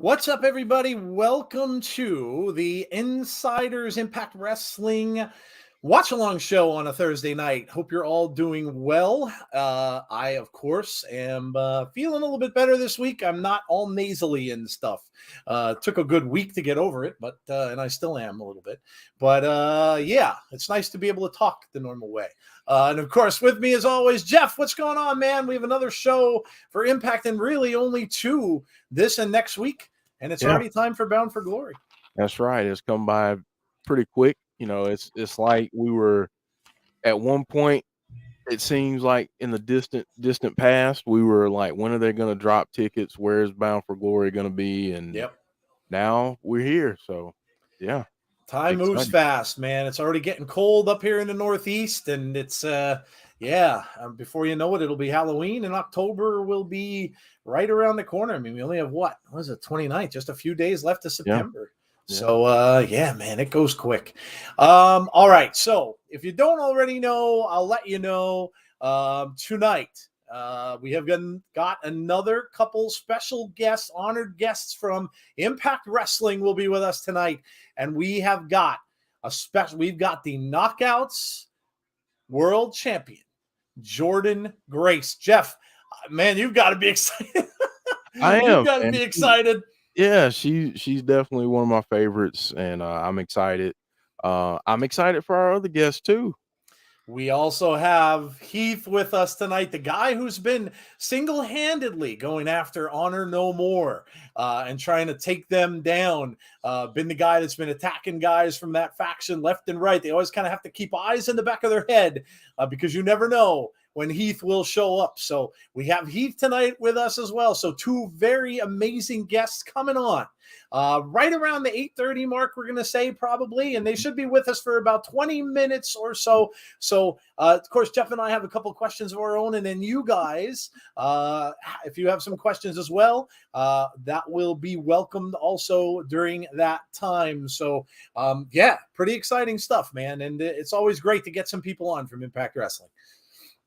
What's up, everybody? Welcome to the Insiders Impact Wrestling watch-along show on a Thursday night. Hope you're all doing well. I, of course, am feeling a little bit better this week. I'm not all nasally and stuff. Took a good week to get over it, but and I still am a little bit. But yeah, it's nice to be able to talk the normal way. And of course, with me as always, Jeff. What's going on, man? We have another show for Impact, and really only two this and next week. And it's already time for Bound for Glory. That's right. It's come by pretty quick. You know, it's like we were at one point, it seems like in the distant past, we were like, when are they going to drop tickets? Where's Bound for Glory going to be? And now we're here. So, yeah. Time moves fast, man. It's already getting cold up here in the Northeast, and it's before you know it, it'll be Halloween, and October will be right around the corner. I mean, we only have what was it, 29th, just a few days left of September. Yeah. So man, it goes quick. All right, so if you don't already know, I'll let you know. Tonight we have got another couple special guests, honored guests from Impact Wrestling will be with us tonight. And we have got we've got the Knockouts World Champion, Jordynne Grace. Jeff, man, you've got to be excited. I am. You've got to be excited. Yeah, she's definitely one of my favorites, and I'm excited. I'm excited for our other guests too. We also have Heath with us tonight, the guy who's been single-handedly going after Honor No More and trying to take them down. Been the guy that's been attacking guys from that faction left and right. They always kind of have to keep eyes in the back of their head because you never know when Heath will show up. So we have Heath tonight with us as well. So two very amazing guests coming on. Right around the 8:30 mark, we're going to say probably, and they should be with us for about 20 minutes or so. So, of course, Jeff and I have a couple of questions of our own, and then you guys, if you have some questions as well, that will be welcomed also during that time. So, yeah, pretty exciting stuff, man, and it's always great to get some people on from Impact Wrestling.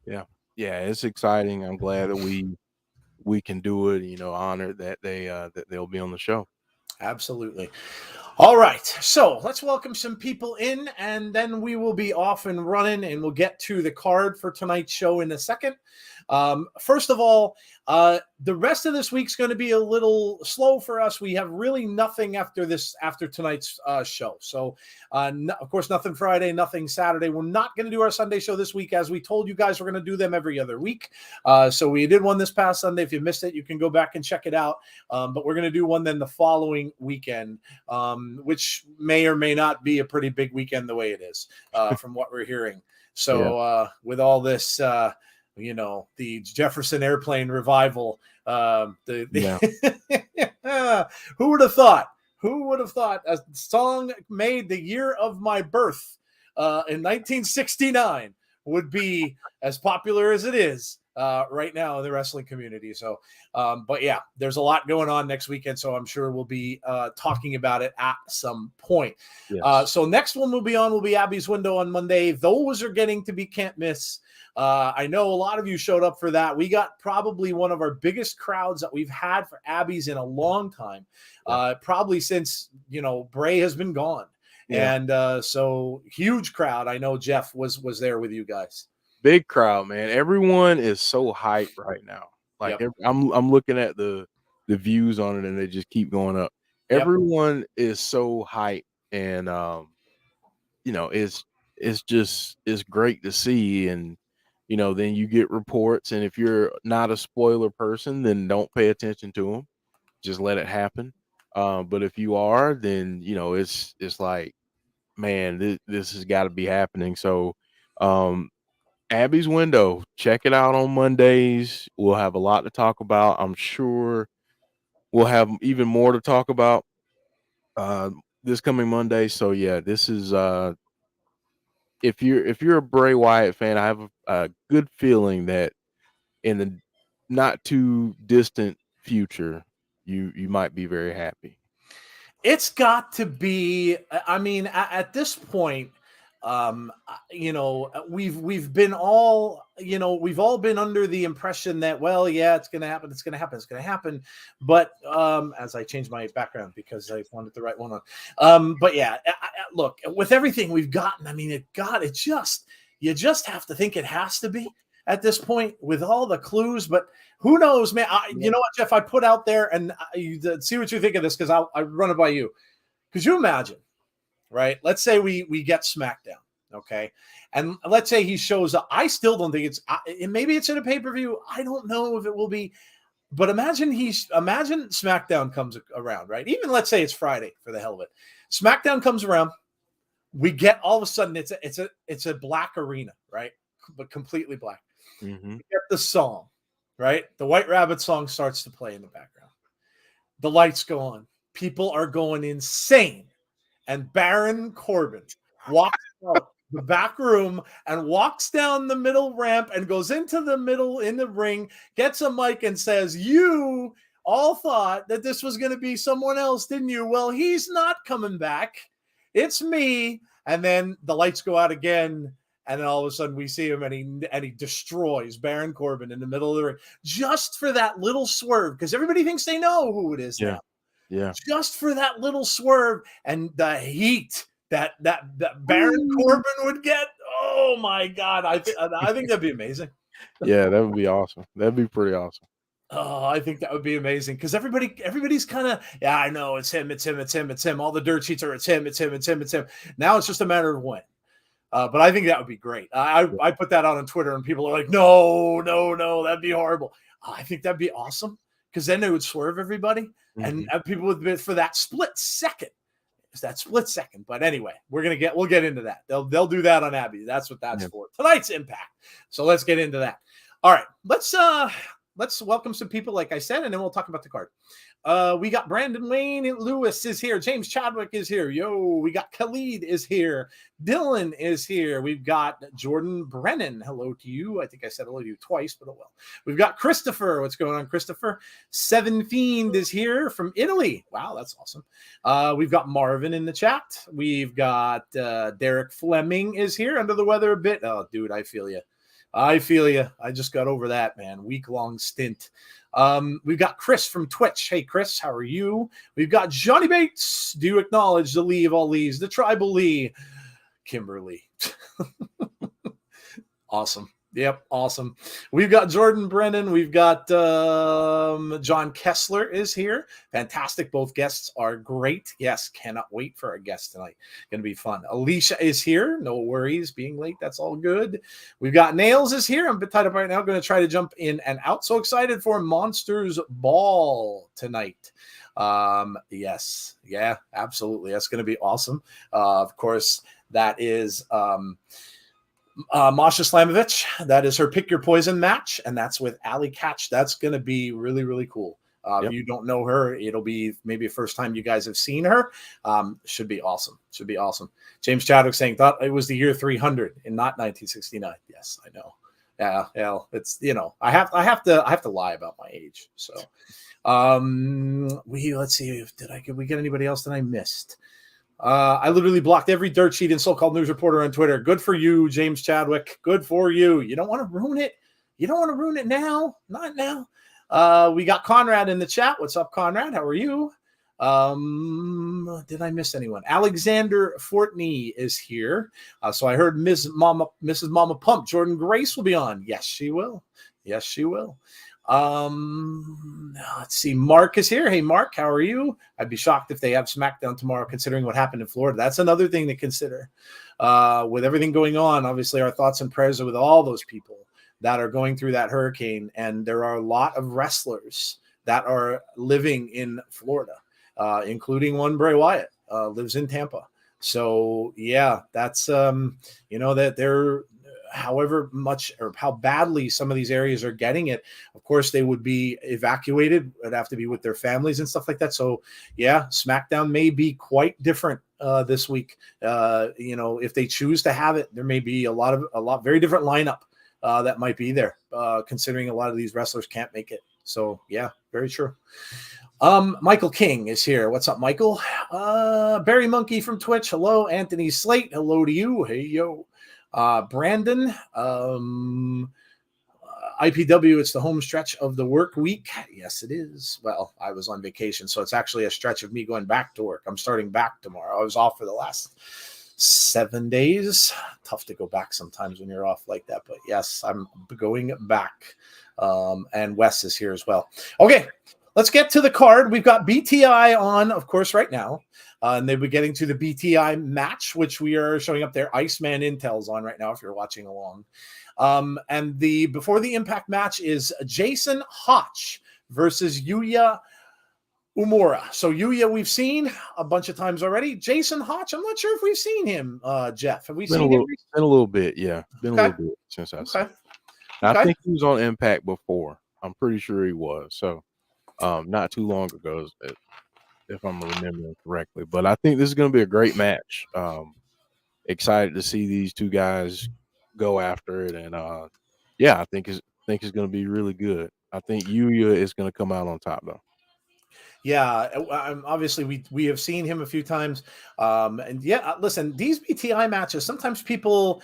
Yeah, it's exciting. I'm glad that we can do it. Honored that they'll be on the show. Absolutely. All right, so let's welcome some people in, and then we will be off and running, and we'll get to the card for tonight's show in a second. First of all, the rest of this week's going to be a little slow for us. We have really nothing after tonight's show. So, of course, nothing Friday, nothing Saturday. We're not going to do our Sunday show this week. As we told you guys, we're going to do them every other week. So we did one this past Sunday. If you missed it, you can go back and check it out. But we're going to do one then the following weekend, which may or may not be a pretty big weekend the way it is from what we're hearing. So with all this, the Jefferson Airplane revival, who would have thought? Who would have thought a song made the year of my birth in 1969 would be as popular as it is right now in the wrestling community? So, but yeah, there's a lot going on next weekend, so I'm sure we'll be talking about it at some point. Yes. So next one will be Abby's Window on Monday. Those are getting to be can't miss. I know a lot of you showed up for that. We got probably one of our biggest crowds that we've had for Abby's in a long time, probably since, Bray has been gone. Yeah. And so huge crowd. I know Jeff was there with you guys. Big crowd, man. Everyone is so hyped right now. Like I'm looking at the views on it, and they just keep going up. Everyone is so hyped, and it's great to see. And then you get reports, and if you're not a spoiler person, then don't pay attention to them. Just let it happen. But if you are, then it's like, man, this has got to be happening. So, Abby's Window, check it out on Mondays. We'll have a lot to talk about. I'm sure we'll have even more to talk about this coming Monday. So yeah, this is if you're a Bray Wyatt fan, I have a good feeling that in the not too distant future, you might be very happy. It's got to be. I mean, at this point, we've been all, we've all been under the impression that, well, yeah, it's going to happen. But as I changed my background because I wanted the right one on. But yeah, look, with everything we've gotten, I mean, you just have to think it has to be at this point with all the clues. But who knows, man? You know what, Jeff? I put out there, and see what you think of this, because I'll run it by you. Could you imagine? Right? Let's say we get SmackDown, okay? And let's say he shows up. I still don't think maybe it's in a pay-per-view. I don't know if it will be, but imagine SmackDown comes around, right? Even let's say it's Friday for the hell of it. SmackDown comes around. We get all of a sudden it's a black arena, right? But completely black. Mm-hmm. We get the song, right? The White Rabbit song starts to play in the background. The lights go on. People are going insane. And Baron Corbin walks out the back room and walks down the middle ramp and goes into the middle in the ring, gets a mic and says, "You all thought that this was going to be someone else, didn't you? Well, he's not coming back. It's me." And then the lights go out again. And then all of a sudden we see him, and he destroys Baron Corbin in the middle of the ring just for that little swerve, because everybody thinks they know who it is now. Yeah. Just for that little swerve and the heat that Baron Corbin would get. Oh my God. I think that'd be amazing. Yeah, that would be awesome. That'd be pretty awesome. Oh, I think that would be amazing, because everybody's kind of, yeah, I know it's him. All the dirt sheets are it's him. Now it's just a matter of when. But I think that would be great. I put that out on Twitter, and people are like, no, that'd be horrible. I think that'd be awesome, because then they would swerve everybody, and people would be for that split second. It's that split second. But anyway, we'll get into that. They'll do that on Abby. That's what that's for. Tonight's Impact. So let's get into that. All right, let's welcome some people, like I said, and then we'll talk about the card. We got Brandon Wayne Lewis is here. James Chadwick is here. We got Khalid is here. Dylan is here. We've got Jordan Brennan. Hello to you. I think I said hello to you twice, but oh well. We've got Christopher. What's going on, Christopher? Seven Fiend is here from Italy. Wow, that's awesome. We've got Marvin in the chat. We've got Derek Fleming is here. Under the weather a bit. Oh, dude, I feel you. I just got over that, man. Week-long stint. We've got Chris from Twitch. Hey, Chris, how are you? We've got Johnny Bates. Do you acknowledge the Lee of all Lees, the tribal Lee, Kimberly? Awesome. Yep, awesome. We've got Jordan Brennan. We've got John Kessler is here. Fantastic. Both guests are great. Yes, cannot wait for our guest tonight. Going to be fun. Alicia is here. No worries. Being late, that's all good. We've got Nails is here. I'm a bit tied up right now. Going to try to jump in and out. So excited for Monsters Ball tonight. Yes. Yeah, absolutely. That's going to be awesome. Of course, that is Masha Slamovich. That is her Pick Your Poison match, and that's with Allie Katch. That's going to be really, really cool. If you don't know her, it'll be maybe the first time you guys have seen her. Should be awesome. Should be awesome. James Chadwick saying, thought it was the year 300 and not 1969. Yes, I know. Yeah, it's, I have to lie about my age. So let's see, did we get anybody else that I missed? I literally blocked every dirt sheet and so-called news reporter on Twitter. Good for you, James Chadwick. Good for you. You don't want to ruin it. You don't want to ruin it now. Not now. We got Conrad in the chat. What's up, Conrad? How are you? Did I miss anyone? Alexander Fortney is here. So I heard Mrs. Mama Pump, Jordan Grace will be on. Yes, she will. Yes, she will. Let's see. Mark is here. Hey, Mark, how are you? I'd be shocked if they have SmackDown tomorrow, considering what happened in Florida. That's another thing to consider. With everything going on, obviously our thoughts and prayers are with all those people that are going through that hurricane. And there are a lot of wrestlers that are living in Florida, including one Bray Wyatt, lives in Tampa. So yeah, that's, that they're, however much or how badly some of these areas are getting it, of course they would be evacuated. It'd have to be with their families and stuff like that. So yeah, SmackDown may be quite different this week. If they choose to have it, there may be a lot very different lineup that might be there, considering a lot of these wrestlers can't make it. So yeah, very true. Michael King is here. What's up, Michael? Barry Monkey from Twitch. Hello. Anthony Slate. Hello to you. Hey, yo. Brandon, IPW, it's the home stretch of the work week. Yes, it is. Well, I was on vacation, so it's actually a stretch of me going back to work. I'm starting back tomorrow. I was off for the last 7 days. Tough to go back sometimes when you're off like that, but yes, I'm going back. And Wes is here as well. Okay, let's get to the card. We've got BTI on, of course, right now. And they'll be getting to the BTI match, which we are showing up there. Iceman Intel's on right now if you're watching along. And before the Impact match is Jason Hotch versus Yuya Uemura. So Yuya, we've seen a bunch of times already. Jason Hotch, I'm not sure if we've seen him, Jeff. Have we seen him? Been a little bit, yeah. Been a little bit since I've seen him. I think he was on Impact before. I'm pretty sure he was. So not too long ago, if I'm remembering correctly. But I think this is going to be a great match. Excited to see these two guys go after it, and I think it's going to be really good. I think Yuya is going to come out on top, though. Yeah, obviously we have seen him a few times, and yeah, listen, these BTI matches, sometimes people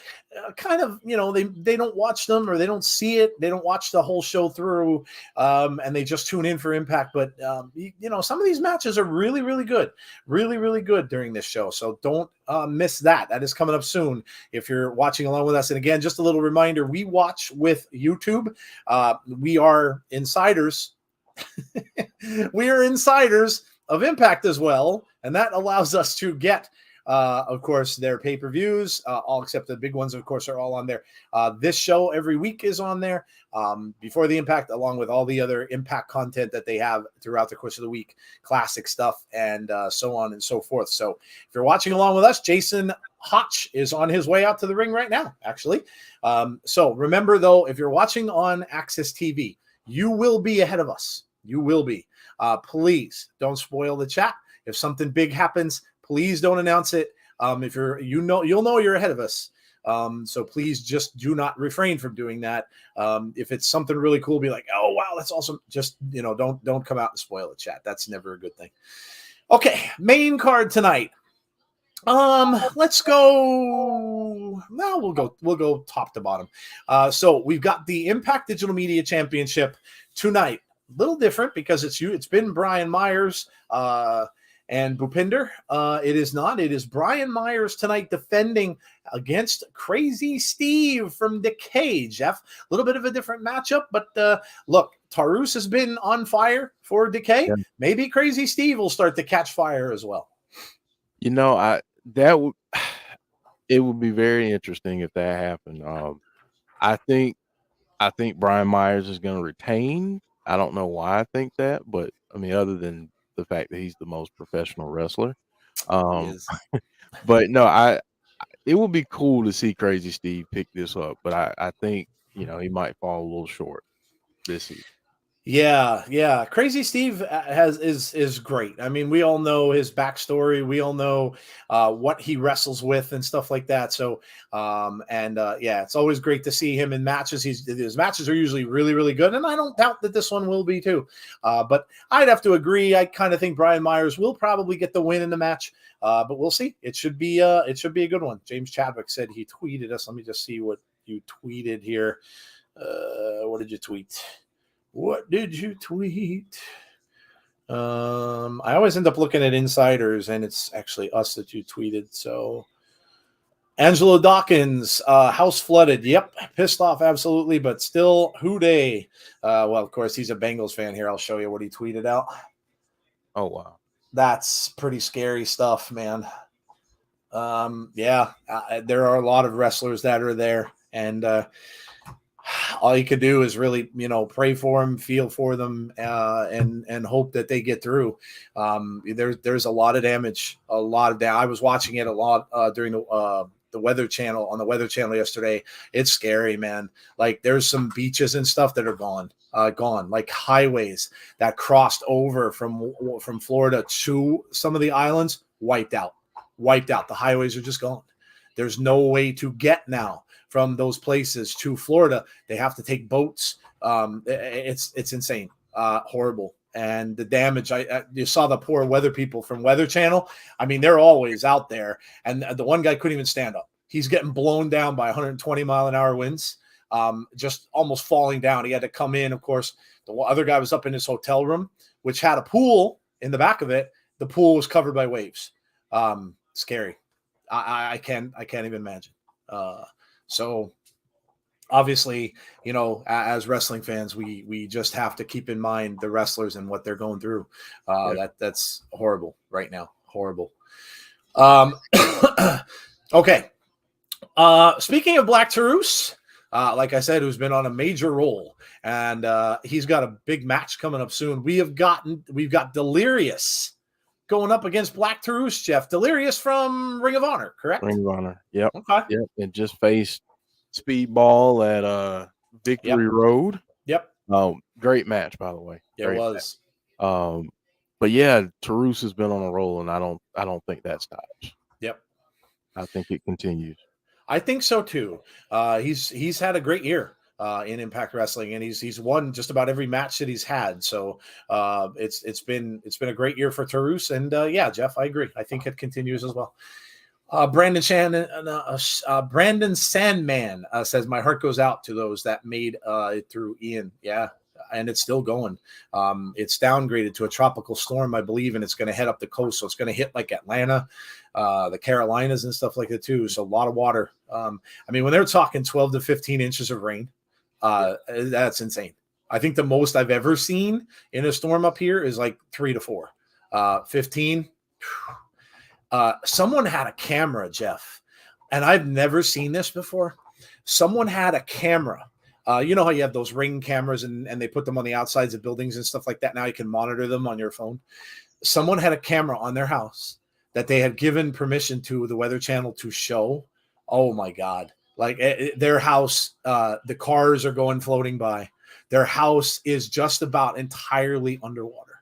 kind of, they don't watch them, or they don't see it, they don't watch the whole show through, and they just tune in for Impact. But some of these matches are really, really good, really, really good during this show. So don't miss that. That is coming up soon if you're watching along with us. And again, just a little reminder: we watch with YouTube. We are insiders. We are insiders of Impact as well, and that allows us to get Of course, their pay-per-views, all except the big ones, of course, are all on there. This show every week is on there before the Impact, along with all the other Impact content that they have throughout the course of the week, classic stuff, and so on and so forth. So if you're watching along with us, Jason Hotch is on his way out to the ring right now, actually. So remember, though, if you're watching on Access TV, you will be ahead of us. You will be. Please don't spoil the chat. If something big happens, please don't announce it. If you'll know you're ahead of us. So please just do not refrain from doing that. If it's something really cool, be like, oh wow, that's awesome. Just don't come out and spoil the chat. That's never a good thing. Okay, main card tonight. Let's go. No, we'll go top to bottom. So we've got the Impact Digital Media Championship tonight. A little different because it's been Brian Myers and Bhupinder. It is not. It is Brian Myers tonight defending against Crazy Steve from Decay. Jeff, a little bit of a different matchup, but look, Taurus has been on fire for Decay. Yeah. Maybe Crazy Steve will start to catch fire as well. It would be very interesting if that happened. I think Brian Myers is going to retain. I don't know why I think that, but I mean, other than the fact that he's the most professional wrestler. But no, it would be cool to see Crazy Steve pick this up, but I think, he might fall a little short this season. Yeah. Crazy Steve is great. I mean, we all know his backstory. We all know what he wrestles with and stuff like that. So, it's always great to see him in matches. His matches are usually really, really good, and I don't doubt that this one will be too. But I'd have to agree. I kind of think Brian Myers will probably get the win in the match, but we'll see. It should be a good one. James Chadwick said he tweeted us. Let me just see what you tweeted here. What did you tweet? What did you tweet? I always end up looking at insiders, and it's actually us that you tweeted. So, Angelo Dawkins, house flooded. Yep, pissed off, absolutely, but still, hooday. Well, of course, he's a Bengals fan here. I'll show you what he tweeted out. Oh, wow. That's pretty scary stuff, man. There are a lot of wrestlers that are there, and all you could do is really, pray for them, feel for them, and hope that they get through. There's a lot of damage, I was watching it a lot during the Weather Channel on the Weather Channel yesterday. It's scary, man. Like there's some beaches and stuff that are gone, like highways that crossed over from Florida to some of the islands, wiped out. The highways are just gone. There's no way to get now from those places to Florida. They have to take boats. It's insane, horrible. And the damage, you saw the poor weather people from Weather Channel. I mean, they're always out there. And the one guy couldn't even stand up. He's getting blown down by 120 mile an hour winds, just almost falling down. He had to come in. Of course, the other guy was up in his hotel room, which had a pool in the back of it. The pool was covered by waves. Scary. I can't even imagine. So obviously, as wrestling fans, we just have to keep in mind the wrestlers and what they're going through. That's horrible right now. Horrible. Okay. Speaking of Black Taurus, like I said, who's been on a major role, and he's got a big match coming up soon. We've got Delirious going up against Black Taurus, Jeff. Delirious from Ring of Honor, correct? Ring of Honor. Yep. Okay. Yep. And just faced Speedball at Victory Road. Yep. Great match, by the way. It was. But yeah, Taurus has been on a roll, and I don't think that stops. Yep. I think it continues. I think so too. He's had a great year in Impact Wrestling, and he's won just about every match that he's had. So it's been a great year for Taurus, and Jeff, I agree. I think it continues as well. Brandon Sandman says, my heart goes out to those that made it through Ian. Yeah, and it's still going. It's downgraded to a tropical storm, I believe, and it's going to head up the coast. So it's going to hit like Atlanta, the Carolinas and stuff like that too. So a lot of water. I mean, when they're talking 12 to 15 inches of rain, that's insane. I think the most I've ever seen in a storm up here is like 3 to 4. 15. Someone had a camera, Jeff, and I've never seen this before. Someone had a camera. You know how you have those Ring cameras and they put them on the outsides of buildings and stuff like that. Now you can monitor them on your phone. Someone had a camera on their house that they had given permission to the Weather Channel to show. Oh my God. Like their house, the cars are floating by. Their house is just about entirely underwater.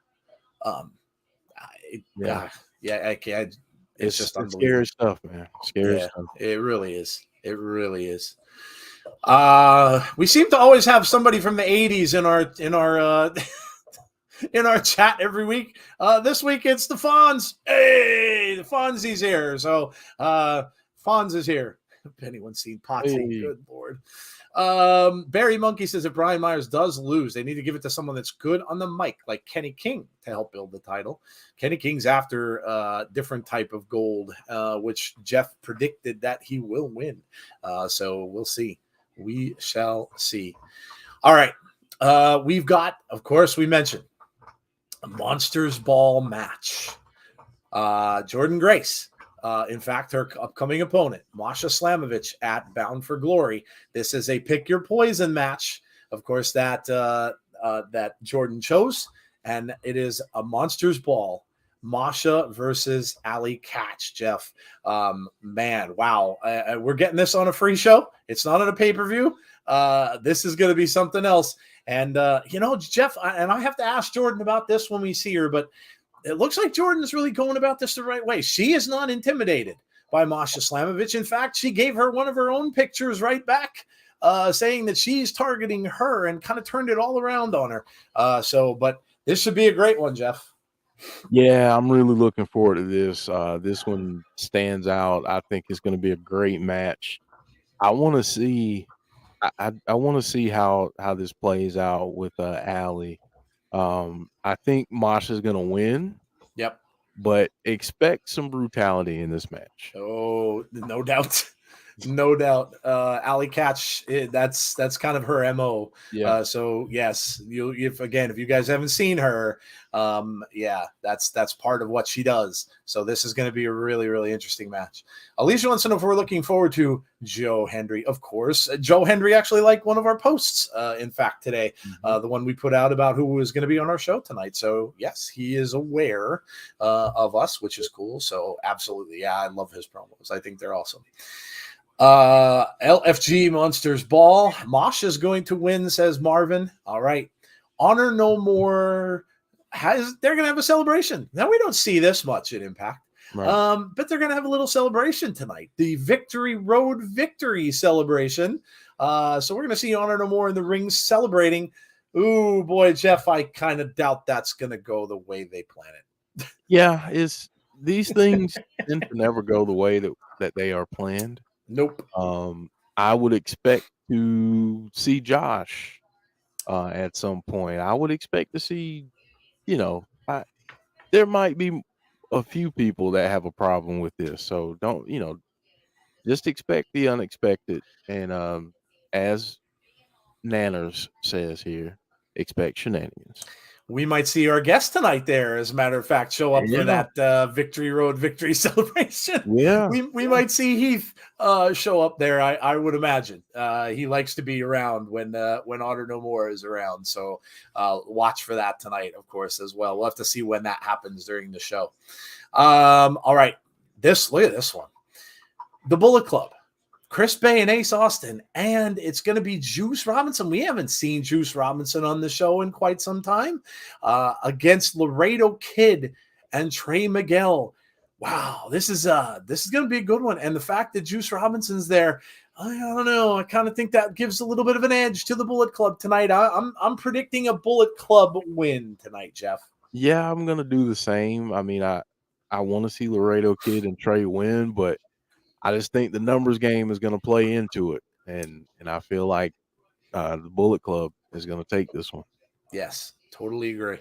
It's just unbelievable. Scary stuff, man. Scary stuff. It really is. It really is. We seem to always have somebody from the 80s in our in our chat every week. This week it's the Fonz. Hey, the Fonzie's here. So Fonz is here. If anyone's seen Potsy, hey. Good Lord. Barry Monkey says if Brian Myers does lose, they need to give it to someone that's good on the mic, like Kenny King, to help build the title. Kenny King's after a different type of gold, which Jeff predicted that he will win. So we'll see. We shall see. All right. We've got, of course, we mentioned a Monsters Ball match. Jordan Grace. In fact, her upcoming opponent, Masha Slamovich, at Bound for Glory. This is a pick your poison match, of course, that Jordan chose, and it is a Monsters Ball. Masha versus Allie Katch, Jeff. Man, wow. We're getting this on a free show. It's not on a pay-per-view. This is going to be something else. And, Jeff, I have to ask Jordan about this when we see her, but it looks like Jordan's really going about this the right way. She is not intimidated by Masha Slamovich. In fact, she gave her one of her own pictures right back, saying that she's targeting her and kind of turned it all around on her. But this should be a great one, Jeff. Yeah, I'm really looking forward to this. This one stands out. I think it's going to be a great match. I want to see. I want to see how this plays out with Allie. I think Masha's going to win. Yep. But expect some brutality in this match. Oh, no doubt. No doubt. Allie Katch, that's kind of her MO. Yeah. So yes, if you guys haven't seen her, that's part of what she does. So this is going to be a really, really interesting match. Alicia wants to know if we're looking forward to Joe Hendry. Of course. Joe Hendry actually liked one of our posts, in fact, today, the one we put out about who was going to be on our show tonight. So yes, he is aware of us, which is cool. So absolutely. Yeah, I love his promos. I think they're awesome. LFG Monsters Ball. Masha's going to win, says Marvin. All right. Honor No More they're going to have a celebration. Now, we don't see this much at Impact. Right. But they're going to have a little celebration tonight. The Victory Road Victory celebration. So we're going to see Honor No More in the ring celebrating. Ooh, boy, Jeff, I kind of doubt that's going to go the way they plan it. Yeah, these things tend to never go the way that they are planned. Nope. I would expect to see Josh at some point. I would expect to see, there might be a few people that have a problem with this. So don't, just expect the unexpected. And as Nanners says here, expect shenanigans. We might see our guest tonight there, as a matter of fact, show up for that Victory Road Victory celebration. Yeah. We might see Heath show up there, I would imagine. He likes to be around when Honor No More is around. So watch for that tonight, of course, as well. We'll have to see when that happens during the show. All right. Look at this one. The Bullet Club. Chris Bay and Ace Austin, and it's going to be Juice Robinson. We haven't seen Juice Robinson on the show in quite some time, against Laredo Kid and Trey Miguel. Wow, this is going to be a good one. And the fact that Juice Robinson's there, I don't know. I kind of think that gives a little bit of an edge to the Bullet Club tonight. I'm predicting a Bullet Club win tonight, Jeff. Yeah, I'm going to do the same. I mean, I want to see Laredo Kid and Trey win, but I just think the numbers game is going to play into it, and I feel like the Bullet Club is going to take this one. Yes, totally agree.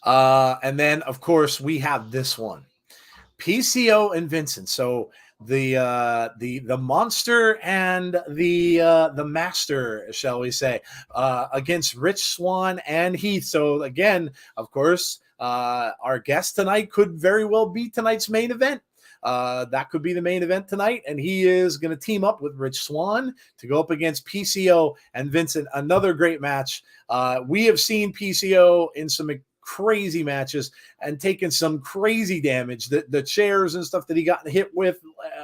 And then, of course, we have this one, PCO and Vincent. So the monster and the master, shall we say, against Rich Swann and Heath. So again, of course, our guest tonight could very well be tonight's main event. that could be the main event tonight. And he is going to team up with Rich Swann to go up against PCO and Vincent. Another great match. We have seen PCO in some crazy matches and taken some crazy damage. The chairs and stuff that he got hit with,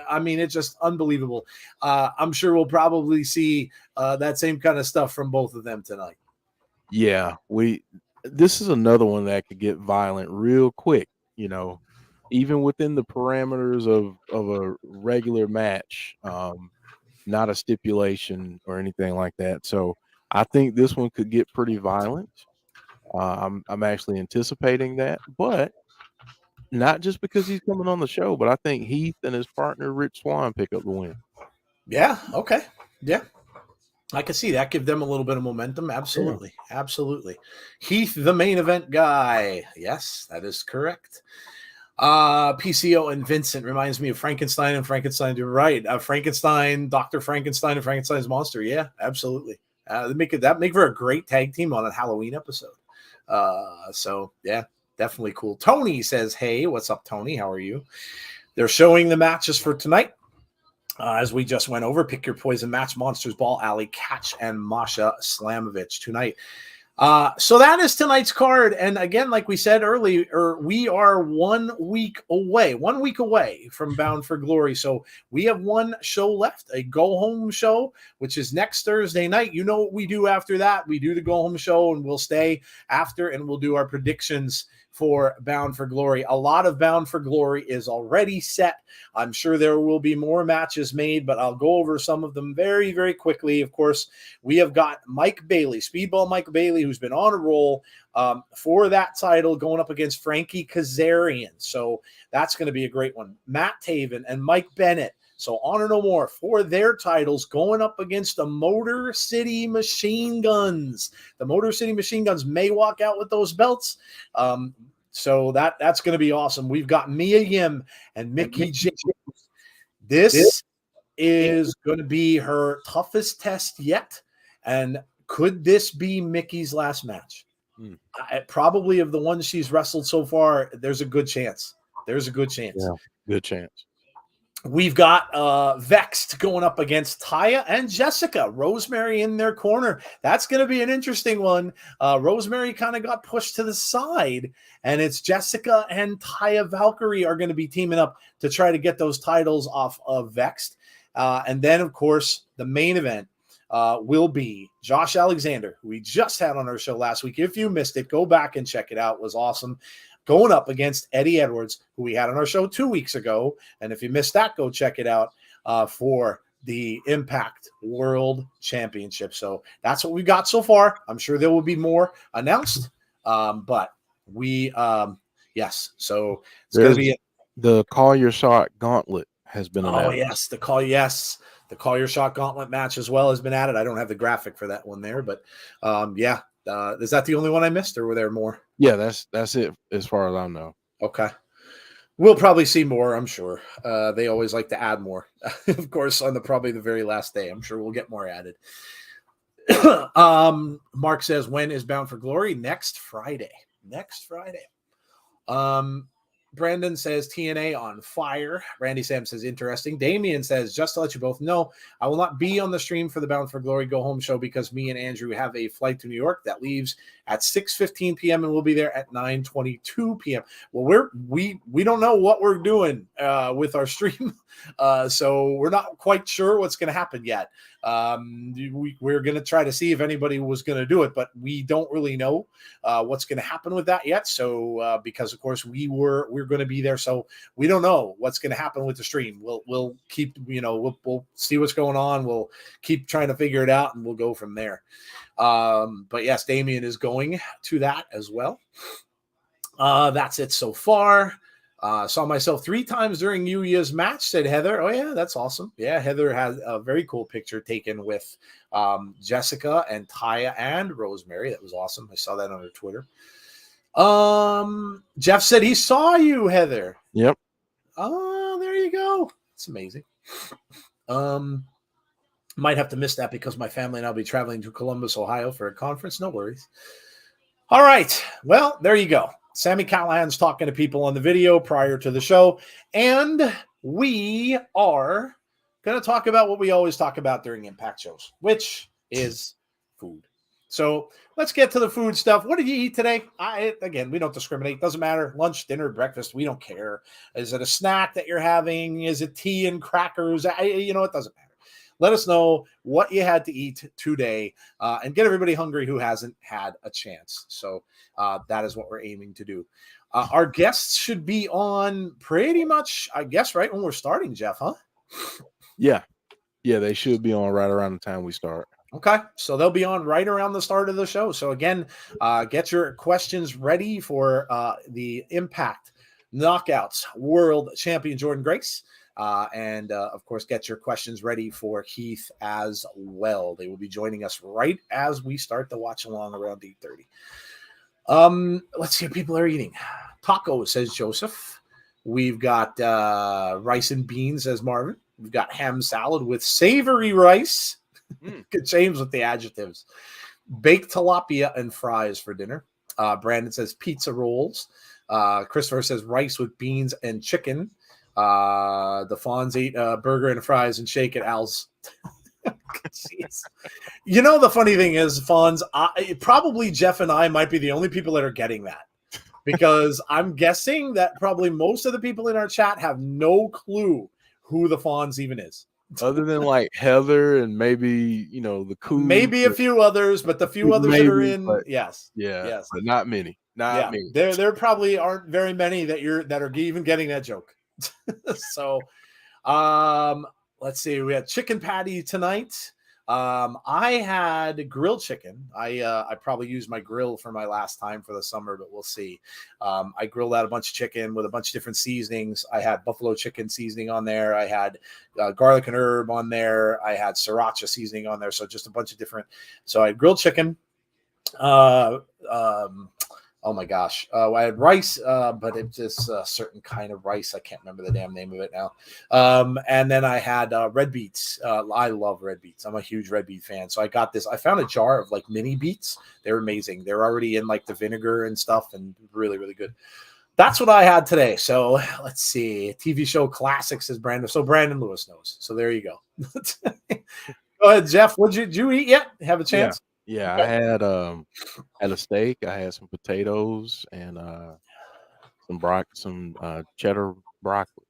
I mean, it's just unbelievable. I'm sure we'll probably see that same kind of stuff from both of them tonight. Yeah, this is another one that could get violent real quick, you know, even within the parameters of a regular match, not a stipulation or anything like that. So I think this one could get pretty violent. I'm actually anticipating that, but not just because he's coming on the show, but I think Heath and his partner Rich Swann pick up the win. Yeah. Okay. Yeah. I can see that. Give them a little bit of momentum. Absolutely. Yeah. Absolutely. Heath, the main event guy. Yes, that is correct. PCO and Vincent reminds me of Frankenstein and Frankenstein. You're right. Frankenstein, Dr. Frankenstein and Frankenstein's monster. Yeah, absolutely. That make for a great tag team on a Halloween episode. So yeah, definitely cool. Tony says, hey, what's up, Tony? How are you? They're showing the matches for tonight. As we just went over, pick your poison match: Monsters Ball, Allie, Katch, and Masha Slamovich tonight. So that is tonight's card. And again, like we said earlier, we are 1 week away from Bound for Glory. So we have one show left, a go-home show, which is next Thursday night. You know what we do after that? We do the go-home show, and we'll stay after, and we'll do our predictions for Bound for Glory. A lot of Bound for Glory is already set. I'm sure there will be more matches made, but I'll go over some of them very, very quickly. Of course, we have got Mike Bailey, Speedball Mike Bailey, who's been on a roll for that title, going up against Frankie Kazarian. So that's going to be a great one. Matt Taven and Mike Bennett, so Honor No More, for their titles, going up against the Motor City Machine Guns. The Motor City Machine Guns may walk out with those belts. So that's going to be awesome. We've got Mia Yim and Mickey James. This is going to be her toughest test yet. And could this be Mickey's last match? Probably of the ones she's wrestled so far, there's a good chance. Yeah, good chance. We've got Vexed going up against Taya and Jessica. Rosemary in their corner. That's going to be an interesting one. Rosemary kind of got pushed to the side, and it's Jessica and Taya Valkyrie are going to be teaming up to try to get those titles off of Vexed. And then, of course, the main event will be Josh Alexander, who we just had on our show last week. If you missed it, go back and check it out. It was awesome. Going up against Eddie Edwards, who we had on our show 2 weeks ago. And if you missed that, go check it out for the Impact World Championship. So that's what we got so far. I'm sure there will be more announced. But we, yes. So it's going to be the Call Your Shot Gauntlet has been announced. Oh, yes. The Call Your Shot Gauntlet match as well has been added. I don't have the graphic for that one there, but yeah. Is that the only one I missed, or were there more? Yeah, that's it as far as I know. Okay. We'll probably see more, I'm sure. They always like to add more. Of course, on probably the very last day. I'm sure we'll get more added. Mark says, when is Bound for Glory? Next Friday. Brandon says TNA on fire. Randy Sam says interesting. Damian says, just to let you both know, I will not be on the stream for the Bound for Glory Go Home show because me and Andrew have a flight to New York that leaves at 6:15 p.m. and we'll be there at 9:22 p.m. Well, we don't know what we're doing with our stream, so we're not quite sure what's going to happen yet. We're going to try to see if anybody was going to do it, but we don't really know what's going to happen with that yet. So because of course we're going to be there, so we don't know what's going to happen with the stream. We'll keep, we'll see what's going on. We'll keep trying to figure it out, and we'll go from there. But yes, Damien is going to that as well. That's it so far. Saw myself 3 times during Yuya's match, said Heather. Oh, yeah, that's awesome. Yeah, Heather has a very cool picture taken with Jessica and Taya and Rosemary. That was awesome. I saw that on her Twitter. Jeff said he saw you, Heather. Yep. Oh, there you go. It's amazing. Might have to miss that because my family and I'll be traveling to Columbus, Ohio for a conference. No worries. All right. Well, there you go. Sammy Callahan's talking to people on the video prior to the show. And we are going to talk about what we always talk about during Impact shows, which is food. So let's get to the food stuff. What did you eat today? Again, we don't discriminate. Doesn't matter. Lunch, dinner, breakfast. We don't care. Is it a snack that you're having? Is it tea and crackers? It doesn't matter. Let us know what you had to eat today and get everybody hungry who hasn't had a chance. So that is what we're aiming to do. Our guests should be on pretty much, I guess, right when we're starting, Jeff, huh? Yeah. Yeah, they should be on right around the time we start. Okay, so they'll be on right around the start of the show. So again, get your questions ready for the Impact Knockouts World Champion Jordan Grace. And of course, get your questions ready for Heath as well. They will be joining us right as we start the watch along around 8:30. Let's see what people are eating. Tacos, says Joseph. We've got rice and beans, says Marvin. We've got ham salad with savory rice. Good James with the adjectives. Baked tilapia and fries for dinner. Brandon says pizza rolls. Christopher says rice with beans and chicken. The Fawns ate burger and fries and shake at Al's. Jeez. The funny thing is, Fawns, probably Jeff and I might be the only people that are getting that, because I'm guessing that probably most of the people in our chat have no clue who the Fawns even is. Other than like Heather and maybe, the cool. Maybe a few others, but the few others that are in, yes. Yeah. Yes. But not many. Not many. There probably aren't very many that are even getting that joke. So let's see. We had chicken patty tonight. I had grilled chicken. I probably used my grill for my last time for the summer, but we'll see. I grilled out a bunch of chicken with a bunch of different seasonings. I had buffalo chicken seasoning on there. I had garlic and herb on there. I had sriracha seasoning on there. So just a bunch of different. So I had grilled chicken. Oh my gosh. I had rice, but it's just a certain kind of rice. I can't remember the damn name of it now. And then I had red beets. I love red beets. I'm a huge red beet fan. So I got this. I found a jar of like mini beets. They're amazing. They're already in like the vinegar and stuff and really, really good. That's what I had today. So let's see. TV show classics, says Brandon. So Brandon Lewis knows. So there you go. Go ahead, Jeff. Did you eat yet? Have a chance? Yeah, okay. I had a steak. I had some potatoes and some cheddar broccoli.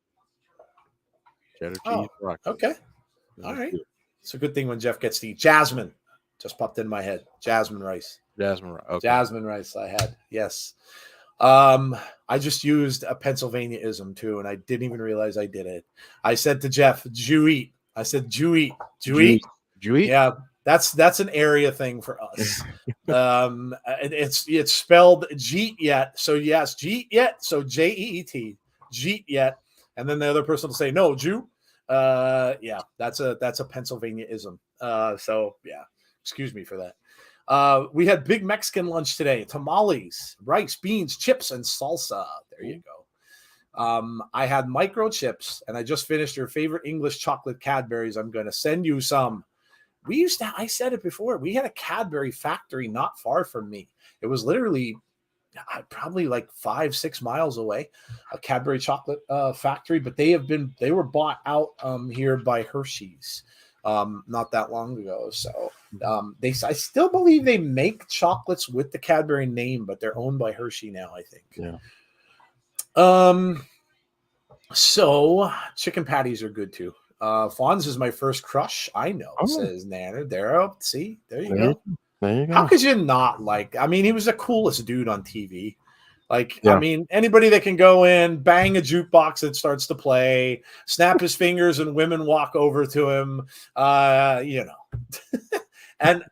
Cheddar cheese broccoli. Okay. All right. Good. It's a good thing when Jeff gets to eat. Jasmine just popped in my head. Jasmine rice. Okay. Jasmine rice I had. Yes. I just used a Pennsylvania-ism too, and I didn't even realize I did it. I said to Jeff, "Jew eat." I said, "Jew eat." Jew eat. Jew eat. Yeah. That's an area thing for us. It's spelled Jeet yet. So yes, Jeet yet. So Jeet, Jeet yet. And then the other person will say, no, Jew. Yeah, that's a Pennsylvania-ism. So yeah, excuse me for that. We had big Mexican lunch today. Tamales, rice, beans, chips, and salsa. There you go. I had microchips, and I just finished your favorite English chocolate Cadbury's. I'm going to send you some. I said it before, we had a Cadbury factory not far from me. It was literally probably like 5-6 miles away, a Cadbury chocolate factory, but they were bought out here by Hershey's not that long ago. So I still believe they make chocolates with the Cadbury name, but they're owned by Hershey now, I think. Yeah. So chicken patties are good too. Fawns is my first crush. I know, says Nana. There, see, there you go. There you go. How could you not like? I mean, he was the coolest dude on TV. Like, yeah. I mean, anybody that can go in, bang a jukebox that starts to play, snap his fingers, and women walk over to him. And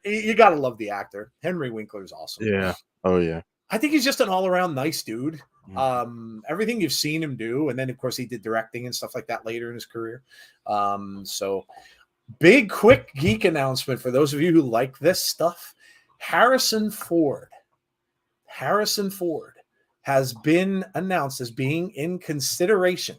you got to love the actor. Henry Winkler's awesome. Yeah. Oh yeah. I think he's just an all-around nice dude. Everything you've seen him do, and then of course he did directing and stuff like that later in his career. So big quick geek announcement for those of you who like this stuff. Harrison Ford has been announced as being in consideration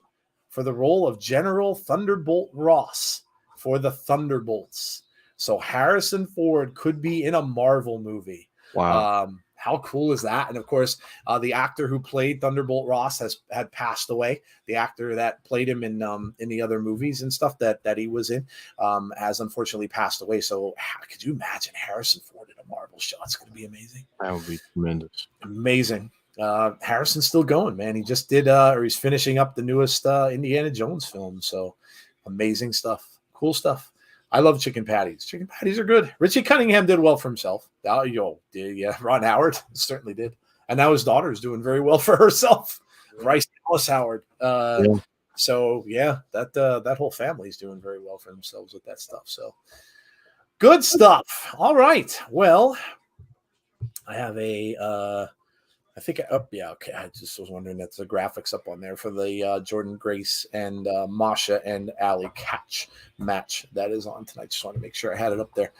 for the role of General Thunderbolt Ross for the Thunderbolts. So Harrison Ford could be in a Marvel movie. Wow. How cool is that? And of course, the actor who played Thunderbolt Ross had passed away. The actor that played him in the other movies and stuff that he was in has unfortunately passed away. So could you imagine Harrison Ford in a Marvel show? It's going to be amazing. That would be tremendous. Amazing. Harrison's still going, man. He just did, or he's finishing up the newest Indiana Jones film. So amazing stuff. Cool stuff. I love chicken patties. Chicken patties are good. Richie Cunningham did well for himself. Ron Howard certainly did. And now his daughter's doing very well for herself. Bryce Dallas Howard. So yeah, that whole family's doing very well for themselves with that stuff. So good stuff. All right. Well, I have okay. I just was wondering that's the graphics up on there for the Jordan Grace and Masha and Allie Katch match that is on tonight. Just want to make sure I had it up there.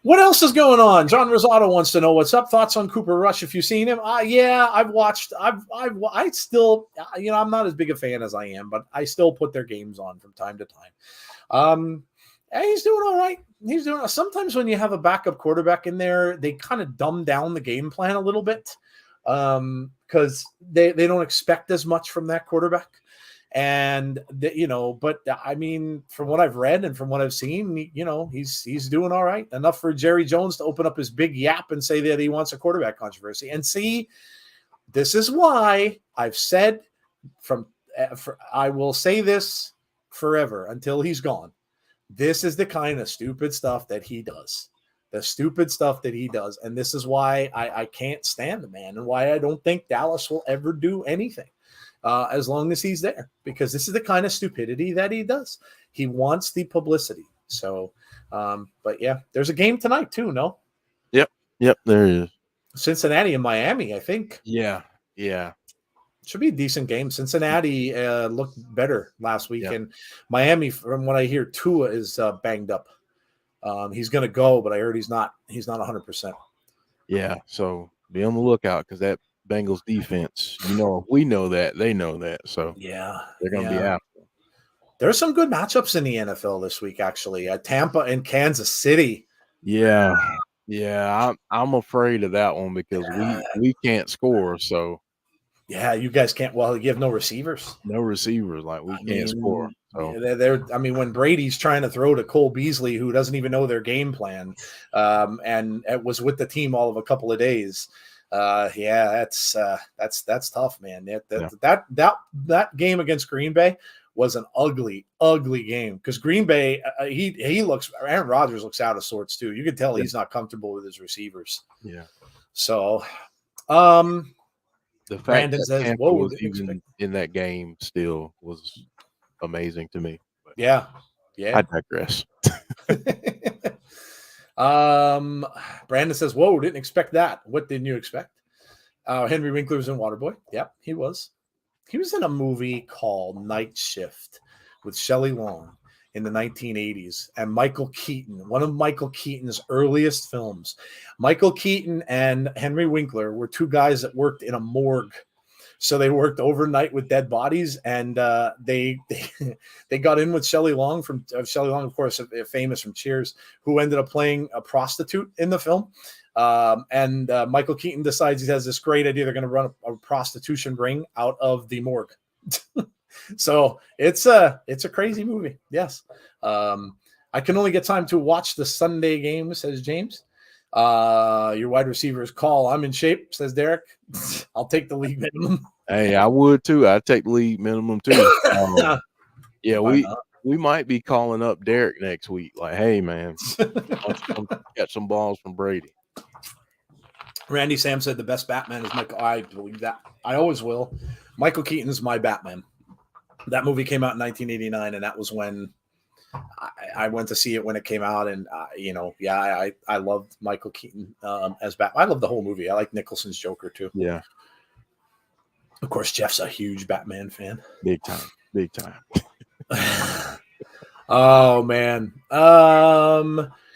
What else is going on? John Rosado wants to know what's up. Thoughts on Cooper Rush? If you've seen him, yeah, I've watched. I still, I'm not as big a fan as I am, but I still put their games on from time to time. And he's doing all right. Sometimes when you have a backup quarterback in there, they kind of dumb down the game plan a little bit. Because they don't expect as much from that quarterback. And, but I mean, from what I've read and from what I've seen, he's doing all right. Enough for Jerry Jones to open up his big yap and say that he wants a quarterback controversy. And see, this is why I've said I will say this forever until he's gone. This is the kind of stupid stuff that he does. The stupid stuff that he does. And this is why I can't stand the man and why I don't think Dallas will ever do anything as long as he's there, because this is the kind of stupidity that he does. He wants the publicity. So, but yeah, there's a game tonight too, no? Yep, there is. Cincinnati and Miami, I think. Yeah. Should be a decent game. Cincinnati looked better last week, and Miami, from what I hear, Tua is banged up. He's going to go, but I heard he's not 100%. Yeah, so be on the lookout because that Bengals defense, we know that, they know that. So yeah, they're going to be after. There's some good matchups in the NFL this week, actually. Tampa and Kansas City. Yeah, I'm afraid of that one because we can't score. So yeah, you guys can't. Well, you have no receivers. No receivers, like we can't score. So. When Brady's trying to throw to Cole Beasley, who doesn't even know their game plan, and it was with the team all of a couple of days. That's tough, man. That game against Green Bay was an ugly game because Green Bay, Aaron Rodgers looks out of sorts too. You can tell he's not comfortable with his receivers. Yeah. So, the fact Brandon that says, Tampa was even in that game still was amazing to me. But yeah. I digress. Brandon says, whoa, didn't expect that. What didn't you expect? Henry Winkler was in Waterboy. Yep, he was. He was in a movie called Night Shift with Shelley Long in the 1980s, and Michael Keaton, one of Michael Keaton's earliest films. Michael Keaton and Henry Winkler were two guys that worked in a morgue. So they worked overnight with dead bodies, and they got in with Shelley Long of course, famous from Cheers, who ended up playing a prostitute in the film. And Michael Keaton decides he has this great idea. They're going to run a prostitution ring out of the morgue. So it's a crazy movie. Yes. I can only get time to watch the Sunday game, says James. Your wide receivers call. I'm in shape, says Derek. I'll take the league minimum. Hey, I would too. I'd take the league minimum too. Yeah, we might be calling up Derek next week. Like, hey man, let's get some balls from Brady. Randy Sam said the best Batman is Michael. I believe that. I always will. Michael Keaton is my Batman. That movie came out in 1989, and that was when I went to see it when it came out, and I loved Michael Keaton as Batman. I love the whole movie. I like Nicholson's Joker too. Yeah. Of course, Jeff's a huge Batman fan. Big time. Oh man.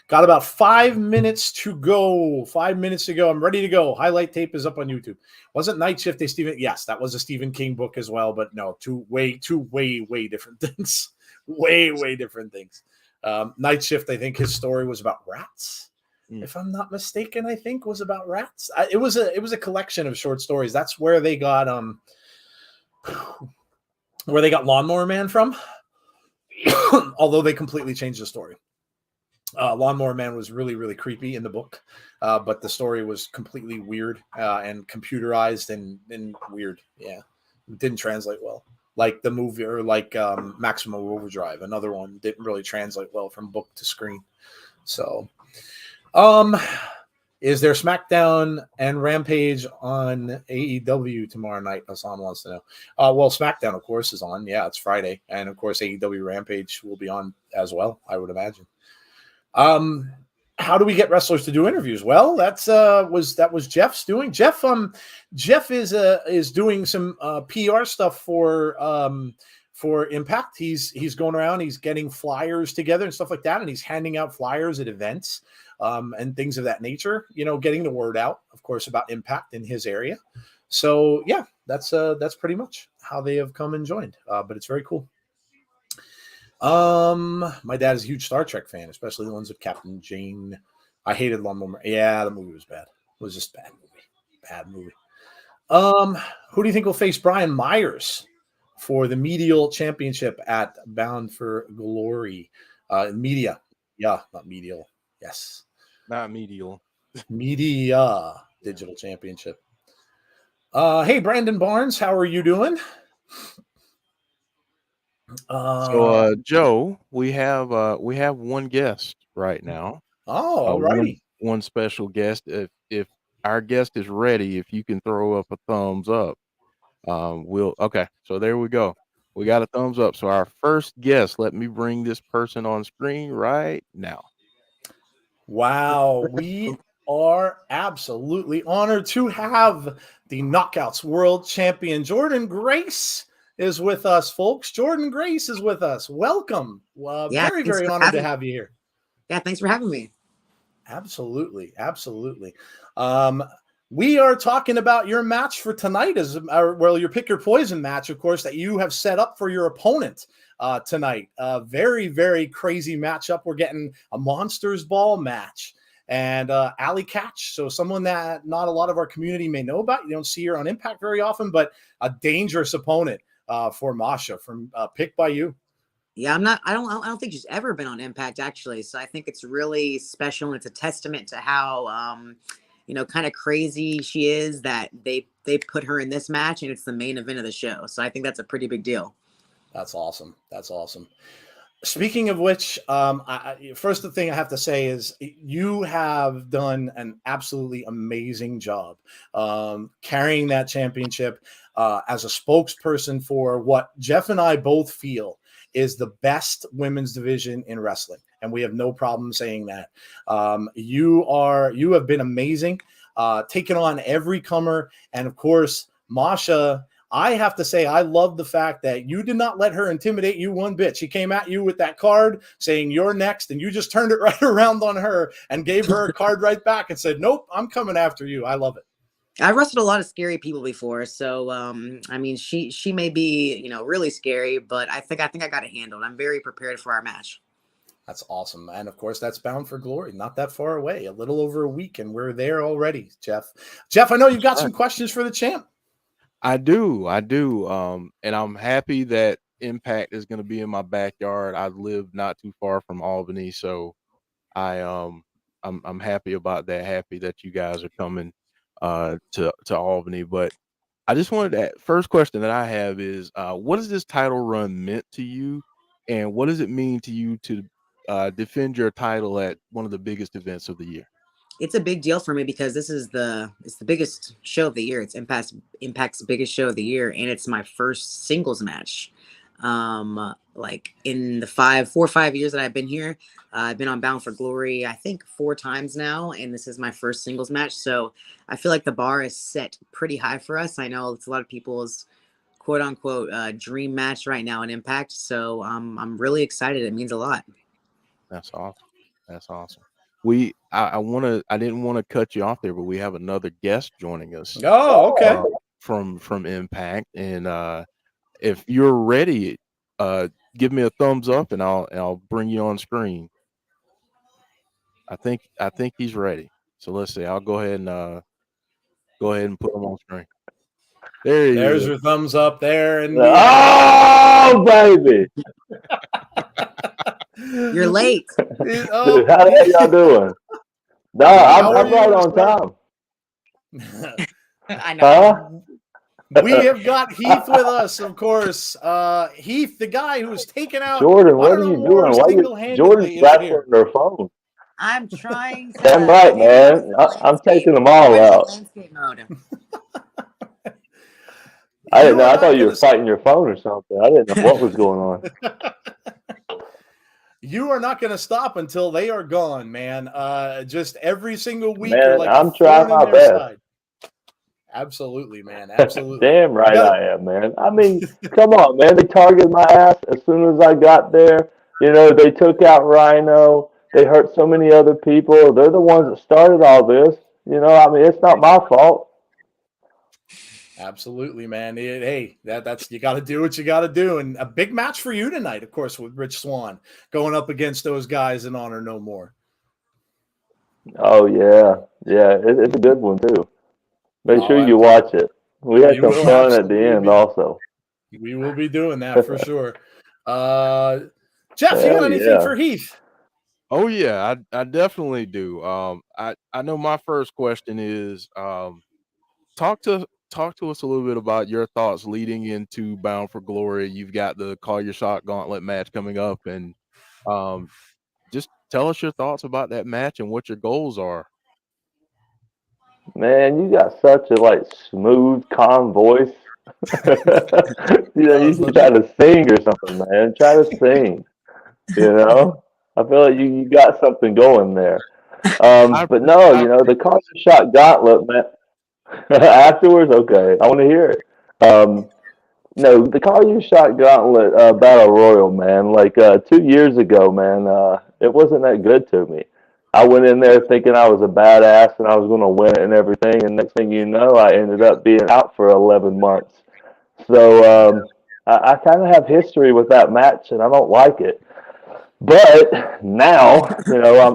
Got about 5 minutes to go. 5 minutes to go. I'm ready to go. Highlight tape is up on YouTube. Wasn't Night Shift a Stephen? Yes, that was a Stephen King book as well, but no, two way different things. Way different things. Night Shift, I think his story was about rats. if I'm not mistaken, I think was about rats. It was a collection of short stories. That's where they got Lawnmower Man from. Although they completely changed the story. Lawnmower Man was really, really creepy in the book, but the story was completely weird and computerized and weird. Yeah, it didn't translate well. Like the movie, or like Maximum Overdrive, another one didn't really translate well from book to screen. So, is there SmackDown and Rampage on AEW tomorrow night? Hassan wants to know. Well, SmackDown, of course, is on. Yeah, it's Friday, and of course, AEW Rampage will be on as well, I would imagine. How do we get wrestlers to do interviews? Well, that was Jeff's doing. Jeff is doing some PR stuff for Impact. He's going around, he's getting flyers together and stuff like that, and he's handing out flyers at events and things of that nature, getting the word out, of course, about Impact in his area. So yeah, that's pretty much how they have come and joined. But it's very cool. My dad is a huge Star Trek fan, especially the ones with Captain Jane. I hated Lawnmower. Yeah, the movie was bad. It was just a bad movie. Bad movie. Who do you think will face Brian Myers for the Medial Championship at Bound for Glory? Media. Yeah, not Medial. Yes. Not Medial. Media Digital Championship. Hey, Brandon Barnes, how are you doing? So, Joe, we have one guest right now. Oh, all righty. One special guest. If our guest is ready, if you can throw up a thumbs up, okay. So there we go. We got a thumbs up. So our first guest. Let me bring this person on screen right now. Wow, we are absolutely honored to have the Knockouts World Champion Jordan Grace is with us, folks. Jordan Grace is with us. Welcome. Very, very honored to have you here. Yeah, thanks for having me. Absolutely. We are talking about your match for tonight, your Pick Your Poison match, of course, that you have set up for your opponent tonight. Very, very crazy matchup. We're getting a Monsters Ball match. And Allie Katch, so someone that not a lot of our community may know about. You don't see her on Impact very often, but a dangerous opponent for Masha, picked by you. Yeah, I don't think she's ever been on Impact, actually. So I think it's really special, and it's a testament to how kind of crazy she is that they put her in this match, and it's the main event of the show. So I think that's a pretty big deal. That's awesome. Speaking of which, first the thing I have to say is you have done an absolutely amazing job carrying that championship as a spokesperson for what Jeff and I both feel is the best women's division in wrestling. And we have no problem saying that. You have been amazing, taking on every comer. And of course, Masha, I have to say, I love the fact that you did not let her intimidate you one bit. She came at you with that card saying you're next, and you just turned it right around on her and gave her a card right back and said, nope, I'm coming after you. I love it. I've wrestled a lot of scary people before. So, she may be, really scary, but I think I got it handled. I'm very prepared for our match. That's awesome. And of course, that's Bound for Glory, not that far away, a little over a week, and we're there already, Jeff. Jeff, I know you've got some questions for the champ. I do. And I'm happy that Impact is going to be in my backyard. I live not too far from Albany, so I'm happy about that. Happy that you guys are coming to Albany. But I just wanted to first question that I have is what has this title run meant to you, and what does it mean to you to defend your title at one of the biggest events of the year? It's a big deal for me because it's the biggest show of the year. It's Impact's biggest show of the year, and it's my first singles match. Like in the 4 or 5 years that I've been here, I've been on Bound for Glory, I think 4 times now, and this is my first singles match. So I feel like the bar is set pretty high for us. I know it's a lot of people's quote unquote dream match right now in Impact. So I'm really excited. It means a lot. That's awesome. I didn't want to cut you off there, but we have another guest joining us. Oh, okay. From Impact, and if you're ready, give me a thumbs up, and I'll bring you on screen. I think he's ready. So let's see. I'll go ahead and put him on screen. There he There's is. your thumbs up there, and Oh, baby. You're late. Dude, how the hell y'all doing? No, I'm right on time. I know. Huh? We have got Heath with us, of course. Heath, the guy who's taken out Jordan, what are Hunter you Moore doing? Why you single-handedly Jordan's is battling here. their phone? I'm trying to. Damn right, man. I'm taking them all out. Landscape mode. I didn't know. are I not thought you were gonna- fighting your phone or something. I didn't know what was going on. You are not going to stop until they are gone, man. Just every single week, Man, you're like I'm a trying thorn my in their best. side. Absolutely, man. Absolutely. Damn right gotta- I am, man. I mean, come on, man. They targeted my ass as soon as I got there. You know, they took out Rhino. They hurt so many other people. They're the ones that started all this. You know, I mean, it's not my fault. Absolutely, man. Hey, that's you got to do what you got to do, and a big match for you tonight, of course, with Rich Swann going up against those guys in Honor No More. Oh, yeah. Yeah, it's a good one, too. Make sure you watch it. We had some fun at the end also. We will be doing that for sure. Jeff, you got anything for Heath? Oh yeah, I definitely do. I know my first question is talk to us a little bit about your thoughts leading into Bound for Glory. You've got the Call Your Shot Gauntlet match coming up, and just tell us your thoughts about that match and what your goals are. Man, you got such a smooth, calm voice. You should try to sing or something, man. Try to sing. You know, I feel like you got something going there. But no, the Call Your Shot Gauntlet, man. Afterwards, okay, I want to hear it. No, the Call Your Shot Gauntlet Battle Royal, man. 2 years ago, man, it wasn't that good to me. I went in there thinking I was a badass and I was going to win it and everything, and next thing you know, I ended up being out for 11 months. So I kind of have history with that match, and I don't like it. But now,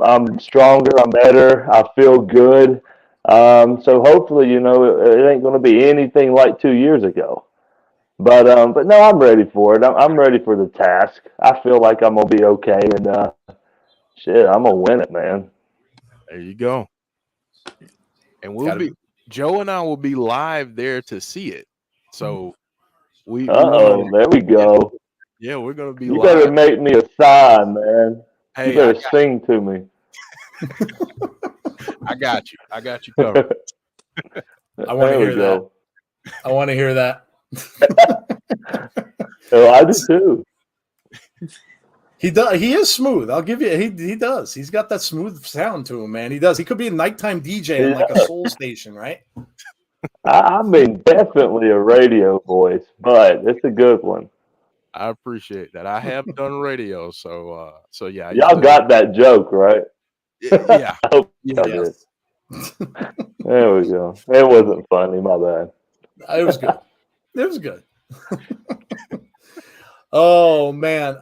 I'm stronger, I'm better, I feel good. So hopefully, it ain't going to be anything like 2 years ago. But no, I'm ready for it. I'm ready for the task. I feel like I'm gonna be okay, and shit, I'm gonna win it, man. There you go. And Joe and I will be live there to see it. So there we go. Yeah, we're gonna be You live. better make me a sign, man. Hey, you better sing to me. I got you. I got you covered. I want to hear that. I want to hear that. Oh, I do too. He does. He is smooth. I'll give you. He does. He's got that smooth sound to him, man. He does. He could be a nighttime DJ on like a soul station, right? I mean, definitely a radio voice, but it's a good one. I appreciate that. I have done radio, so yeah. Y'all got that joke, right? Yeah. I hope y'all did. There we go. It wasn't funny. My bad. It was good. It was good. Oh man.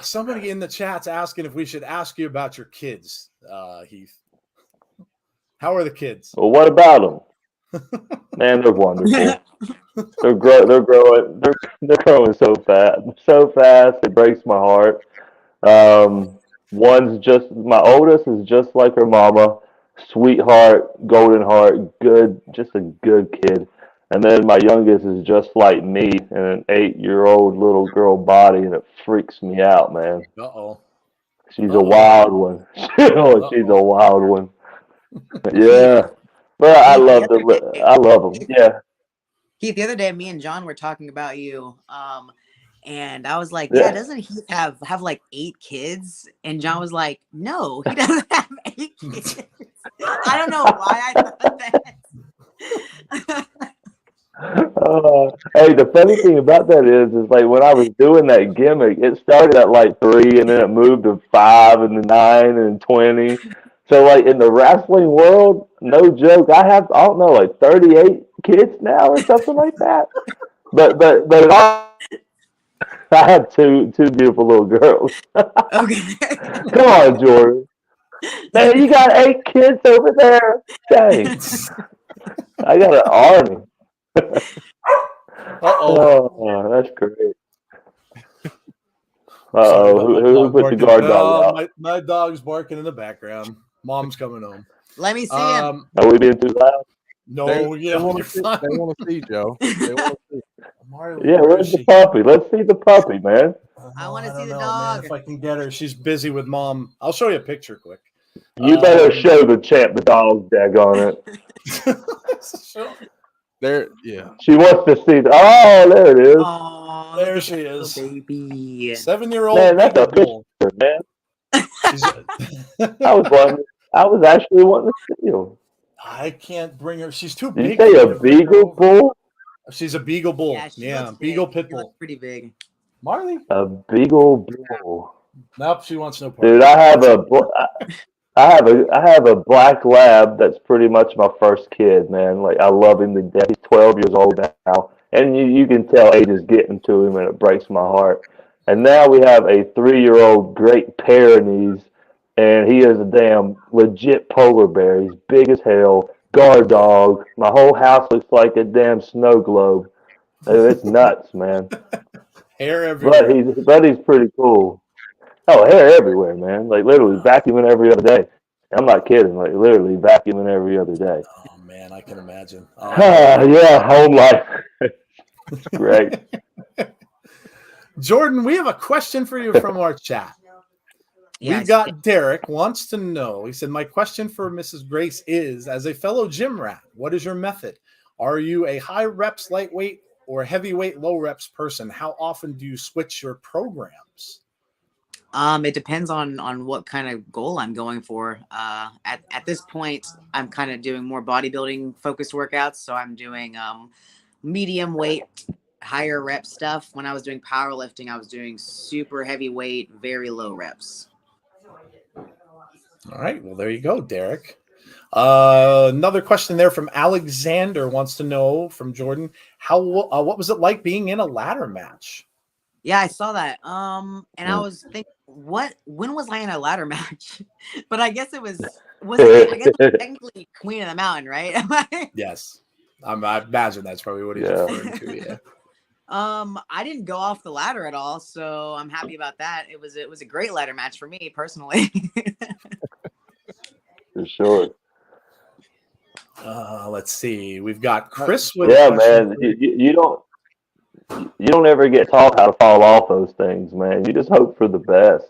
Somebody in the chat's asking if we should ask you about your kids, Heath. How are the kids? Well, what about them? Man, they're wonderful. They're growing. They're growing so fast. It breaks my heart. My oldest is just like her mama, sweetheart, golden heart, good, just a good kid. And then my youngest is just like me in an 8-year-old little girl body, and it freaks me out, man. Uh-oh. She's a wild one. She's a wild one. Yeah. But I love them. Yeah. Heath, the other day, me and John were talking about you, and I was like, "Yeah, doesn't Heath have like 8 kids?" And John was like, "No, he doesn't have 8 kids." I don't know why I thought that. Hey, the funny thing about that is like when I was doing that gimmick, it started at like 3, and then it moved to 5, and then 9, and 20. So like in the wrestling world, no joke, I don't know, like 38 kids now or something like that. But I have two beautiful little girls. Okay. Come on, Jordan. Man, you got 8 kids over there. Dang, I got an army. Oh, that's great. Sorry about my Who dog put the barking. guard dog out? My dog's barking in the background. Mom's coming home. Let me see him. Are we being too loud? No, They yeah, want you're to see, fine. they want to see Joe. They want to see. Marley, Yeah, where where's is the she? puppy? Let's see the puppy, man. I want to see don't the know, dog. man, if I can get her. She's busy with mom. I'll show you a picture quick. You better show the champ the dog, daggone it. There, yeah. She wants to see. Oh, there it is. Oh, There she is. baby. 7-year-old Man, that's a beagle bull. picture, man. She's, I was actually wanting to see him. I can't bring her. She's too Did big. you say for a me to bring her beagle over. bull? She's a beagle bull. Yeah, she Yeah, looks beagle big. pit She looks bull. pretty big. Marley? A beagle bull. Nope, she wants no part. Dude, I have a black lab that's pretty much my first kid, man. Like, I love him to death. He's 12 years old now, and you can tell age is getting to him, and it breaks my heart. And now we have a 3-year-old Great Pyrenees, and he is a damn legit polar bear. He's big as hell, guard dog. My whole house looks like a damn snow globe. It's nuts, man. Hair everywhere. But he's pretty cool. Oh, hair everywhere, man. Like, literally vacuuming every other day. I'm not kidding. Like, literally vacuuming every other day. Oh, man, I can imagine. Yeah, home life. It's great. Jordan, we have a question for you from our chat. Yeah, We got Derek wants to know. He said, my question for Mrs. Grace is, as a fellow gym rat, what is your method? Are you a high reps, lightweight, or heavyweight, low reps person? How often do you switch your programs? It depends on what kind of goal I'm going for. At this point, I'm kind of doing more bodybuilding focused workouts. So I'm doing medium weight, higher rep stuff. When I was doing powerlifting, I was doing super heavy weight, very low reps. All right. Well, there you go, Derek. Another question there from Alexander wants to know from Jordan, what was it like being in a ladder match? Yeah, I saw that. And I was thinking, when was I in a ladder match? But I guess I guess it was technically Queen of the Mountain, right? Yes. I imagine that's probably what he's referring to. Yeah. I didn't go off the ladder at all, so I'm happy about that. It was a great ladder match for me personally. For sure. Let's see. We've got Chris with man. You don't ever get taught how to fall off those things, man. You just hope for the best.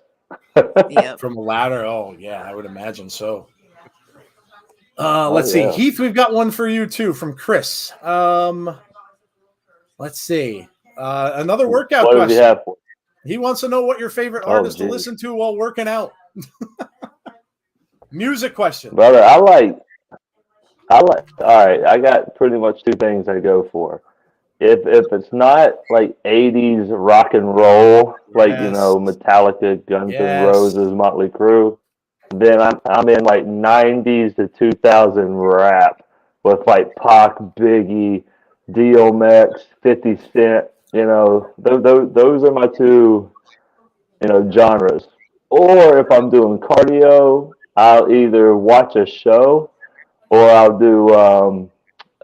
Yep. From a ladder. Oh yeah, I would imagine so. Let's see. Heath, we've got one for you too from Chris. Let's see. Another workout question. Does he have for? He wants to know what your favorite artist to listen to while working out. Music question. Brother, I like all right, I got pretty much 2 things I go for. If it's not like 80s rock and roll, like Metallica, Guns N' Roses, Motley Crue, then I'm in like 90s to 2000 rap with like Pac, Biggie, DMX, 50 Cent. Those are my 2 genres. Or if I'm doing cardio, I'll either watch a show or I'll do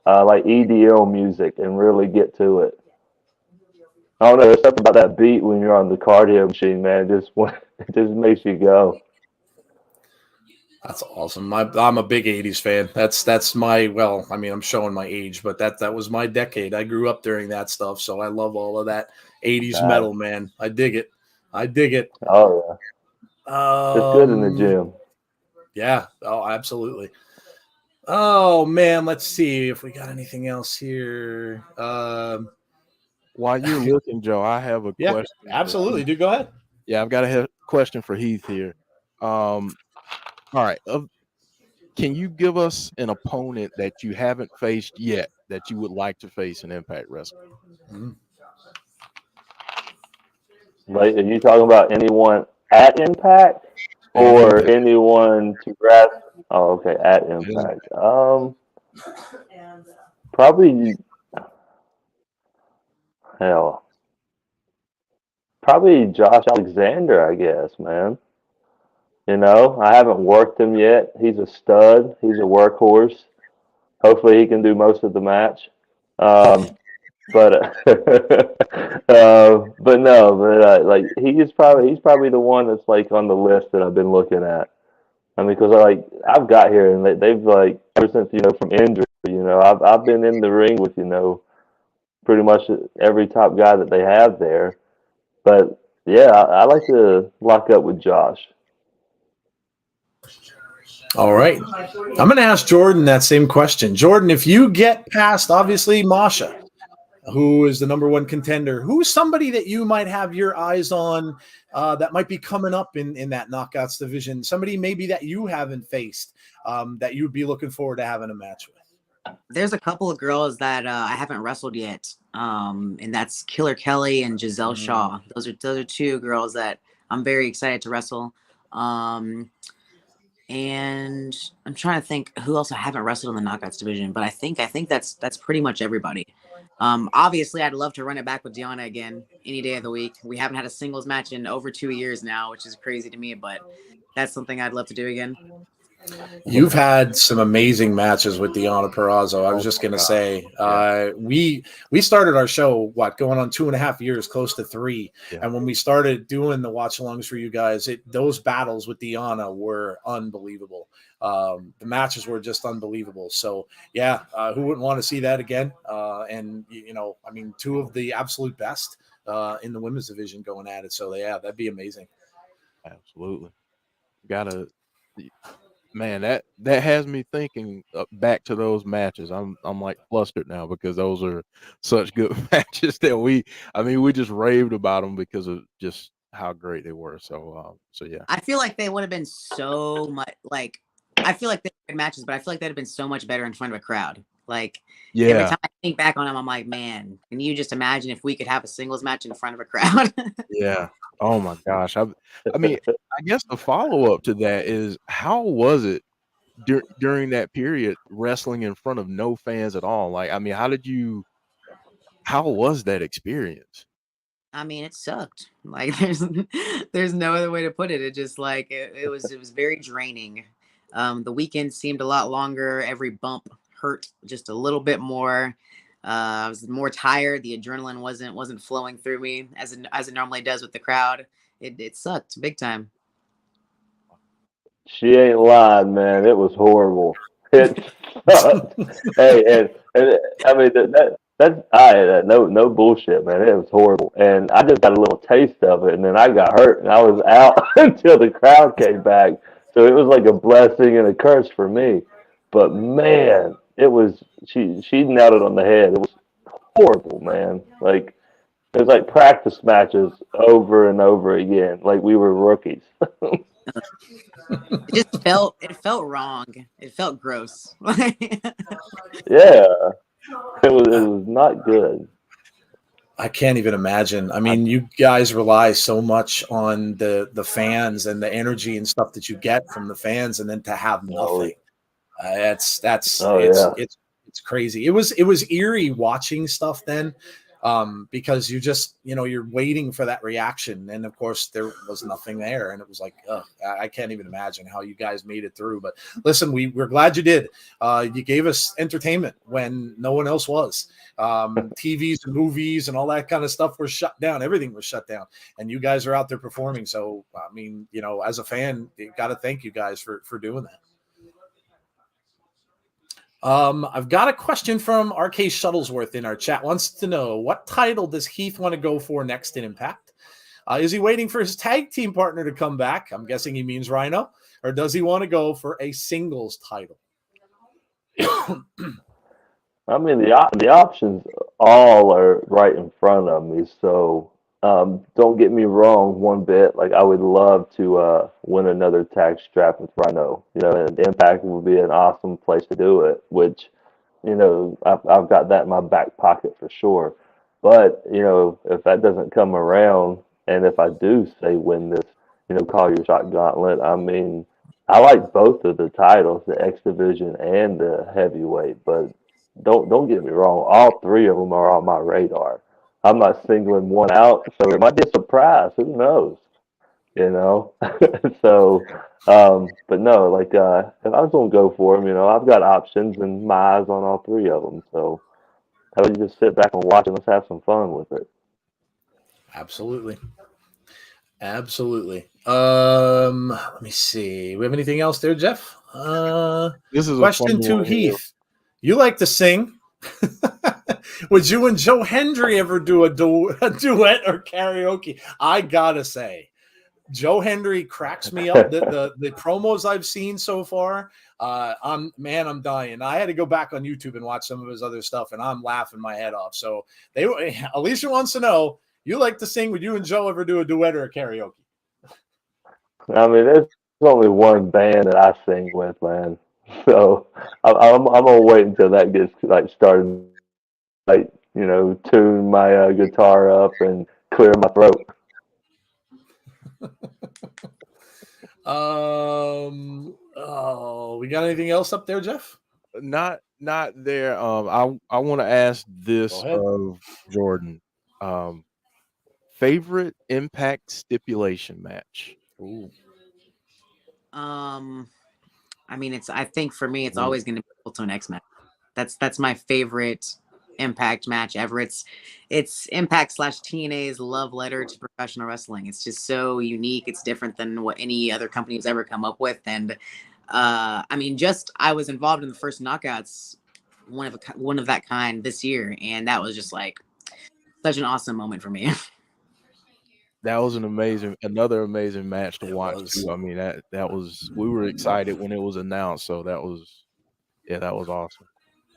like EDM music and really get to it. I don't know. There's something about that beat when you're on the cardio machine, man. It just makes you go. That's awesome. I'm a big 80s fan. That's my, well, I mean, I'm showing my age, but that was my decade. I grew up during that stuff, so I love all of that 80s metal, man. I dig it. Oh, yeah. It's good in the gym. Yeah. Oh, absolutely. Oh, man. Let's see if we got anything else here. While you're looking, Joe, I have a question. Absolutely. Do go ahead. Yeah, I've got a question for Heath here. All right. Can you give us an opponent that you haven't faced yet that you would like to face in Impact Wrestling? Mm-hmm. Like, are you talking about anyone at Impact or anyone to wrestle? Oh, okay, at Impact. Probably Josh Alexander, I guess, man. You know, I haven't worked him yet. He's a stud. He's a workhorse. Hopefully, he can do most of the match. But but no, but like he's probably the one that's like on the list that I've been looking at. I mean, because I've got here and they've like ever since from injury, I've been in the ring with pretty much every top guy that they have there. But yeah, I like to lock up with Josh. All right. I'm going to ask Jordan that same question. Jordan, if you get past, obviously, Masha, who is the number one contender, who's somebody that you might have your eyes on that might be coming up in that knockouts division? Somebody maybe that you haven't faced that you'd be looking forward to having a match with? There's a couple of girls that I haven't wrestled yet, and that's Killer Kelly and Giselle Shaw. Those are two girls that I'm very excited to wrestle. And I'm trying to think who else I haven't wrestled in the knockouts division, but I think that's pretty much everybody. Obviously, I'd love to run it back with Deanna again any day of the week. We haven't had a singles match in over 2 years now, which is crazy to me, but that's something I'd love to do again. You've had some amazing matches with Deanna Perrazzo. I was just going to say, we started our show, going on 2.5 years, close to 3. Yeah. And when we started doing the watch-alongs for you guys, those battles with Deanna were unbelievable. The matches were just unbelievable. So, yeah, who wouldn't want to see that again? And, I mean, 2 of the absolute best in the women's division going at it. So, yeah, that'd be amazing. Absolutely. Man, that has me thinking back to those matches. I'm like flustered now because those are such good matches that we just raved about them because of just how great they were. So yeah. I feel like they would have been so much I feel like they were good matches, but I feel like they'd have been so much better in front of a crowd. Like every time I think back on them, I'm like, man, can you just imagine if we could have a singles match in front of a crowd? Yeah. Oh my gosh. I mean, I guess the follow-up to that is, how was it during that period wrestling in front of no fans at all? Like, I mean, how was that experience? I mean, it sucked. Like there's no other way to put it. It just it was very draining. The weekend seemed a lot longer. Every bump hurt just a little bit more. I was more tired. The adrenaline wasn't flowing through me as it normally does with the crowd. It sucked big time. She ain't lying, man. It was horrible. It sucked. Hey, and I mean no bullshit, man. It was horrible, and I just got a little taste of it, and then I got hurt, and I was out until the crowd came back. So it was like a blessing and a curse for me. But man, it was she nailed it on the head. It was horrible, man. Like it was like practice matches over and over again, like we were rookies. It felt wrong. It felt gross. Yeah, it was not good. I can't even imagine. I mean, you guys rely so much on the fans and the energy and stuff that you get from the fans, and then to have nothing, it's crazy. It was eerie watching stuff then, because you just you're waiting for that reaction, and of course there was nothing there, and it was like, I can't even imagine how you guys made it through. But listen, we're glad you did. You gave us entertainment when no one else was. TVs and movies and all that kind of stuff were shut down. Everything was shut down, and you guys are out there performing. So I mean, as a fan, you got to thank you guys for doing that. I've got a question from RK Shuttlesworth in our chat. Wants to know, what title does Heath want to go for next in Impact? Is he waiting for his tag team partner to come back? I'm guessing he means Rhino. Or does he want to go for a singles title? I mean, the options all are right in front of me. So don't get me wrong one bit. Like, I would love to win another tag strap with Rhino. And Impact would be an awesome place to do it, which, I've got that in my back pocket for sure. But, if that doesn't come around, and if I do say win this, call your shot gauntlet, I mean, I like both of the titles, the X Division and the heavyweight, but don't get me wrong, all 3 of them are on my radar. I'm not singling one out, so it might be a surprise. Who knows? you know. So, but no, like if I was gonna go for him, I've got options and my eyes on all three of them. So how about you just sit back and watch and let's have some fun with it. Absolutely. Absolutely. Let me see. We have anything else there, Jeff? This is a Question fun to one here. Heath. You like to sing. Would you and Joe Hendry ever do a duet or karaoke? I gotta say, Joe Hendry cracks me up. The promos I've seen so far, I'm dying. I had to go back on YouTube and watch some of his other stuff, and I'm laughing my head off. So Alicia wants to know, you like to sing? Would you and Joe ever do a duet or a karaoke? I mean, there's only one band that I sing with, man. So I'm gonna wait until that gets like started, like tune my guitar up and clear my throat. We got anything else up there, Jeff? Not there. I want to ask this of Jordan. Favorite Impact stipulation match? Ooh. I mean, I think for me, it's always going to be Ultimate X match. That's my favorite Impact match ever. It's Impact / TNA's love letter to professional wrestling. It's just so unique. It's different than what any other company has ever come up with. And I mean, I was involved in the first Knockouts, one of that kind this year, and that was just like such an awesome moment for me. That was another amazing match to watch too. I mean, that was, we were excited when it was announced. So that was awesome.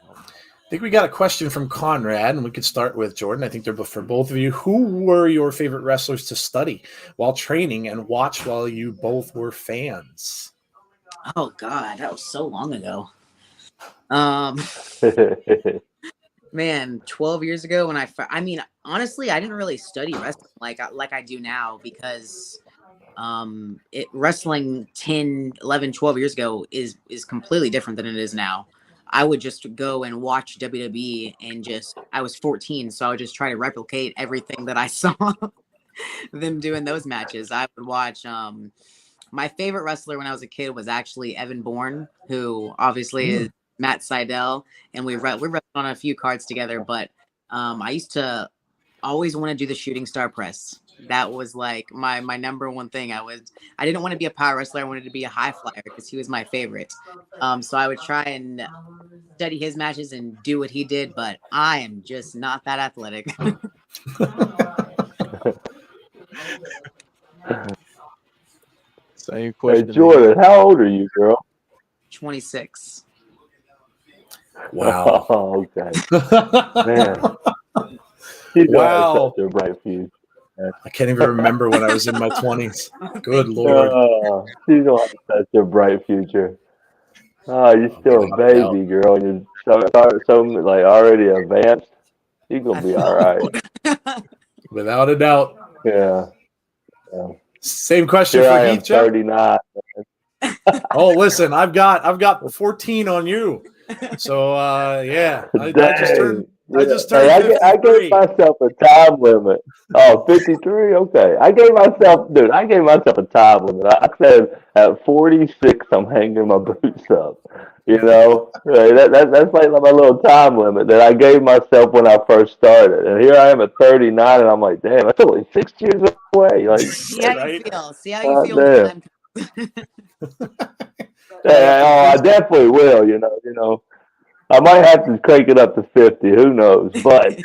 I think we got a question from Conrad, and we could start with Jordan. I think they're for both of you. Who were your favorite wrestlers to study while training and watch while you both were fans? Oh God, that was so long ago. Man, 12 years ago when I mean, honestly, I didn't really study wrestling like I do now because wrestling 10, 11, 12 years ago is completely different than it is now. I would just go and watch WWE and I was 14, so I would just try to replicate everything that I saw them doing those matches. I would watch my favorite wrestler when I was a kid was actually Evan Bourne, who obviously is Matt Sydal, and we wrestled on a few cards together, but I used to always want to do the shooting star press. That was like my number one thing. I didn't want to be a power wrestler. I wanted to be a high flyer because he was my favorite. So I would try and study his matches and do what he did, but I am just not that athletic. Same question. Hey Jordan, how old are you, girl? 26. Wow. Oh, okay. Man. She's wow. Such a bright future. I can't even remember when I was in my 20s. Good Lord. She's going to have such a bright future. Oh, you're still a baby, girl. You're so like already advanced. You're going to be all right. Without a doubt. Yeah. Same question Here for I Heath, am, 39. Oh, listen, I've got 14 on you. So yeah, I just turned. I just turned. Hey, I gave myself a time limit. Oh, 53? Okay. I gave myself a time limit. I said at 46, I'm hanging my boots up. That's like my little time limit that I gave myself when I first started. And here I am at 39, and I'm like, damn, that's only 6 years away. Like, see how you feel. See how you feel. When I definitely will. I might have to crank it up to 50. Who knows? But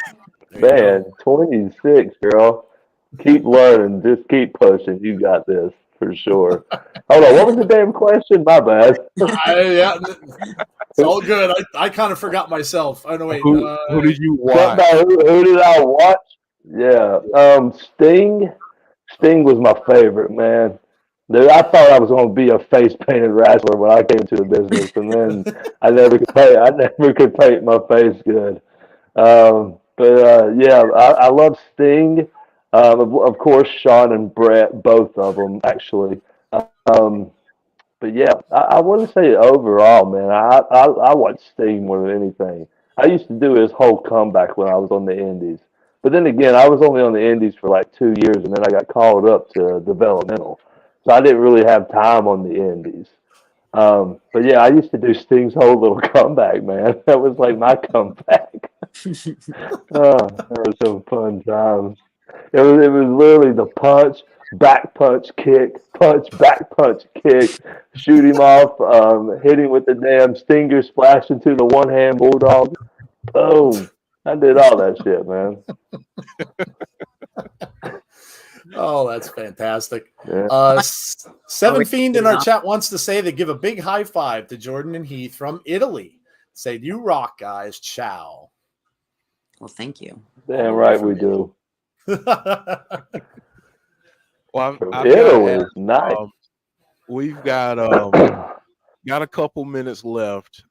man, 26, girl. Keep learning. Just keep pushing. You got this for sure. Hold on. What was the damn question? My bad. Yeah, it's all good. I kind of forgot myself. Oh no, wait. Who did you watch? Who did I watch? Yeah. Sting. Sting was my favorite, man. Dude, I thought I was going to be a face painted wrestler when I came to the business, and then I never could paint my face good. Yeah, I love Sting. Of course, Shawn and Brett, both of them actually. But yeah, I want to say overall, man, I watch Sting more than anything. I used to do his whole comeback when I was on the Indies. But then again, I was only on the Indies for like 2 years, and then I got called up to developmental, so I didn't really have time on the Indies. But yeah, I used to do Sting's whole little comeback, man. That was like my comeback. That was some fun times. It was literally the back punch, kick, back punch, kick, shoot him off, hit him with the damn stinger, splash into the one hand bulldog. Boom. I did all that shit, man. Oh, that's fantastic. Yeah. Seven Fiend in our chat wants to say they give a big high five to Jordan and Heath from Italy. Say, you rock, guys. Ciao. Well, thank you. Damn right we do. Well, Italy, nice. We've got a couple minutes left.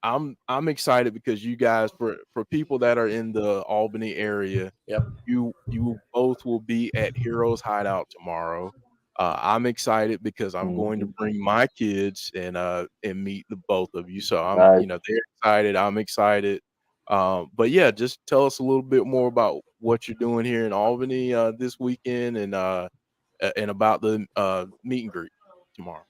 I'm excited because you guys, for people that are in the Albany area, yep, you both will be at Heroes Hideout tomorrow. I'm excited because I'm going to bring my kids and meet the both of you. So I'm they're excited. I'm excited. But yeah, just tell us a little bit more about what you're doing here in Albany this weekend and about the meet and greet tomorrow.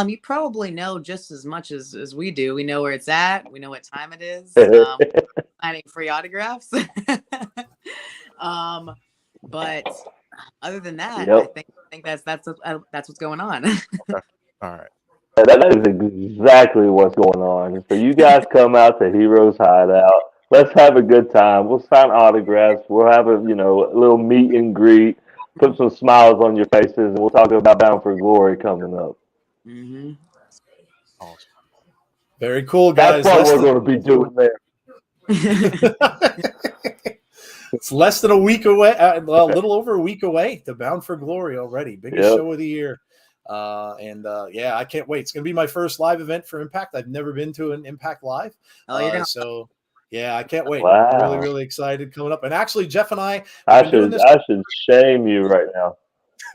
You probably know just as much as we do. We know where it's at. We know what time it is. Signing free autographs. But other than that, I think that's what's going on. Okay. All right. That is exactly what's going on. So you guys come out to Heroes Hideout. Let's have a good time. We'll sign autographs. We'll have a little meet and greet. Put some smiles on your faces, and we'll talk about Bound for Glory coming up. Mm-hmm. Awesome. Very cool, guys. That's what we're going to be doing there. It's less than a week away, a little over a week away to Bound for Glory already. Biggest show of the year. I can't wait. It's going to be my first live event for Impact. I've never been to an Impact Live. So yeah, I can't wait. Wow. I'm really, really excited coming up. And actually, Jeff and I should shame you right now.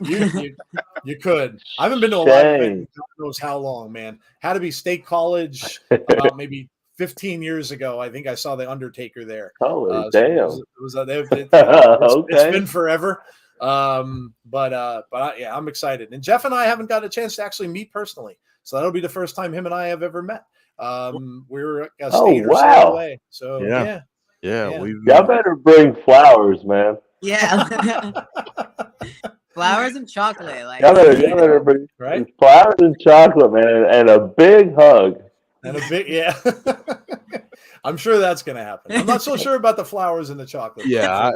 You could. I haven't been to a live event in God knows how long, man. Had to be State College about maybe 15 years ago. I think I saw the Undertaker there. Holy damn! It's been forever. I'm excited. And Jeff and I haven't got a chance to actually meet personally, so that'll be the first time him and I have ever met. We're a state or so away. So yeah. Y'all better bring flowers, man. Yeah. Flowers and chocolate. Like y'all better bring flowers and chocolate, man, and a big hug. And a big I'm sure that's gonna happen. I'm not so sure about the flowers and the chocolate. Yeah,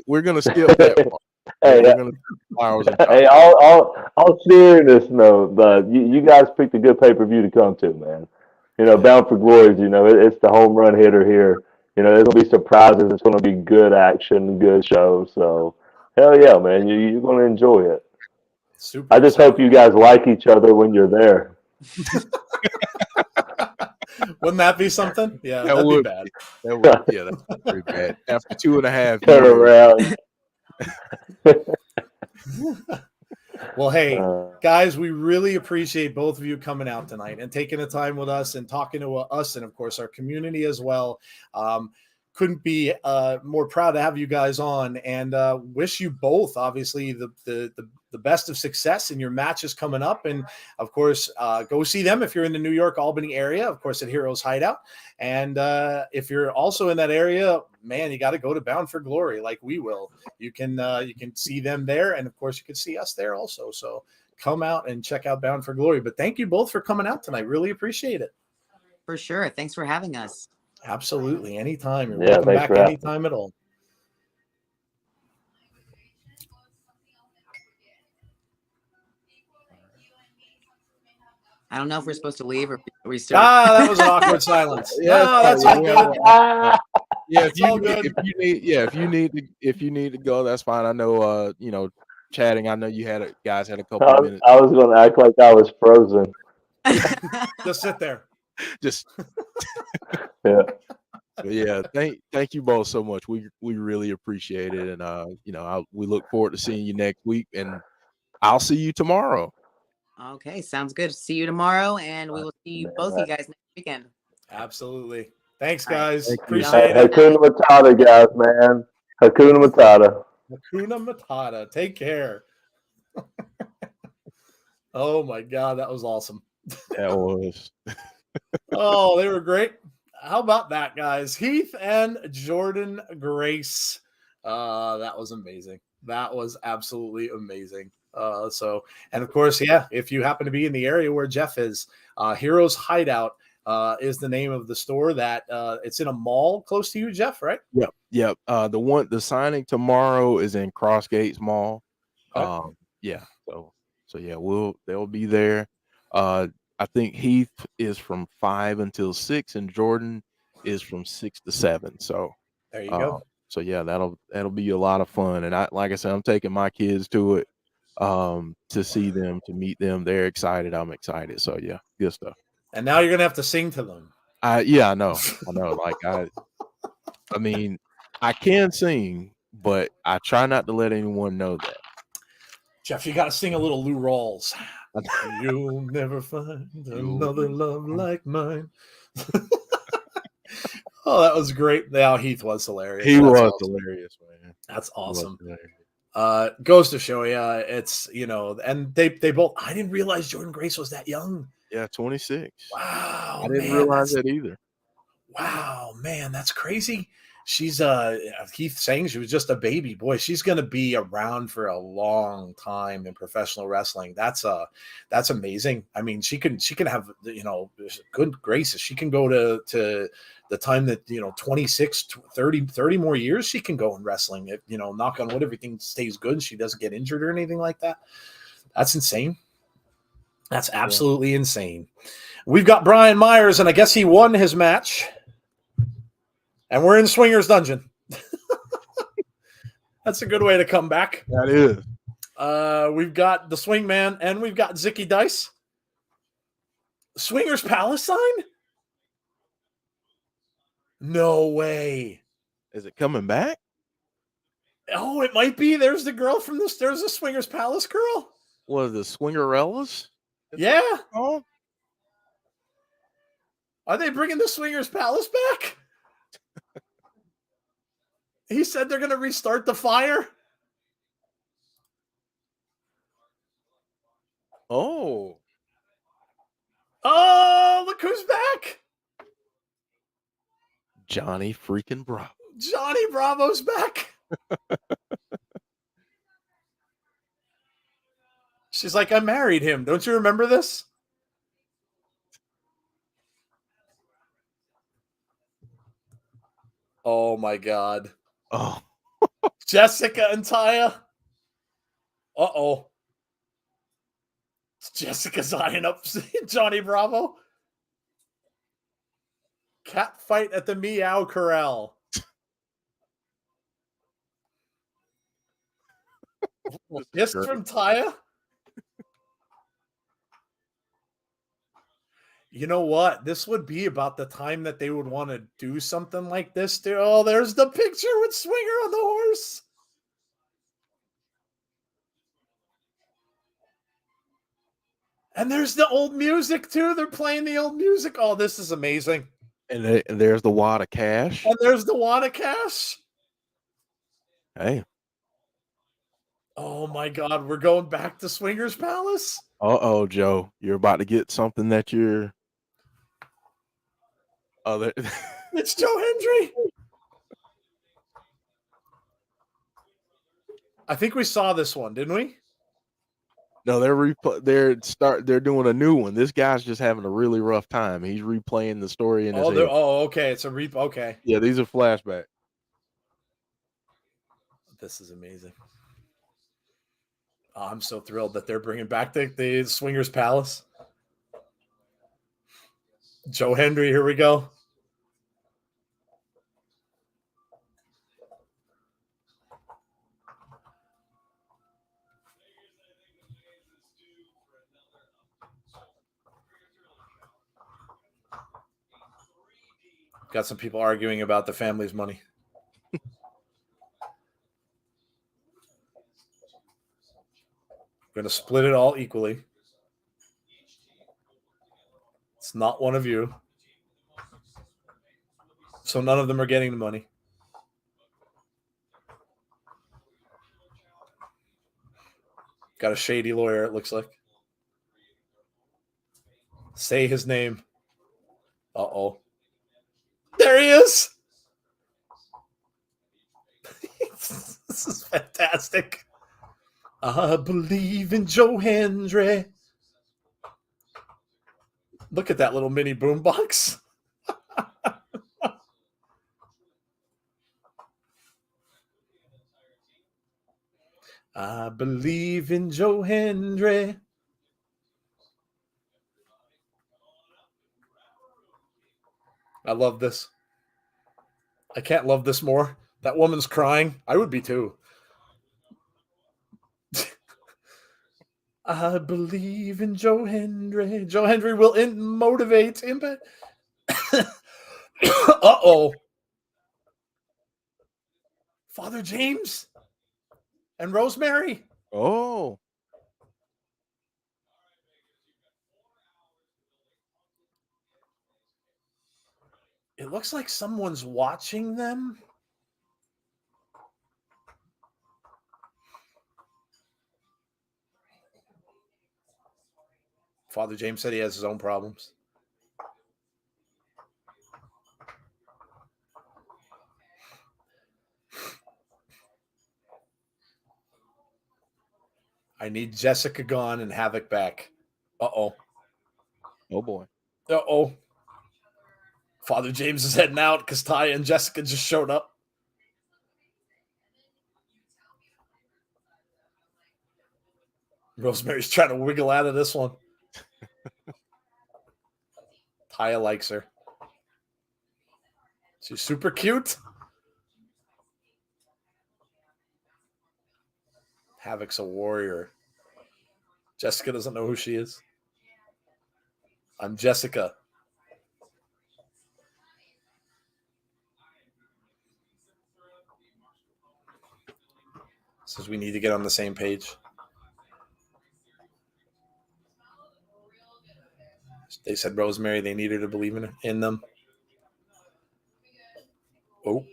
we're gonna skip that part. Hey, all seriousness note, but you guys picked a good pay-per-view to come to, man. Bound for Glory, it's the home run hitter here. There's gonna be surprises. It's gonna be good action, good show. So hell yeah, man, you're gonna enjoy it. Super I just hope you guys like each other when you're there. Wouldn't that be something? Yeah, that'd be bad. That's pretty bad. After 2.5 turn around. Well, hey, guys, we really appreciate both of you coming out tonight and taking the time with us and talking to us and, of course, our community as well. Couldn't be more proud to have you guys on and wish you both, obviously, the best of success in your matches coming up. And, of course, go see them if you're in the New York, Albany area, of course, at Heroes Hideout. And if you're also in that area, man, you got to go to Bound for Glory like we will. You can see them there. And, of course, you can see us there also. So come out and check out Bound for Glory. But thank you both for coming out tonight. Really appreciate it. For sure. Thanks for having us. Absolutely. Anytime. You're welcome back anytime at all. I don't know if we're supposed to leave or are we still. That was an awkward silence. That's all good. If you need to go, that's fine. I know chatting. I know you guys had a couple of minutes. I was gonna act like I was frozen. Just sit there. Just yeah. But yeah, thank you both so much. We really appreciate it, and we look forward to seeing you next week, and I'll see you tomorrow. Okay, sounds good. See you tomorrow, and we will see both of you guys next weekend. Absolutely. Thanks, All right. guys. Thank you. Appreciate it. Hakuna Matata, guys, man. Hakuna Matata. Hakuna Matata. Take care. Oh my God, that was awesome. That was. Oh, they were great. How about that, guys? Heath and Jordan Grace. That was amazing. That was absolutely amazing. And of course, yeah, if you happen to be in the area where Jeff is, Heroes Hideout is the name of the store that it's in a mall close to you, Jeff, right? Yep. The signing tomorrow is in Crossgates Mall. Okay. Yeah. So yeah, they'll be there. I think Heath is from 5 until 6, and Jordan is from 6 to 7. So There you go. So yeah, that'll be a lot of fun. And like I said, I'm taking my kids to it to see them, to meet them. They're excited. I'm excited. So yeah, good stuff. And now you're gonna have to sing to them. Yeah, I know. Like I mean, I can sing, but I try not to let anyone know that. Jeff, you got to sing a little Lou Rawls. You'll never find another love like mine. Oh, that was great. Yeah, Heath was hilarious. He was awesome. Hilarious, man. That's awesome. Goes to show you, it's, and they both, I didn't realize Jordan Grace was that young. Yeah, 26. Wow. I didn't realize that either. Wow, man, that's crazy. She's Heath saying she was just a baby. Boy, she's gonna be around for a long time in professional wrestling. That's amazing. I mean, she can have, good graces. She can go to the time that 26, 30 more years she can go in wrestling. If knock on wood, everything stays good, she doesn't get injured or anything like that. That's insane. That's absolutely insane. We've got Brian Myers, and I guess he won his match. And we're in Swingers Dungeon. That's a good way to come back. That is. We've got the Swingman, and we've got Zicky Dice. Swingers Palace sign? No way. Is it coming back? Oh, it might be. There's the girl from this. There's a Swingers Palace girl. What, the Swingerellas? Yeah. Oh. Are they bringing the Swingers Palace back? He said they're going to restart the fire. Oh. Oh, look who's back. Johnny freaking Bravo. Johnny Bravo's back. She's like, I married him. Don't you remember this? Oh, my God. Oh. Jessica and Taya. Uh-oh. Jessica's eyeing up Johnny Bravo. Cat fight at the Meow Corral. Kiss from Taya. You know what? This would be about the time that they would want to do something like this. Oh, there's the picture with Swinger on the horse. And there's the old music, too. They're playing the old music. Oh, this is amazing. And there's the wad of cash. And there's the wad of cash. Hey. Oh, my God. We're going back to Swingers Palace? Uh-oh, Joe. You're about to get something that you're... Oh, it's Joe Hendry. I think we saw this one, didn't we? No, they're doing a new one. This guy's just having a really rough time. He's replaying the story in his head. Okay. It's a okay. Yeah, these are flashbacks. This is amazing. Oh, I'm so thrilled that they're bringing back the Swingers Palace. Joe Hendry, here we go. Got some people arguing about the family's money. We're going to split it all equally. It's not one of you. So none of them are getting the money. Got a shady lawyer, it looks like. Say his name. Uh-oh. There he is! This is fantastic. I believe in Joe Hendry. Look at that little mini boombox. I believe in Joe Hendry. I love this. I can't love this more. That woman's crying. I would be too. I believe in Joe Hendry. Joe Hendry will motivate impact. Uh-oh. Father James and Rosemary. Oh. It looks like someone's watching them. Father James said he has his own problems. I need Jessica gone and Havoc back. Uh-oh. Oh, boy. Uh-oh. Father James is heading out because Ty and Jessica just showed up. Rosemary's trying to wiggle out of this one. Taya likes her. She's super cute. Havoc's a warrior. Jessica doesn't know who she is. I'm Jessica. Says we need to get on the same page. They said Rosemary, they need her to believe in them. Oh.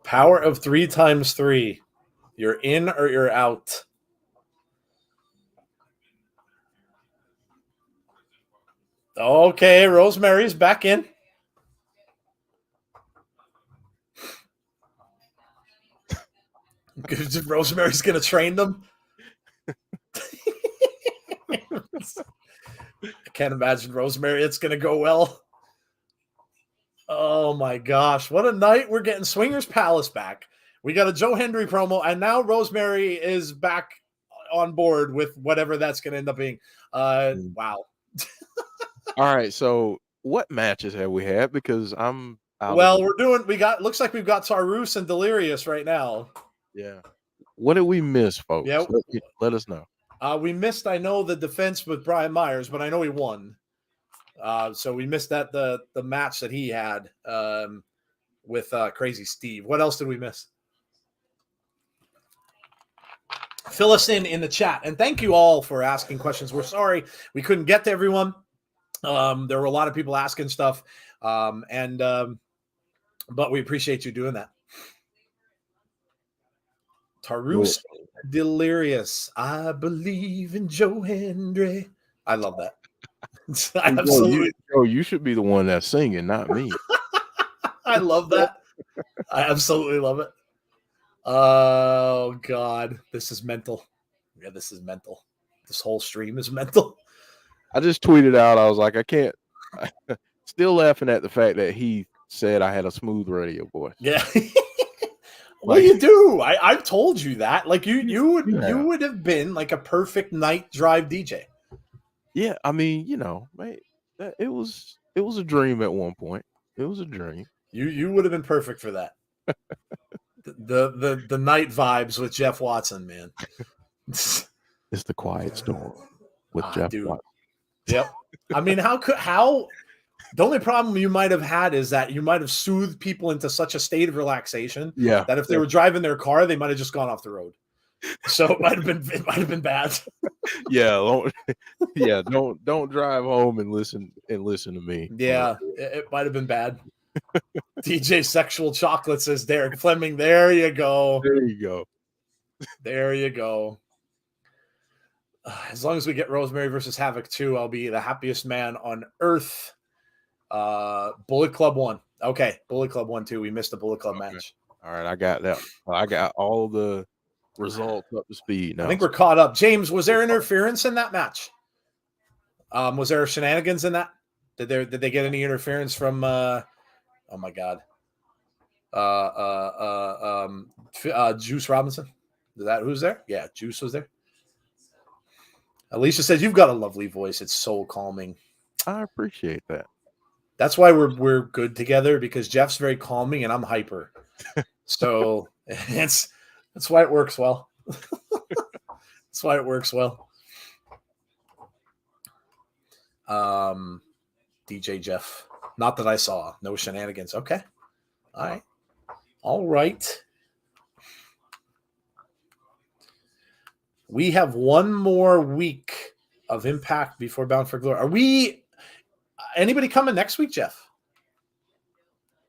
Power of 3 times 3. You're in or you're out. Okay, Rosemary's back in. Rosemary's going to train them. I can't imagine Rosemary. It's going to go well. Oh, my gosh. What a night. We're getting Swingers Palace back. We got a Joe Hendry promo, and now Rosemary is back on board with whatever that's going to end up being. Wow. All right, so what matches have we had? Because I'm out. Well, looks like we've got Taurus and Delirious right now. Yeah. What did we miss, folks? Yep. Let us know. We missed, I know, the defense with Brian Myers, but I know he won. So we missed that the match that he had with Crazy Steve. What else did we miss? Fill us in the chat. And thank you all for asking questions. We're sorry we couldn't get to everyone. There were a lot of people asking stuff. But we appreciate you doing that. Taurus Delirious. I believe in Joe Hendry. I love that. Absolutely. You should be the one that's singing, not me. I love that. I absolutely love it. Oh, God. This is mental. Yeah, this is mental. This whole stream is mental. I just tweeted out, I was like, I can't. Still laughing at the fact that he said I had a smooth radio voice. Yeah. Well, you do. I've told you that. Like you would have been like a perfect night drive DJ. Yeah, I mean, mate, it was a dream at one point. It was a dream. You would have been perfect for that. the night vibes with Jeff Watson, man. It's the quiet storm with Jeff Watson. Yep. I mean, how the only problem you might have had is that you might have soothed people into such a state of relaxation that if they were driving their car, they might have just gone off the road. So it might have been bad. Yeah, Yeah, don't drive home and listen to me. Yeah, it might have been bad. DJ Sexual Chocolate says Derek Fleming. There you go. There you go. There you go. As long as we get Rosemary versus Havoc 2, I'll be the happiest man on earth. Bullet Club 1. Okay, Bullet Club 1 too. We missed the Bullet Club match. All right, I got that. I got all the results up to speed now. I think we're caught up. James, was there interference in that match? Was there shenanigans in that? Did they get any interference from oh my god. Juice Robinson? Is that who's there? Yeah, Juice was there. Alicia says you've got a lovely voice. It's so calming. I appreciate that. That's why we're good together, because Jeff's very calming and I'm hyper. So that's why it works well. That's why it works well. DJ Jeff. Not that I saw. No shenanigans. Okay. All right. All right. We have one more week of Impact before Bound for Glory. Are we anybody coming next week, Jeff?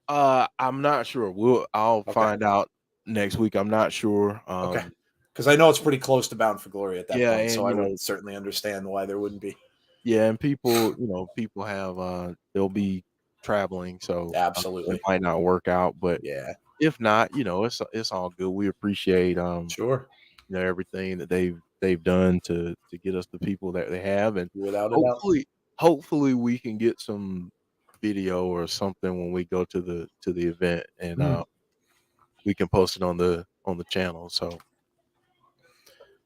I'm not sure. I'll find out next week. I'm not sure. Okay. Because I know it's pretty close to Bound for Glory at that point, and, so I would certainly understand why there wouldn't be. Yeah, and people have they'll be traveling, so absolutely it might not work out. But yeah, if not, it's all good. We appreciate sure, everything that they've done to get us the people that they have, and without a doubt, hopefully we can get some video or something when we go to the event, and we can post it on the channel. So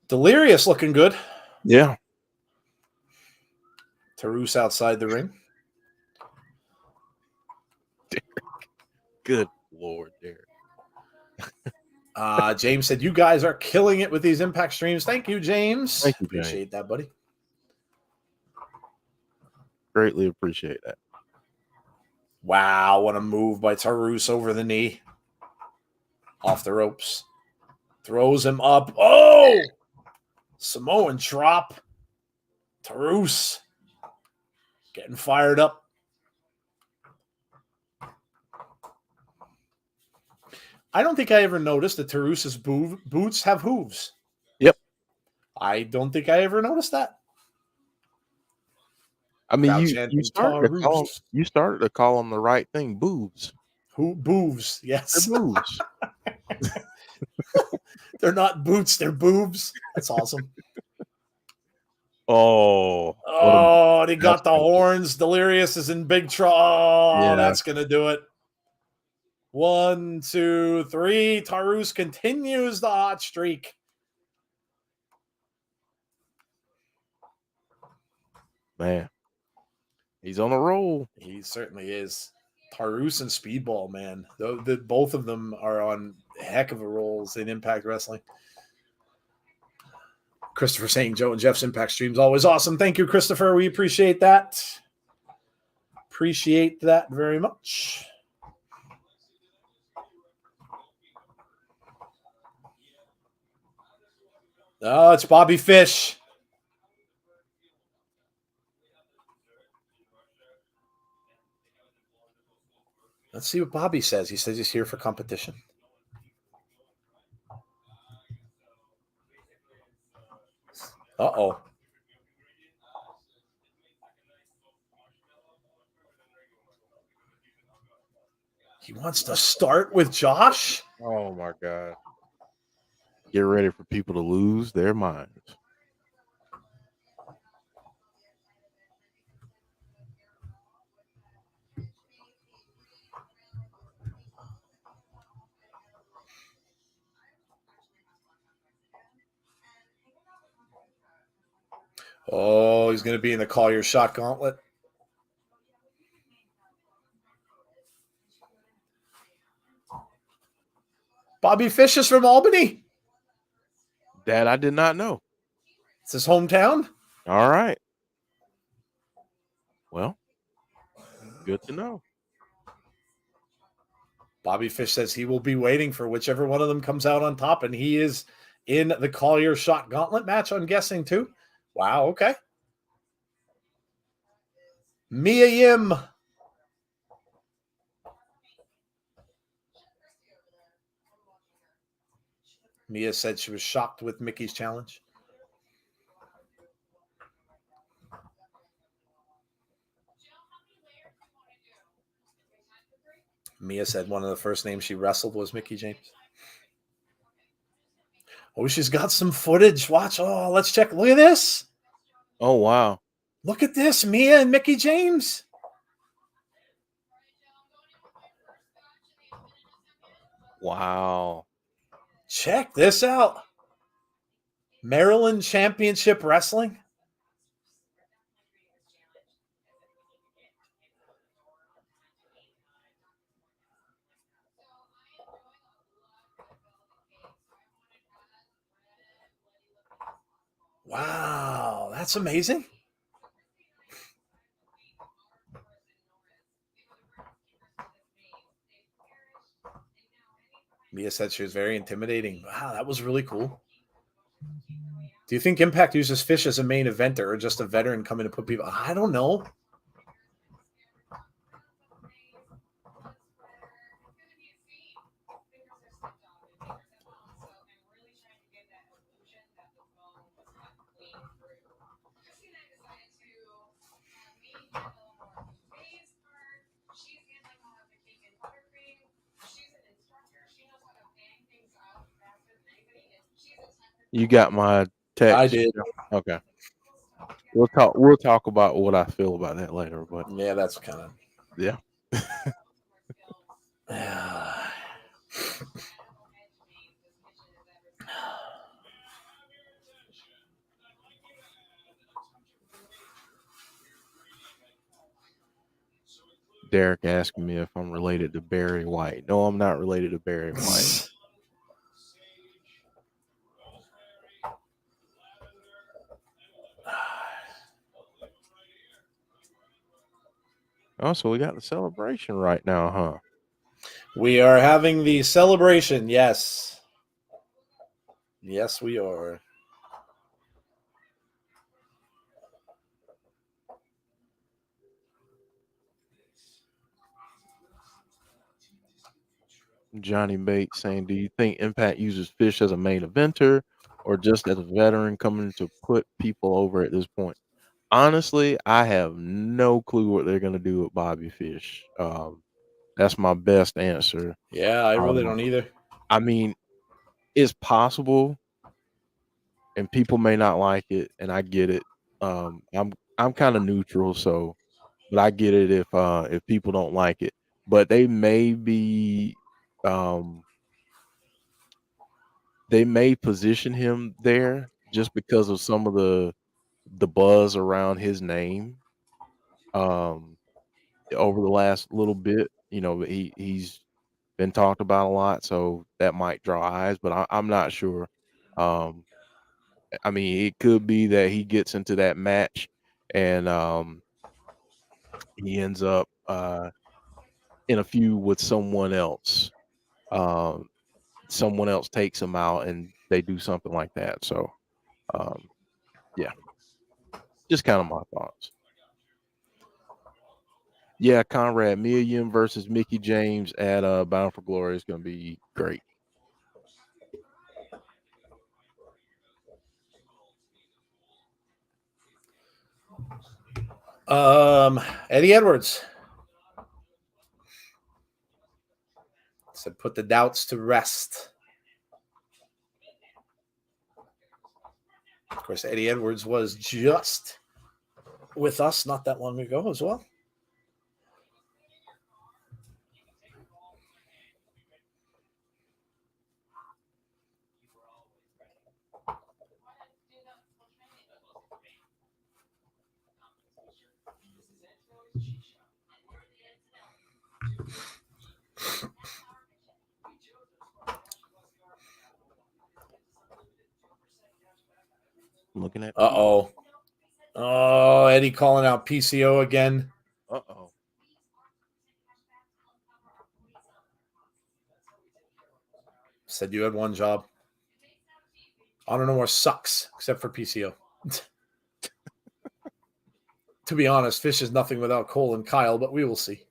Delirious looking good. Yeah. Taurus outside the ring. Derek. Good Lord, Derek. James said, you guys are killing it with these Impact streams. Thank you, James. Thank you, appreciate that, buddy. Greatly appreciate that. Wow, what a move by Taurus over the knee. Off the ropes. Throws him up. Oh! Samoan drop. Taurus getting fired up. I don't think I ever noticed that Taurus's boots have hooves. Yep. I don't think I ever noticed that. I mean, you started to call them the right thing, boobs. Who boobs? Yes, they're boobs. They're not boots; they're boobs. That's awesome. Oh, they got the horns. Delirious is in big trouble. Oh, that's gonna do it. 1, 2, 3. Taurus continues the hot streak. Man, he's on a roll. He certainly is. Taurus and Speedball, man. Both of them are on heck of a rolls in Impact Wrestling. Christopher saying Joe and Jeff's Impact streams always awesome. Thank you, Christopher. We appreciate that. Appreciate that very much. Oh, it's Bobby Fish. Let's see what Bobby says. He says he's here for competition. Uh-oh. He wants to start with Josh? Oh, my God. Get ready for people to lose their minds. Oh, he's going to be in the Call Your Shot gauntlet. Bobby Fish is from Albany. That I did not know. It's his hometown. All right. Well, good to know. Bobby Fish says he will be waiting for whichever one of them comes out on top, and he is in the Call Your Shot gauntlet match, I'm guessing, too. Wow, okay. Mia Yim. Mia said she was shocked with Mickey's challenge. Mia said one of the first names she wrestled was Mickie James. Oh, she's got some footage. Watch. Oh, let's check. Look at this. Oh, wow. Look at this. Mia and Mickie James. Wow. Check this out. Maryland Championship Wrestling. Wow, that's amazing. Mia said she was very intimidating. Wow, that was really cool. Do you think Impact uses Fish as a main eventer or just a veteran coming to put people? I don't know. You got my text? I did. Okay. We'll talk about what I feel about that later, but yeah, that's kind of yeah. Derek asking me if I'm related to Barry White. No, I'm not related to Barry White. Oh, so we got the celebration right now, huh? We are having the celebration. Yes. Yes, we are. Johnny Bates saying, do you think Impact uses Fish as a main eventer or just as a veteran coming to put people over at this point? Honestly, I have no clue what they're going to do with Bobby Fish. That's my best answer. Yeah, I really don't either. I mean, it's possible, and people may not like it, and I get it. I'm kind of neutral, so, but I get it if people don't like it. But they may be, they may position him there just because of some of the buzz around his name. Over the last little bit, you know, he's been talked about a lot, so that might draw eyes, but I'm not sure. Um, I mean, it could be that he gets into that match and he ends up in a feud with someone else. Um, Someone else takes him out and they do something like that. So, um, yeah, just kind of my thoughts. Yeah, Conrad, Mia Yim versus Mickie James at Bound for Glory is going to be great. Eddie Edwards said, "Put the doubts to rest." Of course, Eddie Edwards was just with us not that long ago as well. Looking at. Uh-oh. Oh, Eddie calling out PCO again. Uh-oh. Said you had one job. I don't know where sucks except for PCO. To be honest, Fish is nothing without Cole and Kyle, but we will see.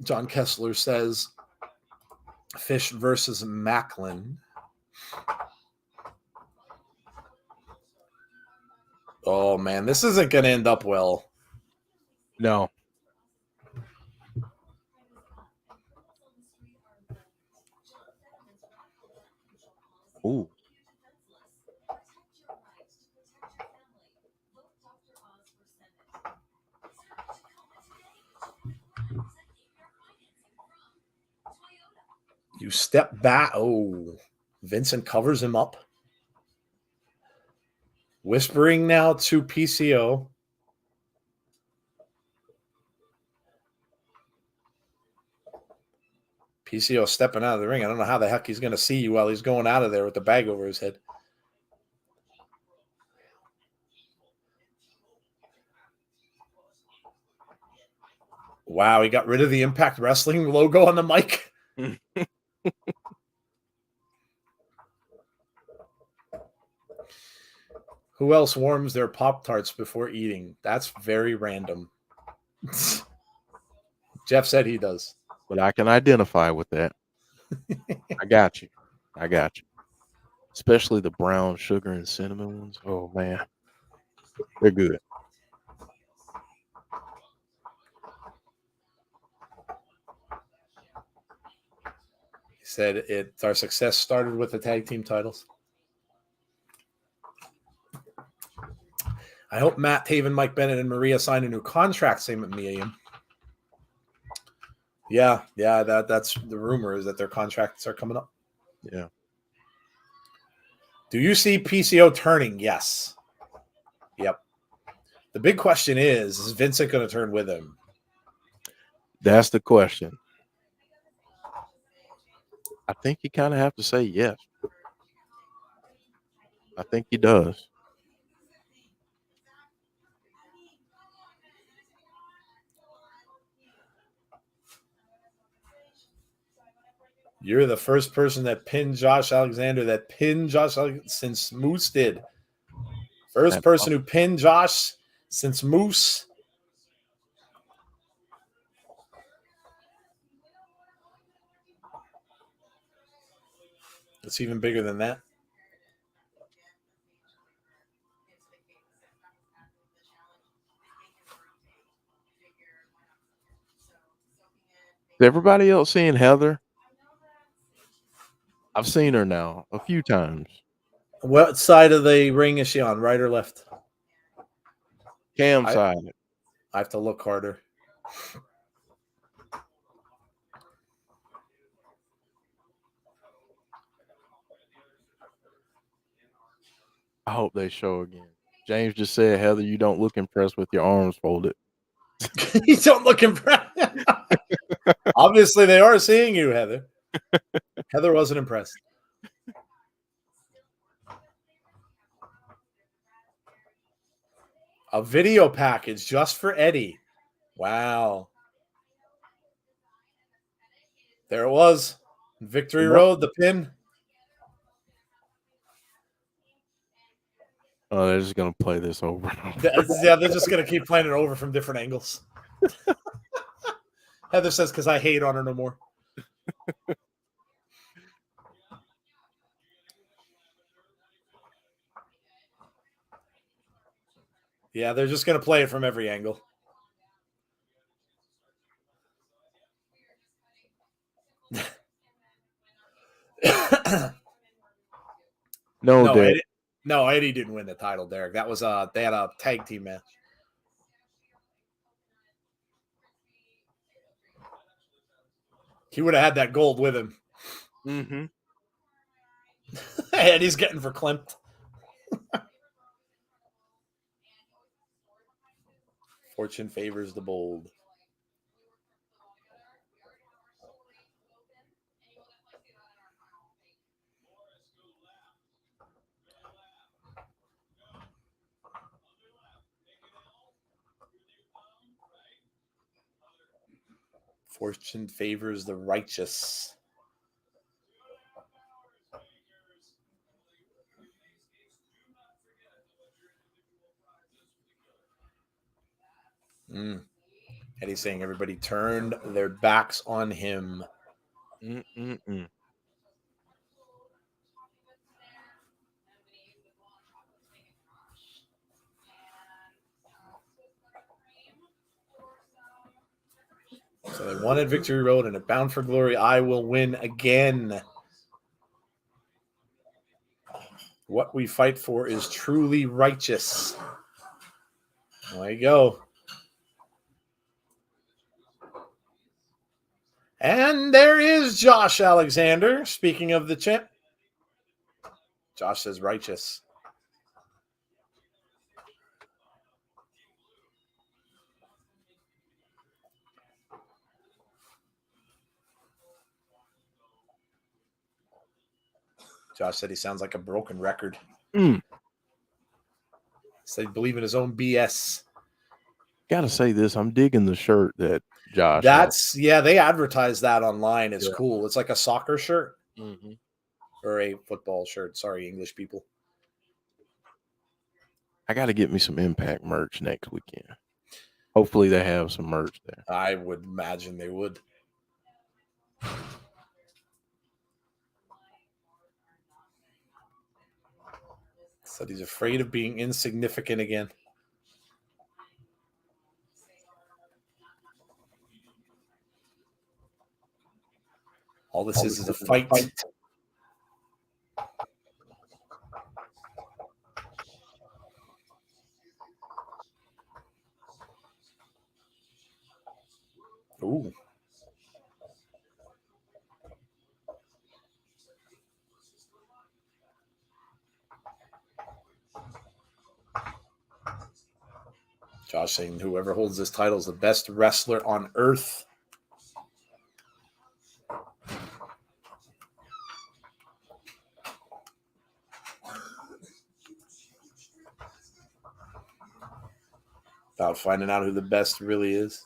John Kessler says Fish versus Macklin. Oh, man, this isn't going to end up well. No. Ooh. You step back. Oh, Vincent covers him up. Whispering now to PCO. PCO stepping out of the ring. I don't know how the heck he's going to see you while he's going out of there with the bag over his head. Wow, he got rid of the Impact Wrestling logo on the mic. Who else warms their Pop-Tarts before eating? That's very random. Jeff said he does. But I can identify with that. I got you. Especially the brown sugar and cinnamon ones. Oh, man. They're good. He said our success started with the tag team titles. I hope Matt Taven, Mike Bennett, and Maria sign a new contract, same at Mia. Yeah, that's the rumor is that their contracts are coming up. Yeah. Do you see PCO turning? Yes. Yep. The big question is Vincent going to turn with him? That's the question. I think you kind of have to say yes. I think he does. You're the first person that pinned Josh Alexander since Moose did. First person who pinned Josh since Moose. It's even bigger than that. Is everybody else seeing Heather? I've seen her now a few times. What side of the ring is she on, right or left? Cam side. I have to look harder. I hope they show again. James just said, Heather, you don't look impressed with your arms folded. You don't look impressed. Obviously, they are seeing you, Heather. Heather wasn't impressed. A video package just for Eddie. Wow. There it was. Victory Road, the pin. Oh, they're just going to play this over. Yeah, they're just going to keep playing it over from different angles. Heather says, because I hate on her no more. Yeah, they're just going to play it from every angle. No, Eddie didn't win the title, Derek. That was they had a tag team match. He would have had that gold with him. Mm-hmm. Eddie's getting verklempt. Fortune favors the bold. Fortune favors the righteous. Eddie's saying everybody turned their backs on him. So they won at Victory Road, and at Bound for Glory, I will win again. What we fight for is truly righteous. There you go. And there is Josh Alexander. Speaking of the champ, Josh says righteous. Josh said he sounds like a broken record. Said he believe in his own BS. Gotta say this, I'm digging the shirt that Josh they advertise that online. It's cool. It's like a soccer shirt. Or a football shirt. Sorry, English people. I got to get me some Impact merch next weekend. Hopefully they have some merch there. I would imagine they would. Said he's afraid of being insignificant again. All this is a fight. Ooh. Josh saying whoever holds this title is the best wrestler on earth. Without finding out who the best really is.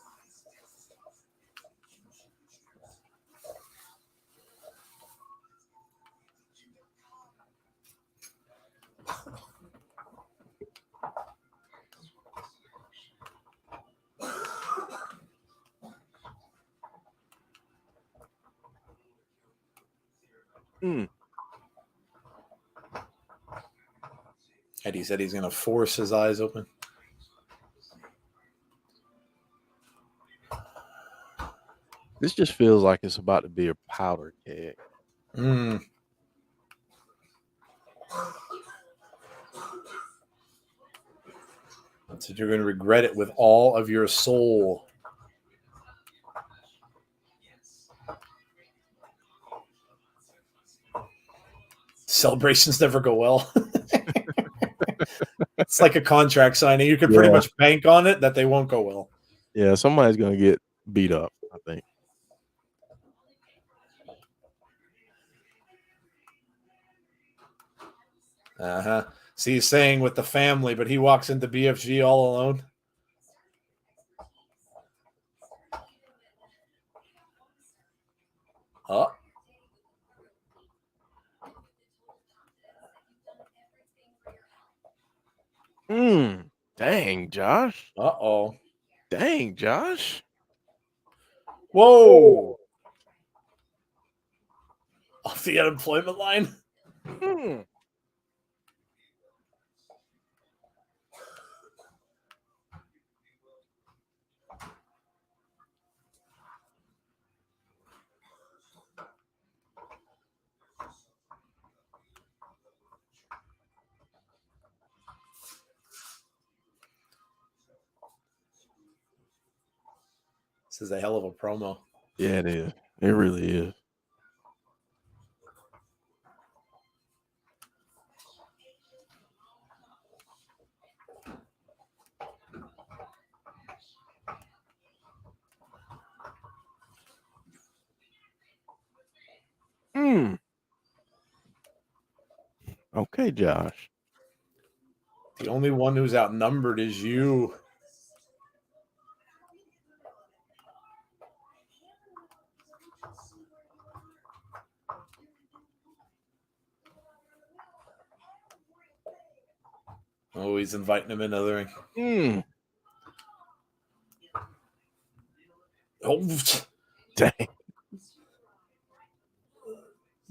Eddie said he's going to force his eyes open. This just feels like it's about to be a powder keg. So you're going to regret it with all of your soul. Celebrations never go well. It's like a contract signing. You can pretty much bank on it that they won't go well. Yeah, somebody's going to get beat up, I think. See, he's saying with the family, but he walks into BFG all alone. Oh. Dang, Josh. Uh-oh. Dang, Josh. Whoa. Off the unemployment line. This is a hell of a promo. Yeah, it is. It really is. Okay, Josh. The only one who's outnumbered is you. Oh, he's inviting him into the ring. Oh, Dang.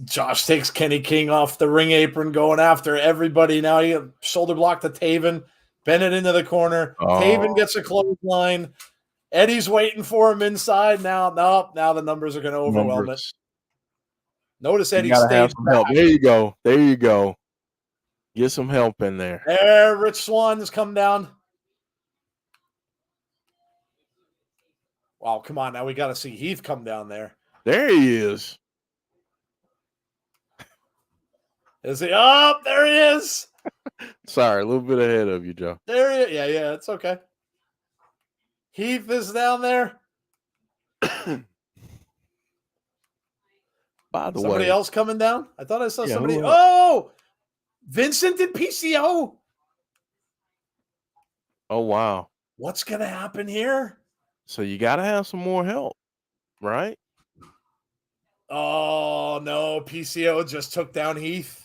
Josh takes Kenny King off the ring apron, going after everybody. Now he shoulder block to Taven. Bennett into the corner. Oh. Taven gets a clothesline. Eddie's waiting for him inside. Now the numbers are going to overwhelm it. Notice Eddie stayed some help. There you go. There you go. Get some help in there. There, Rich Swann has come down. Wow, come on. Now we got to see Heath come down there. There he is. Is he up? There he is. Sorry, a little bit ahead of you, Joe. There he is. Yeah, it's okay. Heath is down there. By the way, somebody else coming down? I thought I saw somebody. Oh, Vincent and PCO. Oh, wow. What's going to happen here? So you got to have some more help, right? Oh, no. PCO just took down Heath.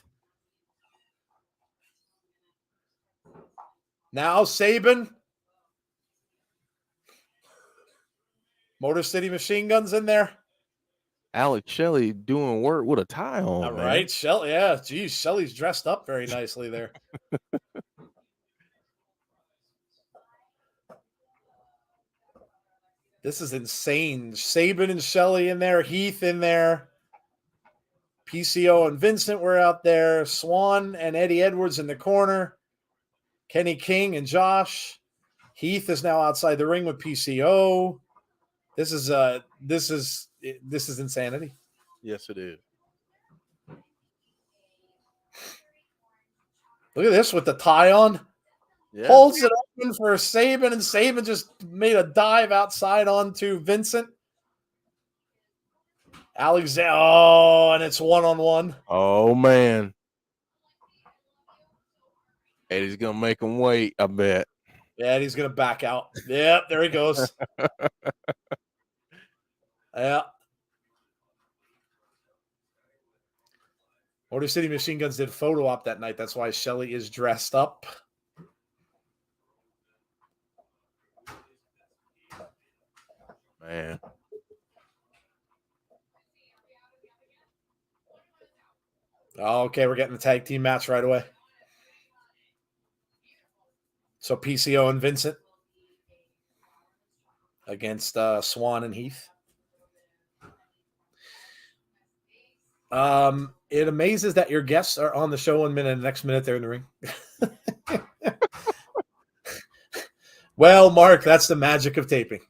Now Sabin. Motor City Machine Guns in there. Alex Shelley doing work with a tie on. All right, Shelly. Yeah, geez, Shelly's dressed up very nicely there. This is insane. Sabin and Shelly in there. Heath in there. PCO and Vincent were out there. Swann and Eddie Edwards in the corner. Kenny King and Josh. Heath is now outside the ring with PCO. This is insanity. Yes, it is. Look at this with the tie on. Yeah. Holds it open for Sabin, and Sabin just made a dive outside onto Vincent. Alexander. Oh, and it's 1-on-1. Oh, man. Eddie's going to make him wait, I bet. Yeah, Eddie's going to back out. Yep, there he goes. Yeah. Motor City Machine Guns did photo op that night. That's why Shelly is dressed up. Man. Okay, we're getting the tag team match right away. So PCO and Vincent against Swann and Heath. It amazes that your guests are on the show 1 minute and the next minute they're in the ring. Well, Mark, that's the magic of taping.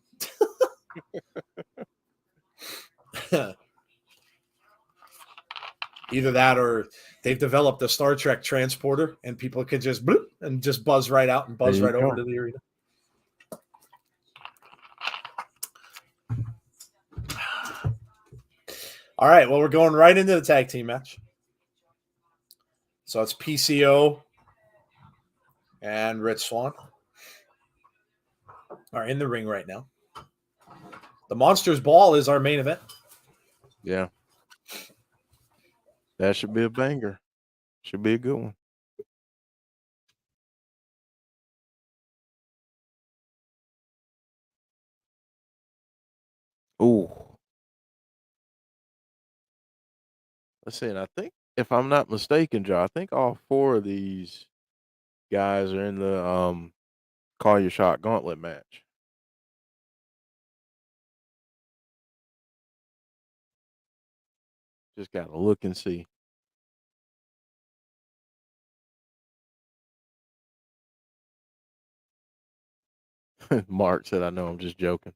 Either that or they've developed a Star Trek transporter and people could just bloop and just buzz right out and buzz right over to the arena. All right, well, we're going right into the tag team match. So it's PCO and Rich Swann are in the ring right now. The Monsters Ball is our main event. Yeah. That should be a banger. Should be a good one. Ooh. Let's see. And I think, if I'm not mistaken, Joe, I think all 4 of these guys are in the Call Your Shot Gauntlet match. Just got to look and see. Mark said, I know, I'm just joking.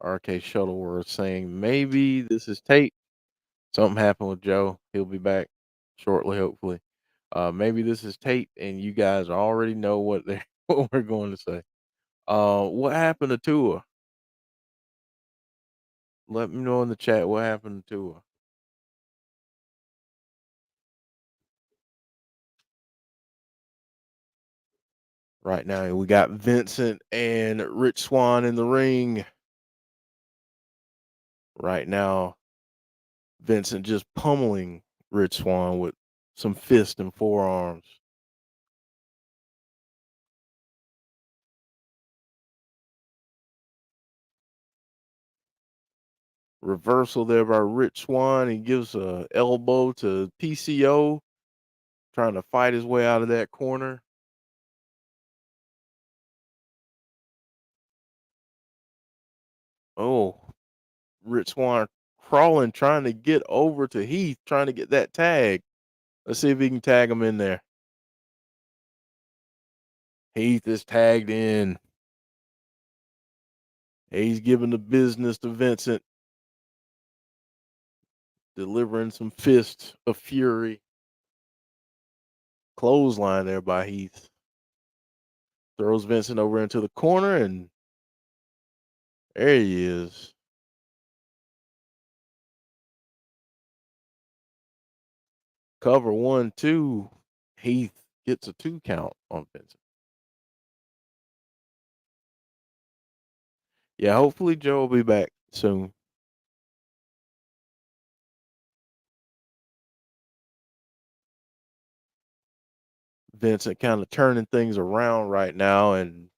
RK Shuttleworth saying, maybe this is tape. Something happened with Joe. He'll be back shortly, hopefully. Maybe this is tape, and you guys already know what we're going to say. What happened to Tua? Let me know in the chat what happened to Tua. Right now, we got Vincent and Rich Swann in the ring. Right now, Vincent just pummeling Rich Swann with some fists and forearms. Reversal there by Rich Swann. He gives a elbow to PCO, trying to fight his way out of that corner. Oh, Rich Swann crawling, trying to get over to Heath, trying to get that tag. Let's see if he can tag him in there. Heath is tagged in. He's giving the business to Vincent. Delivering some fists of fury. Clothesline there by Heath. Throws Vincent over into the corner, and there he is. Cover 1, 2. Heath gets a 2 count on Vincent. Yeah, hopefully Joe will be back soon. Vincent kind of turning things around right now and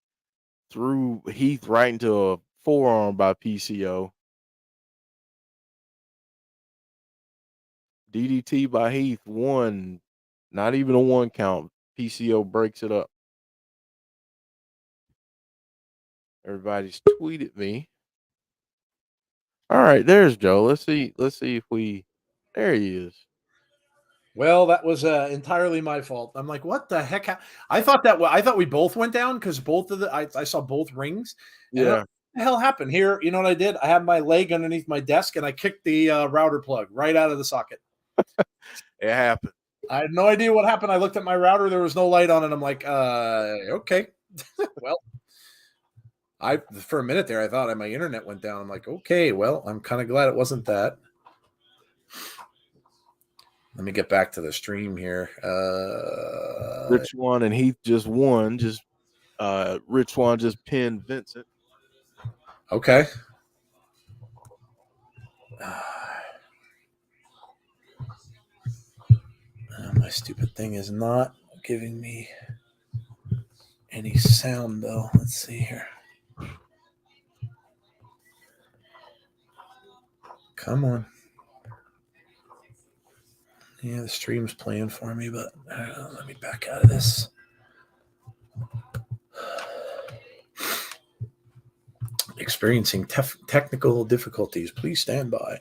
threw Heath right into a forearm by PCO. DDT by Heath, 1. Not even a 1 count. PCO breaks it up. Everybody's tweeted me. All right, there's Joe. Let's see if we. There he is. Well, that was entirely my fault. I'm like, what the heck? I thought we both went down because both of I saw both rings. And Yeah. what the hell happened here? You know what I did? I had my leg underneath my desk and I kicked the router plug right out of the socket. It happened. I had no idea what happened. I looked at my router. There was no light on it. I'm like, okay. Well, for a minute there, I thought my internet went down. I'm like, okay, well, I'm kind of glad it wasn't that. Let me get back to the stream here. Rich Swann and Heath just won. Rich Swann just pinned Vincent. Okay. My stupid thing is not giving me any sound, though. Let's see here. Come on. Yeah, the stream's playing for me, but let me back out of this. Experiencing technical difficulties. Please stand by.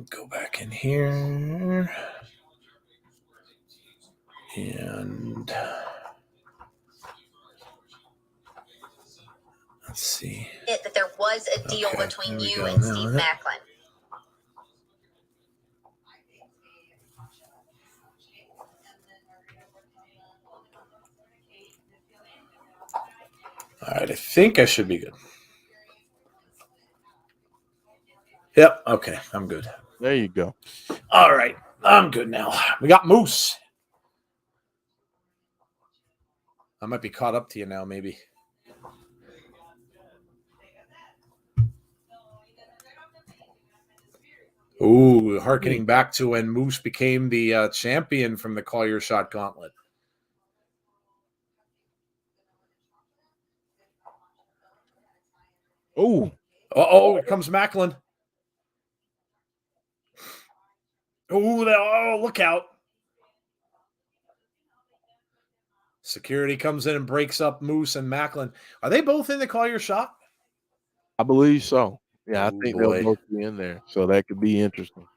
Go back in here. And let's see. That there was a deal between you and Steve Macklin. All right, I think I should be good. Yep, okay, I'm good. There you go. All right, I'm good now. We got Moose. I might be caught up to you now, maybe. Ooh, harkening back to when Moose became the champion from the Call Your Shot Gauntlet. Oh, here comes Macklin. Oh, look out. Security comes in and breaks up Moose and Macklin. Are they both in the Call Your Shot? I believe so. Yeah, I think boy. they'll both be in there, so that could be interesting.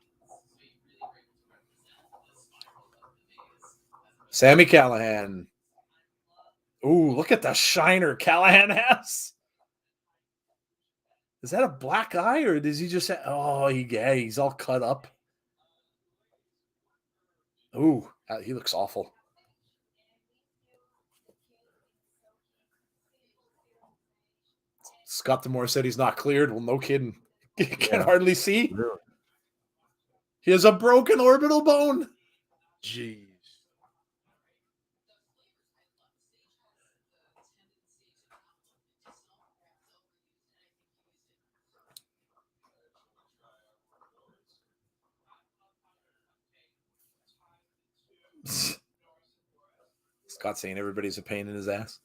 Sami Callihan. Ooh, look at the shiner Callihan has. Is that a black eye, or does he just? He's all cut up. Ooh, he looks awful. Scott D'Amore said he's not cleared. Well, no kidding. You can hardly see. Really? He has a broken orbital bone. Jeez. Scott saying everybody's a pain in his ass.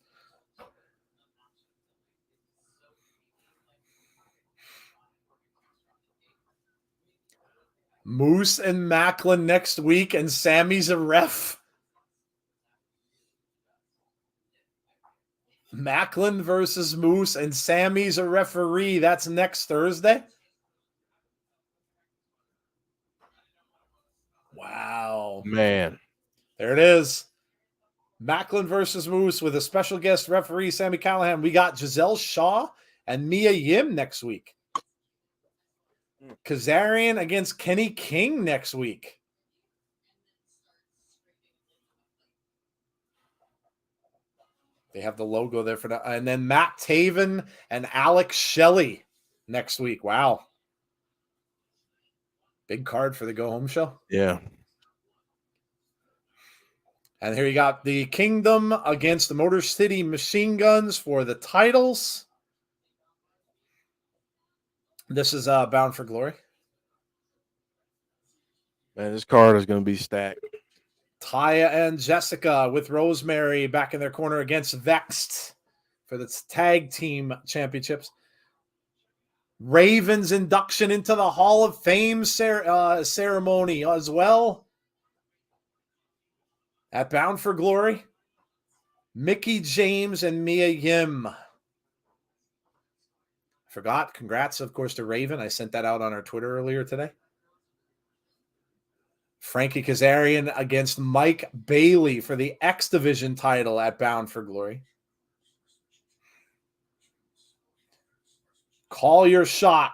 Moose and Macklin next week, and Sammy's a ref. Macklin versus Moose, and Sammy's a referee. That's next Thursday. Wow. Man. There it is. Macklin versus Moose with a special guest referee, Sammy Callahan. We got Giselle Shaw and Mia Yim next week. Kazarian against Kenny King next week. They have the logo there for that. And then Matt Taven and Alex Shelley next week. Wow. Big card for the Go Home show. Yeah. And here you got the Kingdom against the Motor City Machine Guns for the titles. This is Bound for Glory. Man, this card is going to be stacked. Taya and Jessica with Rosemary back in their corner against Vexed for the tag team championships. Raven's induction into the Hall of Fame ceremony as well. At Bound for Glory, Mickey James and Mia Yim. Forgot. Congrats, of course, to Raven. I sent that out on our Twitter earlier today. Frankie Kazarian against Mike Bailey for the X Division title at Bound for Glory. Call Your Shot.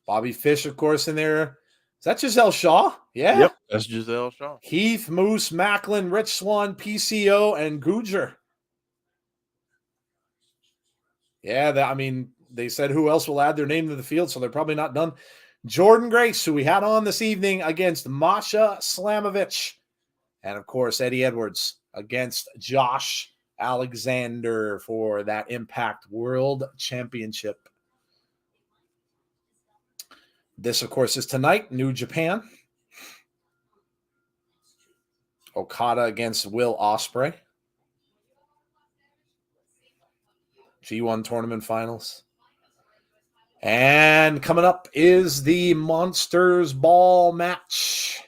Bobby Fish, of course, in there. Is that Giselle Shaw? Yeah. Yep, that's Giselle Shaw. Heath, Moose, Macklin, Rich Swann, PCO, and Gujar. Yeah, they said who else will add their name to the field, so they're probably not done. Jordan Grace, who we had on this evening, against Masha Slamovich. And, of course, Eddie Edwards against Josh Alexander for that Impact World Championship. This, of course, is tonight, New Japan. Okada against Will Ospreay. G1 Tournament Finals. And coming up is the Monsters Ball match.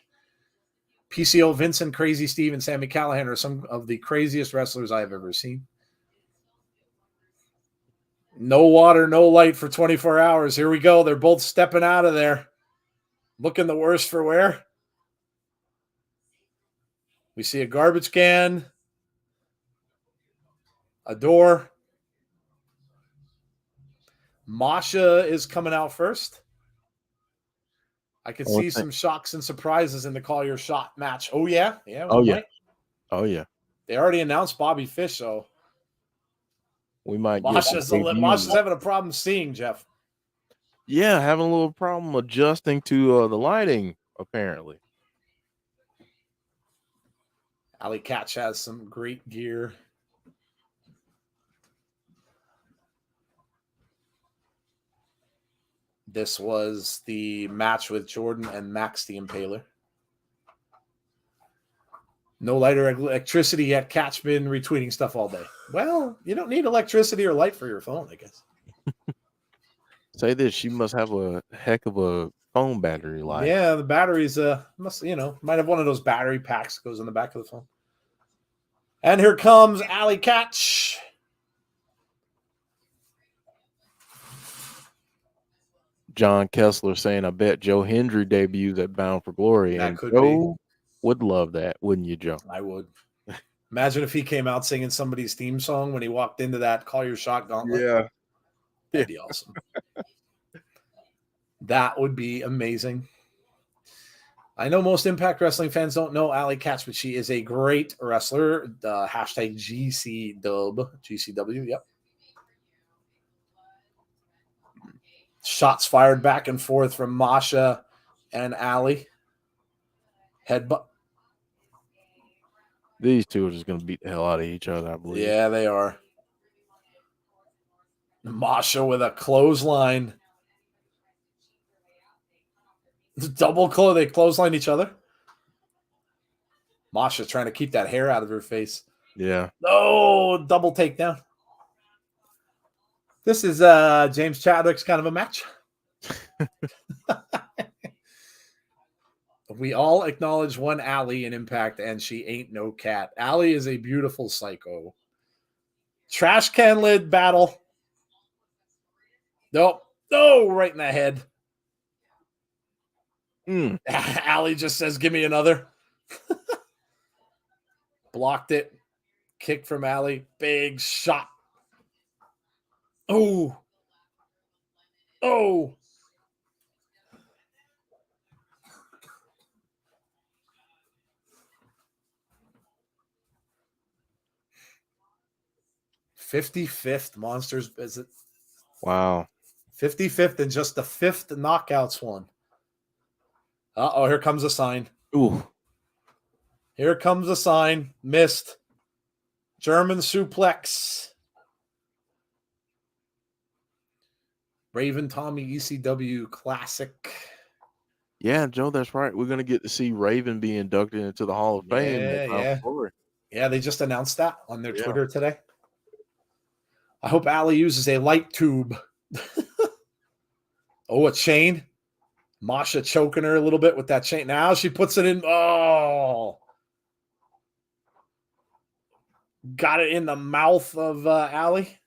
PCO, Vincent, Crazy Steve, and Sammy Callahan are some of the craziest wrestlers I've ever seen. No water, no light for 24 hours. Here we go. They're both stepping out of there. Looking the worse for wear. We see a garbage can. A door. Masha is coming out first. I could see some shocks and surprises in the Call Your Shot match. Oh, yeah? Yeah. Oh, yeah. Oh, yeah. They already announced Bobby Fish, so we might Masha's having a problem seeing, Jeff. Yeah, having a little problem adjusting to the lighting, apparently. Allie Katch has some great gear. This was the match with Jordan and Max the Impaler. No light or electricity yet. Katch been retweeting stuff all day. Well, you don't need electricity or light for your phone, I guess. Say this, she must have a heck of a phone battery life. Yeah, the batteries might have one of those battery packs that goes in the back of the phone. And here comes Allie Katch. John Kessler saying, I bet Joe Hendry debuts at Bound for Glory. That and could Joe would love that, wouldn't you, Joe? I would. Imagine if he came out singing somebody's theme song when he walked into that Call Your Shot gauntlet. Yeah. That'd be awesome. That would be amazing. I know most Impact Wrestling fans don't know Allie Katch, but she is a great wrestler. Hashtag GCW. Yep. Shots fired back and forth from Masha and Allie. Headbutt. These two are just going to beat the hell out of each other, I believe. Yeah, they are. Masha with a clothesline. Double close. They clothesline each other. Masha trying to keep that hair out of her face. Yeah. Oh, double takedown. This is James Chadwick's kind of a match. We all acknowledge one Allie in Impact, and she ain't no cat. Allie is a beautiful psycho. Trash can lid battle. Nope. Oh, right in the head. Allie just says, give me another. Blocked it. Kick from Allie. Big shot. Oh. Oh. "55th Monsters visit." Wow. 55th and just the 5th knockouts one. Uh-oh, here comes a sign. Ooh. Here comes a sign. Missed. German suplex. Raven Tommy ECW Classic. Yeah, Joe, that's right. We're going to get to see Raven be inducted into the Hall of Fame. Yeah, they just announced that on their Twitter today. I hope Allie uses a light tube. Oh, a chain. Masha choking her a little bit with that chain. Now she puts it in. Oh. Got it in the mouth of Allie.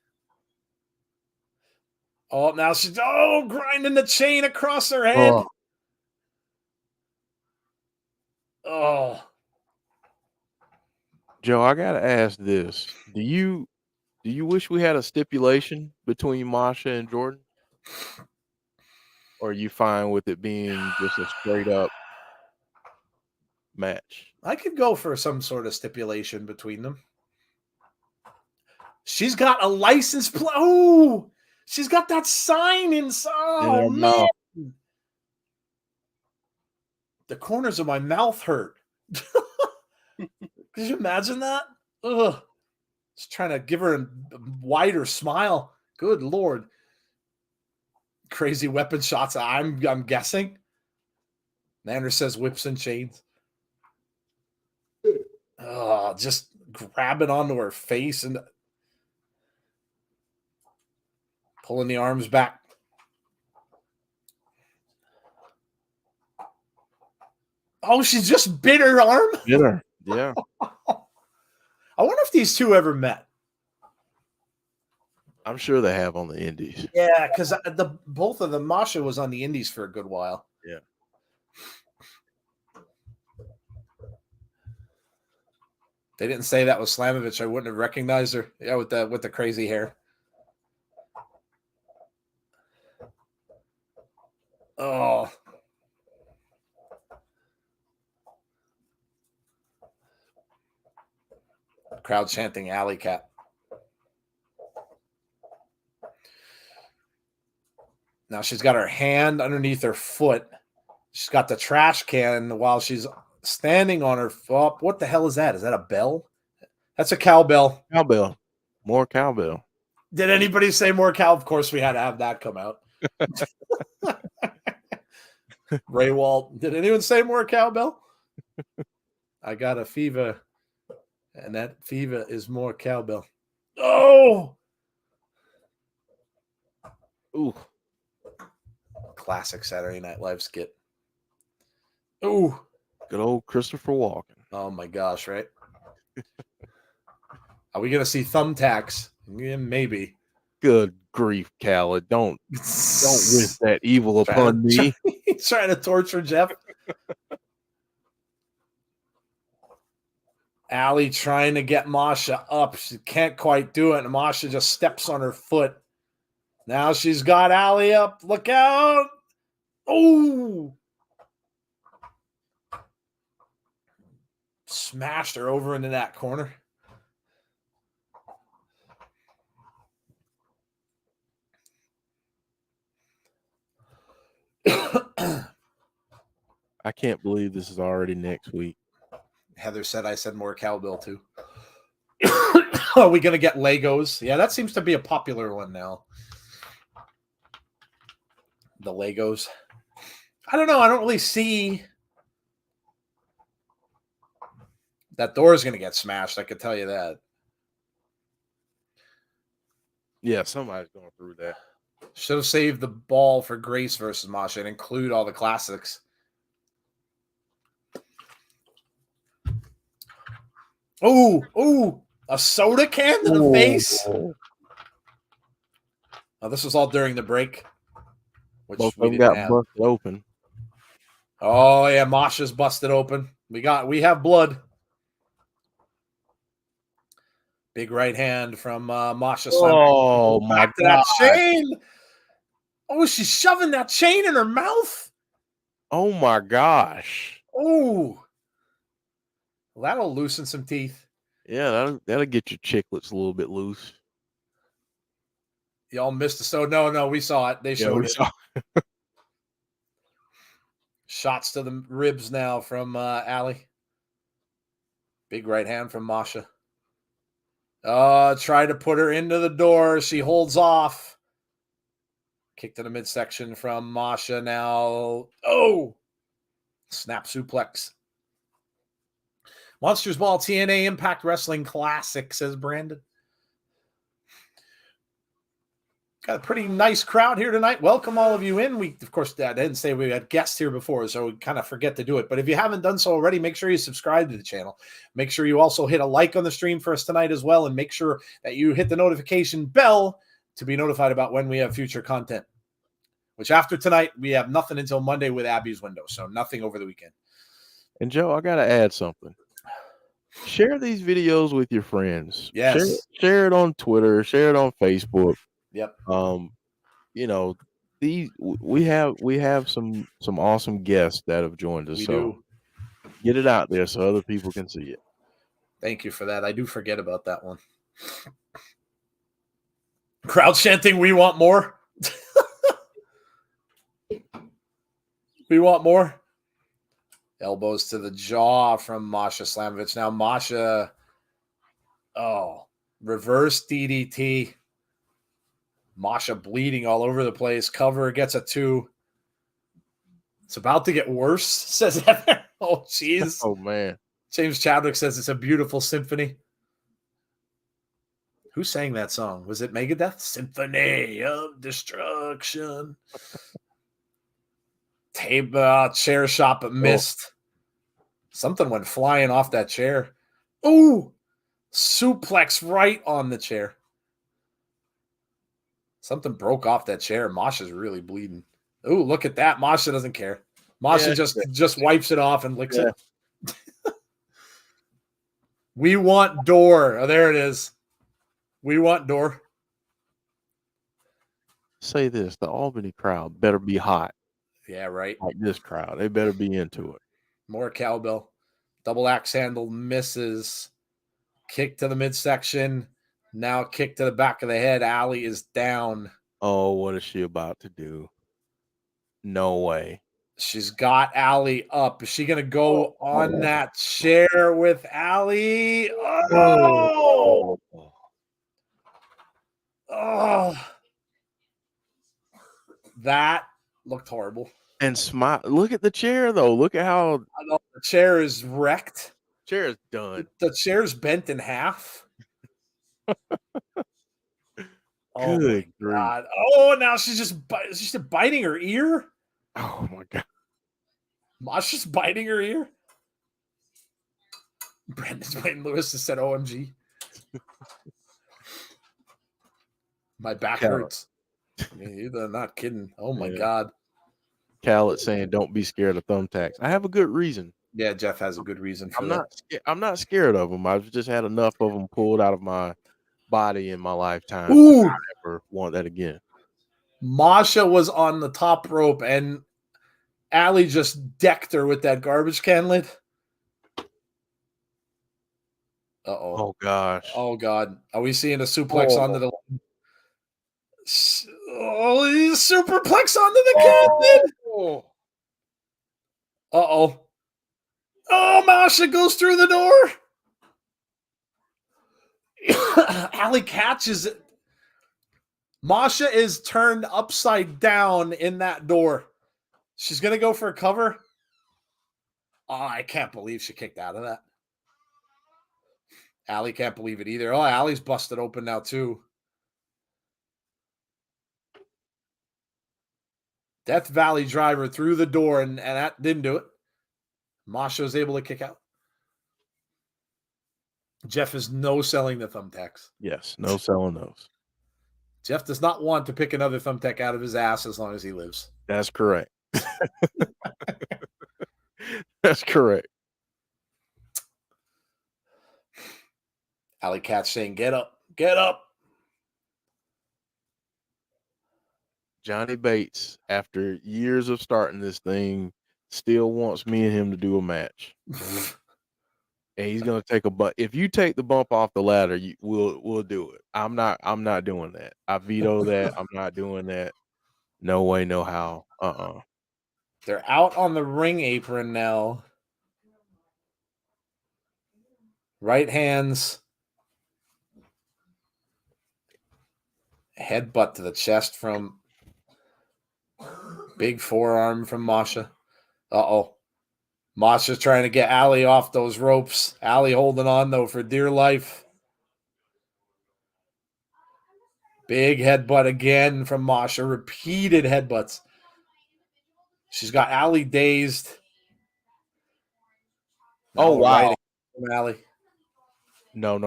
Oh, now she's grinding the chain across her head. Oh. Joe, I gotta ask this. Do you wish we had a stipulation between Masha and Jordan? Or are you fine with it being just a straight up match? I could go for some sort of stipulation between them. She's got a license plate. Oh, she's got that sign inside. Oh, man. The corners of my mouth hurt. Could you imagine that? Ugh. Just trying to give her a wider smile. Good Lord. Crazy weapon shots, I'm guessing. Nander says whips and chains. Oh, just grabbing onto her face and pulling the arms back. Oh, she just bit her arm? Bit her. Yeah. I wonder if these two ever met. I'm sure they have on the indies. Yeah, because both of them, Masha was on the indies for a good while. Yeah. They didn't say that was Slamovich. I wouldn't have recognized her. Yeah, with the crazy hair. Oh. Crowd chanting Alley Cat. Now she's got her hand underneath her foot. She's got the trash can while she's standing on her foot. What the hell is that? Is that a bell? That's a cowbell. Cowbell. More cowbell. Did anybody say more cow? Of course, we had to have that come out. Ray Walt. Did anyone say more cowbell? I got a fever, and that fever is more cowbell. Oh! Ooh. Classic Saturday Night Live skit. Ooh. Good old Christopher Walken. Oh my gosh, right? Are we going to see thumbtacks? Yeah, maybe. Good grief, Khaled. Don't wish that evil upon me. He's trying to torture Jeff. Allie trying to get Masha up. She can't quite do it. And Masha just steps on her foot. Now she's got Allie up. Look out. Oh. Smashed her over into that corner. I can't believe this is already next week. Heather said I said more cowbell too. Are we going to get Legos? Yeah, that seems to be a popular one now. The Legos. I don't know. I don't really see. That door is going to get smashed. I could tell you that. Yeah, somebody's going through that. Should have saved the ball for Grace versus Masha and include all the classics. Oh, a soda can to the face. Oh, this was all during the break, which Both we of them didn't got have. busted open. Oh yeah, Masha's busted open. We have blood. Big right hand from Masha. Oh my Back to that chain. Oh, she's shoving that chain in her mouth. Oh my gosh. Oh, well, that'll loosen some teeth. Yeah, that'll get your chiclets a little bit loose. Y'all missed it. So no, we saw it. They showed it. Shots to the ribs now from Allie. Big right hand from Masha. Try to put her into the door. She holds off. Kick to the midsection from Masha now. Oh! Snap suplex. Monsters Ball TNA Impact Wrestling Classic, says Brandon. Got a pretty nice crowd here tonight. Welcome all of you in. We, of course, I didn't say we had guests here before, so we kind of forget to do it. But if you haven't done so already, make sure you subscribe to the channel. Make sure you also hit a like on the stream for us tonight as well, and make sure that you hit the notification bell to be notified about when we have future content. Which after tonight, we have nothing until Monday with Abby's window, so nothing over the weekend. And Joe, I got to add something. Share these videos with your friends. Yes. Share it on Twitter. Share it on Facebook. Yep. You know, we have some awesome guests that have joined us. We so do. Get it out there so other people can see it. Thank you for that. I do forget about that one. Crowd chanting, "We want more." We want more. Elbows to the jaw from Masha Slamovich. Now Masha, reverse DDT. Masha bleeding all over the place. Cover gets a 2. It's about to get worse, says Heather. Oh, jeez. Oh, man. James Chadwick says it's a beautiful symphony. Who sang that song? Was it Megadeth? Symphony of Destruction. Chair shot, but missed. Something went flying off that chair. Ooh! Suplex right on the chair. Something broke off that chair. Masha's really bleeding. Ooh, look at that. Masha doesn't care. Masha just wipes it off and licks it. We want door. Oh, there it is. We want door. Say this, the Albany crowd better be hot. Yeah, right. Like this crowd. They better be into it. More cowbell. Double axe handle misses. Kick to the midsection. Now kick to the back of the head. Allie is down. Oh, what is she about to do? No way. She's got Allie up. Is she going to go on that chair with Allie? Oh! That looked horrible. And smile. Look at the chair, though. Look at how the chair is wrecked. Chair is done. The chair's bent in half. Oh Good my God. Oh, now she's just biting her ear. Oh my God. Masha's biting her ear. Brandon Wayne Lewis has said OMG. My back hurts. I mean, you're not kidding. Oh my God. Khaled saying don't be scared of thumbtacks. I have a good reason. Yeah, Jeff has a good reason for that. I'm not scared of them. I've just had enough of them pulled out of my body in my lifetime. Ooh. I never want that again. Masha was on the top rope and Allie just decked her with that garbage can lid. Uh-oh. Oh, gosh. Oh, God. Are we seeing a suplex onto the... Oh, he's superplex onto the can lid. Uh-oh. Oh, Masha goes through the door. Allie catches it. Masha is turned upside down in that door. She's going to go for a cover. Oh, I can't believe she kicked out of that. Allie can't believe it either. Oh, Allie's busted open now, too. Death Valley driver through the door, and that didn't do it. Masha was able to kick out. Jeff is no selling the thumbtacks. Yes, no selling those. Jeff does not want to pick another thumbtack out of his ass as long as he lives. That's correct. That's correct. Allie Katch saying, get up, get up. Johnny Bates, after years of starting this thing, still wants me and him to do a match. And he's gonna take a bump. If you take the bump off the ladder, we'll do it. I'm not doing that. I veto that. I'm not doing that. No way, no how. They're out on the ring apron now. Right hands. Headbutt to the chest from big forearm from Masha. Uh-oh. Masha's trying to get Allie off those ropes. Allie holding on, though, for dear life. Big headbutt again from Masha. Repeated headbutts. She's got Allie dazed. Oh, wow. From Allie. No.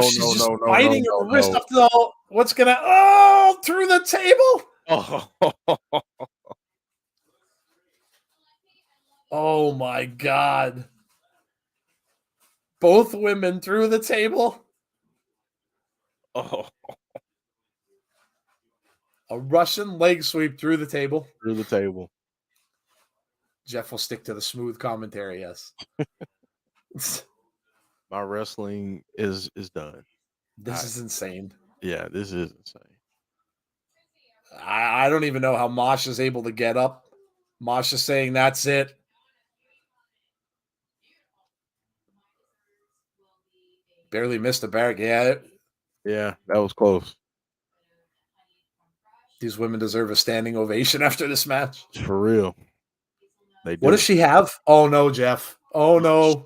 She's just biting her wrist up to the... What's going to... Oh, through the table. Oh. Oh, my God. Both women through the table. Oh. A Russian leg sweep through the table. Through the table. Jeff will stick to the smooth commentary, yes. My wrestling is done. This is insane. Yeah, this is insane. I don't even know how Masha's able to get up. Masha's saying that's it. Barely missed the bag. Yeah, that was close. These women deserve a standing ovation after this match. For real. They do. What does she have? Oh, no, Jeff. Oh, no.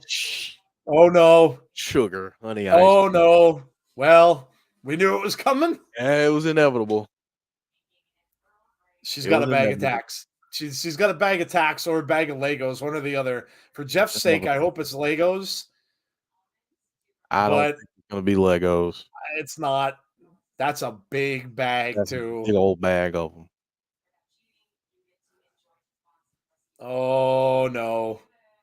Oh, no. Sugar, honey ice. Oh, no. Well, we knew it was coming. Yeah, it was inevitable. She's got a bag of tacks. She's got a bag of tacks or a bag of Legos, one or the other. For Jeff's sake, I hope it's Legos. I don't think it's going to be Legos. It's not. That's a big bag, too. A big old bag of them. Oh, no.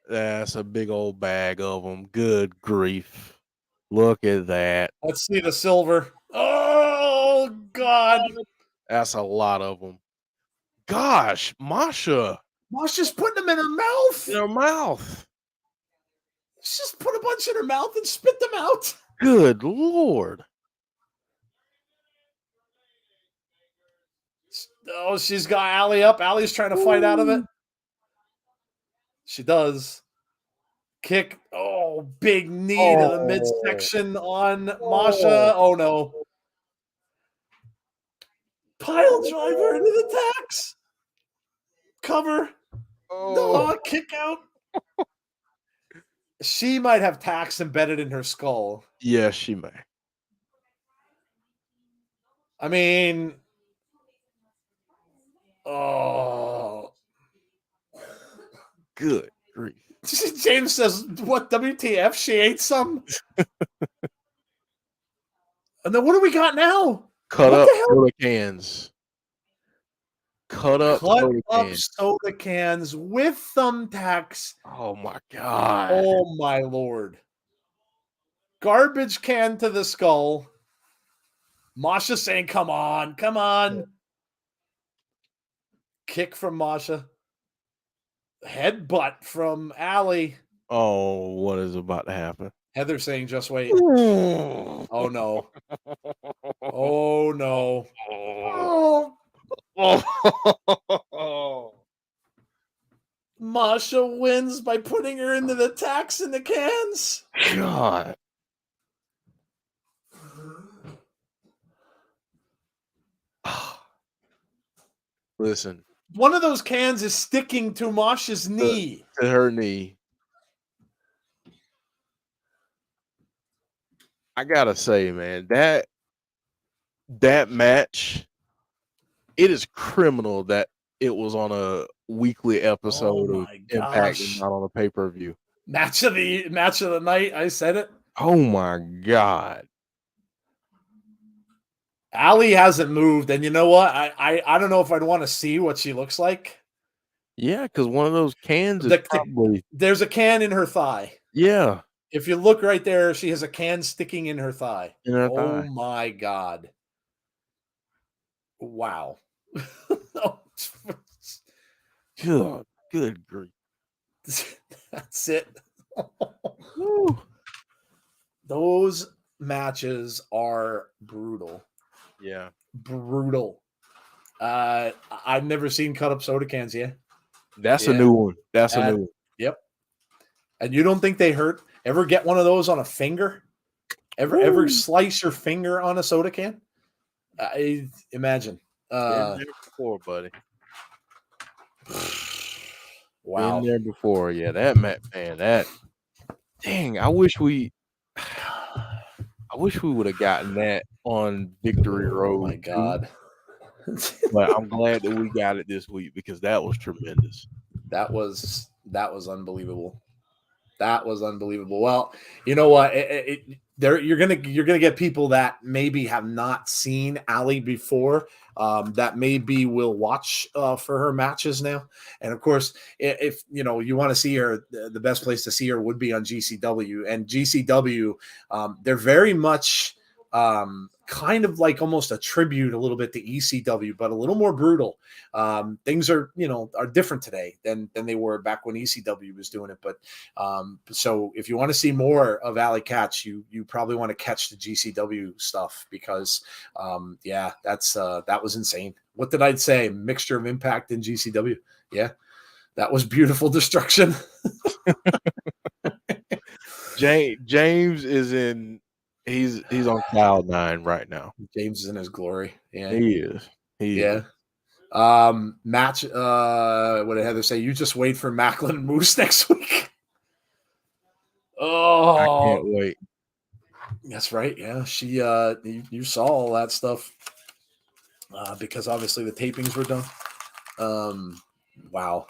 That's a big old bag of them. Good grief. Look at that. Let's see the silver. Oh, God. That's a lot of them. Gosh, Masha. Masha's putting them in her mouth. In her mouth. She's just put a bunch in her mouth and spit them out. Good Lord. Oh, she's got Allie up. Allie's trying to fight out of it. She does. Kick. Oh, big knee to the midsection on Masha. Oh, no. Pile driver into the tacks. Cover. No, kick out. She might have tacks embedded in her skull. Yes, she may. I mean, oh. Good grief. James says, what, WTF? She ate some? And then what do we got now? Cut up soda cans. Cut up soda cans with thumbtacks. Oh, my God. Oh, my Lord. Garbage can to the skull. Masha saying, come on, come on. Kick from Masha. Headbutt from Allie. Oh, what is about to happen? Heather saying, just wait. Oh, no. Oh, no. Oh. Masha wins by putting her into the tacks in the cans. God. Listen. One of those cans is sticking to Masha's knee. To her knee. I gotta say, man, that match, it is criminal that it was on a weekly episode of my Impact and gosh. not on a pay-per-view. Match of the night. I said it. Oh my God. Allie hasn't moved, and you know what? I don't know if I'd want to see what she looks like. Yeah, because one of those cans is probably There's a can in her thigh. yeah. If you look right there, she has a can sticking in her thigh. In her Oh thigh. my God. Wow. Good grief. That's it. Woo. Those matches are brutal. Yeah. Brutal. I've never seen cut up soda cans yet. That's a new one. That's a new one. Yep. And you don't think they hurt? Ever get one of those on a finger? Ever slice your finger on a soda can? Imagine. Been there before, buddy. Wow. Been there before. Yeah, that dang, I wish we would have gotten that on Victory Road. Oh my God. But I'm glad that we got it this week because that was tremendous. That was unbelievable. That was unbelievable. Well, you know what? You're gonna get people that maybe have not seen Allie before, that maybe will watch for her matches now. And of course, if you know you want to see her, the best place to see her would be on GCW. And GCW, they're very much kind of like almost a tribute a little bit to ECW, but a little more brutal. Things are different today than they were back when ECW was doing it. But so if you want to see more of Allie Katch, you probably want to catch the GCW stuff because that was insane. What did I say? Mixture of Impact and GCW. Yeah, that was beautiful destruction. James is in. He's on cloud 9 right now. James is in his glory. Yeah, he is. Match. What did Heather say? You just wait for Macklin and Moose next week. Oh, I can't wait. That's right. Yeah, she. You saw all that stuff because obviously the tapings were done. Wow,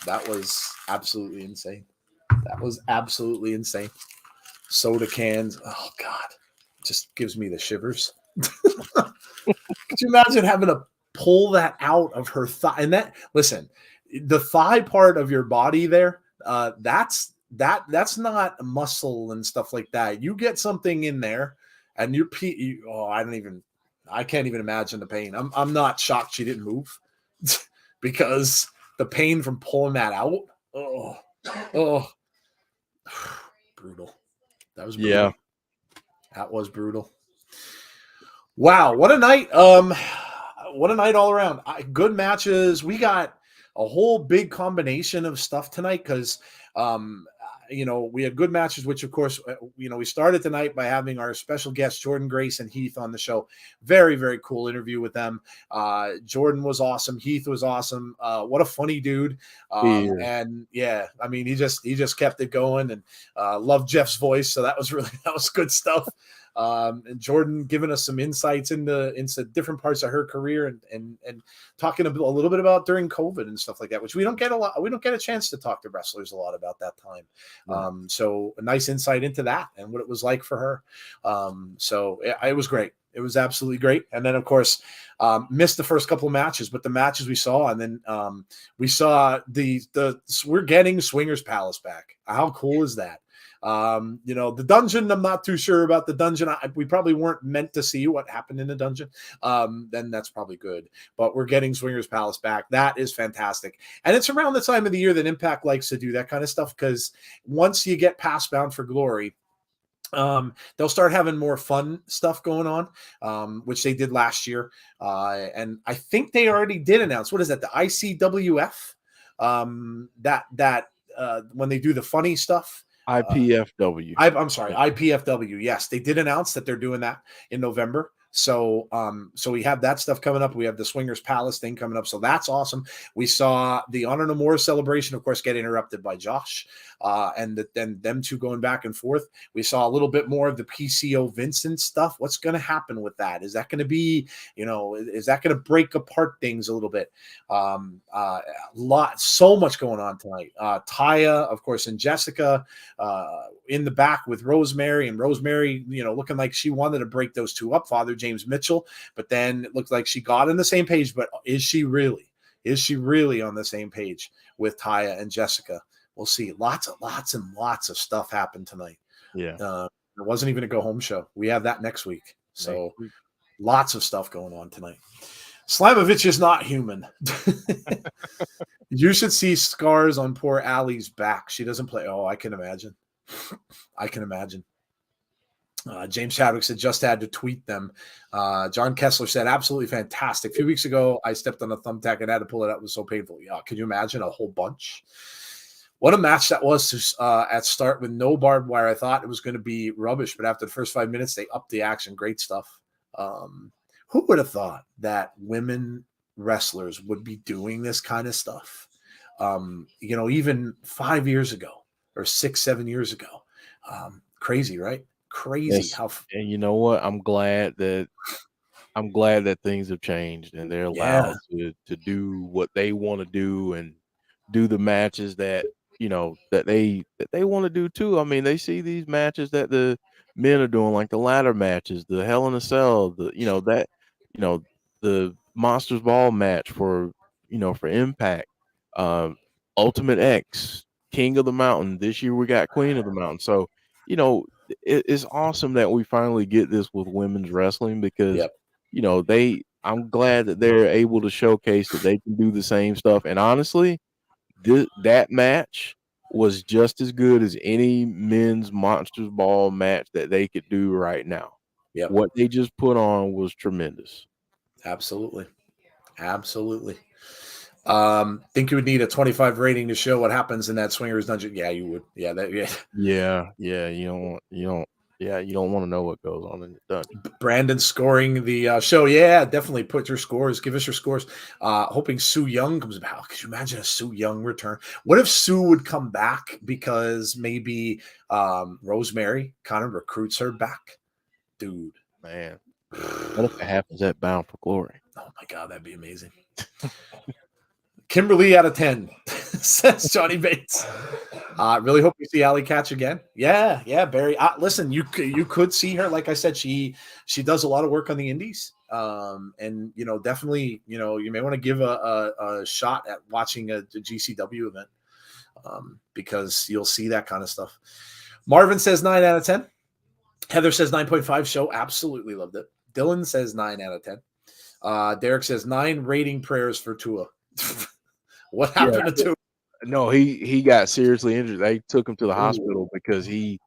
that was absolutely insane. Soda cans. Oh God, just gives me the shivers. Could you imagine having to pull that out of her thigh? And that, listen, the thigh part of your body there, that's not muscle and stuff like that. You get something in there, and I can't even imagine the pain. I'm not shocked she didn't move because the pain from pulling that out. Oh, brutal. That was brutal. Yeah. That was brutal. Wow, what a night. What a night all around. Good matches. We got a whole big combination of stuff tonight because we had good matches, which of course, we started tonight by having our special guests, Jordan Grace and Heath, on the show. Very, very cool interview with them. Jordan was awesome. Heath was awesome. What a funny dude. And yeah, I mean, he just kept it going and loved Jeff's voice. So that was good stuff. And Jordan giving us some insights into different parts of her career and talking a little bit about during COVID and stuff like that, which we don't get a chance to talk to wrestlers a lot about that time. So a nice insight into that and what it was like for her. So it was great. It was absolutely great. And then of course, missed the first couple of matches, but the matches we saw, and then we saw we're getting Swingers Palace back. How cool is that? The dungeon, I'm not too sure about the dungeon. We probably weren't meant to see what happened in the dungeon. Then that's probably good, but we're getting Swingers Palace back. That is fantastic. And it's around the time of the year that Impact likes to do that kind of stuff. Cause once you get past Bound for Glory, they'll start having more fun stuff going on, which they did last year. And I think they already did announce, what is that? The ICWF, when they do the funny stuff, IPFW. I'm sorry, IPFW. Yes, they did announce that they're doing that in November. So we have that stuff coming up. We have the Swingers Palace thing coming up. So that's awesome. We saw the Honor No More celebration, of course, get interrupted by Josh, and then them two going back and forth. We saw a little bit more of the PCO Vincent stuff. What's going to happen with that? Is that going to be, is that going to break apart things a little bit? So much going on tonight. Taya, of course, and Jessica in the back with Rosemary, and Rosemary, looking like she wanted to break those two up, Father James Mitchell, but then it looked like she got on the same page. But is she really on the same page with Taya and Jessica? We'll see. Lots of stuff happened tonight. Yeah. It wasn't even a go home show. We have that next week. So lots of stuff going on tonight. Slamovich is not human. You should see scars on poor Allie's back. She doesn't play. Oh, I can imagine. James Chadwick said, just had to tweet them. John Kessler said, absolutely fantastic. A few weeks ago, I stepped on a thumbtack and had to pull it out. It was so painful. Yeah, could you imagine a whole bunch? What a match that was at start with no barbed wire. I thought it was going to be rubbish, but after the first 5 minutes, they upped the action. Great stuff. Who would have thought that women wrestlers would be doing this kind of stuff? Even 5 years ago or 6-7 years ago. Crazy, right? Crazy. Yes. And you know what? I'm glad that things have changed and they're allowed to do what they want to do and do the matches that they want to do too. I mean, they see these matches that the men are doing, like the ladder matches, the Hell in a Cell, the Monsters Ball match for Impact, Ultimate X, King of the Mountain. This year we got Queen of the Mountain. So, it's awesome that we finally get this with women's wrestling because, I'm glad that they're able to showcase that they can do the same stuff. And honestly, that match was just as good as any men's Monsters Ball match that they could do right now. Yeah, what they just put on was tremendous. Absolutely. Think you would need a 25 rating to show what happens in that Swingers Dungeon? Yeah, you would. Yeah, You don't want to know what goes on in the dungeon. Brandon scoring the show. Yeah, definitely put your scores. Give us your scores. Hoping Sue Young comes back. Could you imagine a Sue Young return? What if Sue would come back because maybe Rosemary kind of recruits her back? Dude. Man. What if it happens at Bound for Glory? Oh, my God. That'd be amazing. Kimberly out of 10, says Johnny Bates. Really hope we see Allie Katch again. Yeah, Barry. Listen, you could see her. Like I said, she does a lot of work on the indies. And definitely, you may want to give a shot at watching a GCW event, because you'll see that kind of stuff. Marvin says 9 out of 10. Heather says 9.5. Show absolutely loved it. Dylan says 9 out of 10. Derek says 9 rating prayers for Tua. What happened to Tua? No, he got seriously injured. They took him to the hospital because he's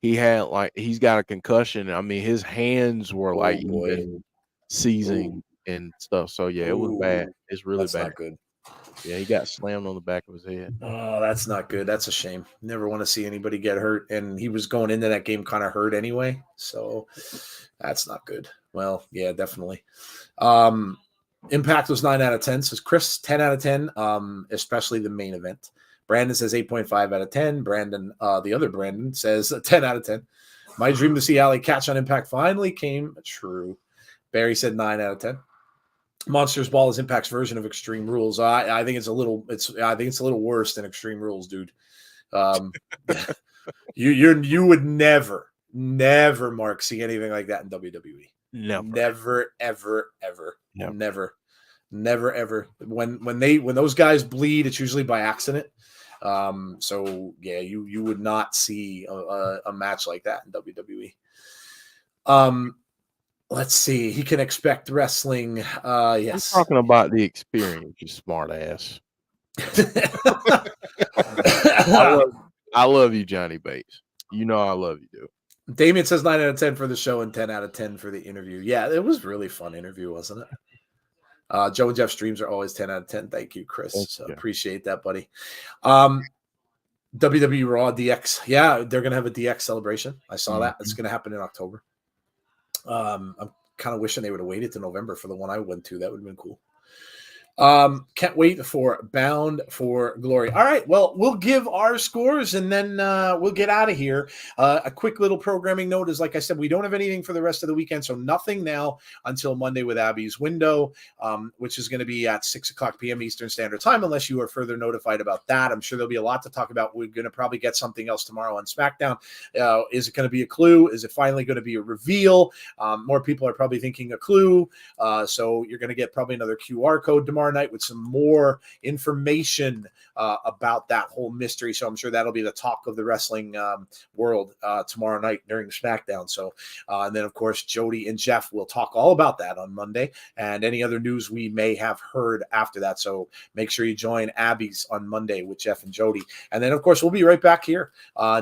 got a concussion. I mean, his hands were even seizing and stuff. So yeah, it was bad. It's really bad. Not good. Yeah, he got slammed on the back of his head. Oh, that's not good. That's a shame. Never want to see anybody get hurt. And he was going into that game kind of hurt anyway. So that's not good. Well, yeah, definitely. Impact was 9 out of 10. Says Chris, 10 out of 10, especially the main event. Brandon says 8.5 out of 10. Brandon, the other Brandon, says 10 out of 10. My dream to see Allie Katch on Impact finally came true. Barry said 9 out of 10. Monsters Ball is Impact's version of Extreme Rules. I think it's a little worse than Extreme Rules, dude. You would never, Mark, see anything like that in WWE. Never, ever. Never, ever. When those guys bleed, it's usually by accident. So yeah, you would not see a match like that in WWE. Let's see. He can expect wrestling. Yes. I'm talking about the experience, you smart ass. I love you, Johnny Bates. You know I love you, dude. Damien says 9 out of 10 for the show and 10 out of 10 for the interview. Yeah, it was really fun interview, wasn't it? Joe and Jeff streams are always 10 out of 10. Thank you, Chris. Appreciate that, buddy. WWE Raw DX. Yeah, they're going to have a DX celebration. I saw that. It's going to happen in October. I'm kind of wishing they would have waited to November for the one I went to. That would have been cool. Can't wait for Bound for Glory. All right, well, we'll give our scores and then we'll get out of here. A quick little programming note is, like I said, we don't have anything for the rest of the weekend, so nothing now until Monday with Abby's window, which is going to be at 6 o'clock p.m. Eastern Standard Time, unless you are further notified about that. I'm sure there'll be a lot to talk about. We're going to probably get something else tomorrow on SmackDown. Is it going to be a clue? Is it finally going to be a reveal? More people are probably thinking a clue, so you're going to get probably another QR code tomorrow night with some more information about that whole mystery. So I'm sure that'll be the talk of the wrestling world tomorrow night during SmackDown. So, and then of course, Jody and Jeff will talk all about that on Monday and any other news we may have heard after that. So make sure you join Abby's on Monday with Jeff and Jody. And then of course, we'll be right back here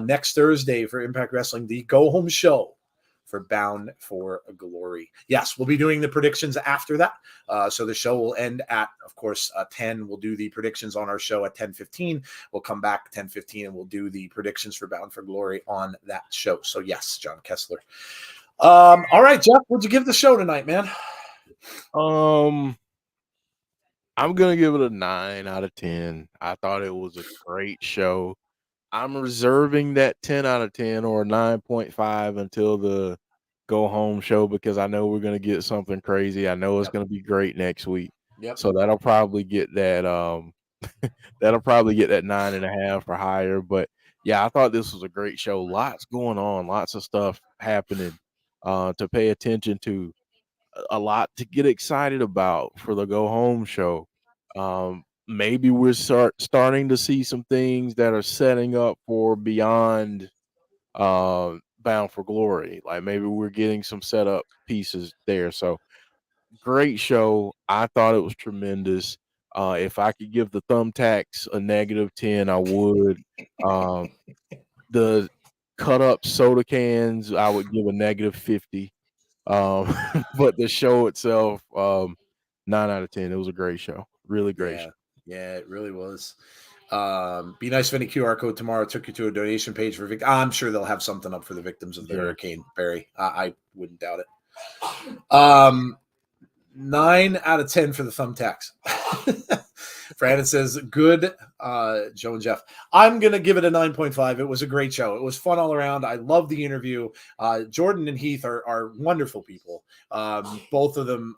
next Thursday for Impact Wrestling, the go home show for Bound for Glory. Yes, we'll be doing the predictions after that. So the show will end at, of course, 10. We'll do the predictions on our show at 10:15. We'll come back 10:15 and we'll do the predictions for Bound for Glory on that show. So yes, John Kessler. All right, Jeff, what'd you give the show tonight, man? I'm gonna give it a 9 out of 10. I thought it was a great show. I'm reserving that 10 out of 10 or 9.5 until the go home show because I know we're going to get something crazy. I know it's going to be great next week. So that'll probably get that that'll probably get that 9.5 or higher. But yeah, I thought this was a great show. Lots going on, lots of stuff happening to pay attention to, a lot to get excited about for the go home show. Maybe we're starting to see some things that are setting up for beyond Bound for Glory. Like maybe we're getting some setup pieces there. So great show. I thought it was tremendous. If I could give the thumbtacks a -10, I would. The cut up soda cans, I would give a -50. But the show itself, 9 out of 10. It was a great show. Really great show. Yeah, it really was. Be nice if any QR code tomorrow took you to a donation page for I'm sure they'll have something up for the victims of the hurricane, Barry. I wouldn't doubt it. 9 out of 10 for the thumbtacks. Brandon says, good, Joe and Jeff. I'm going to give it a 9.5. It was a great show. It was fun all around. I love the interview. Jordan and Heath are wonderful people. Both of them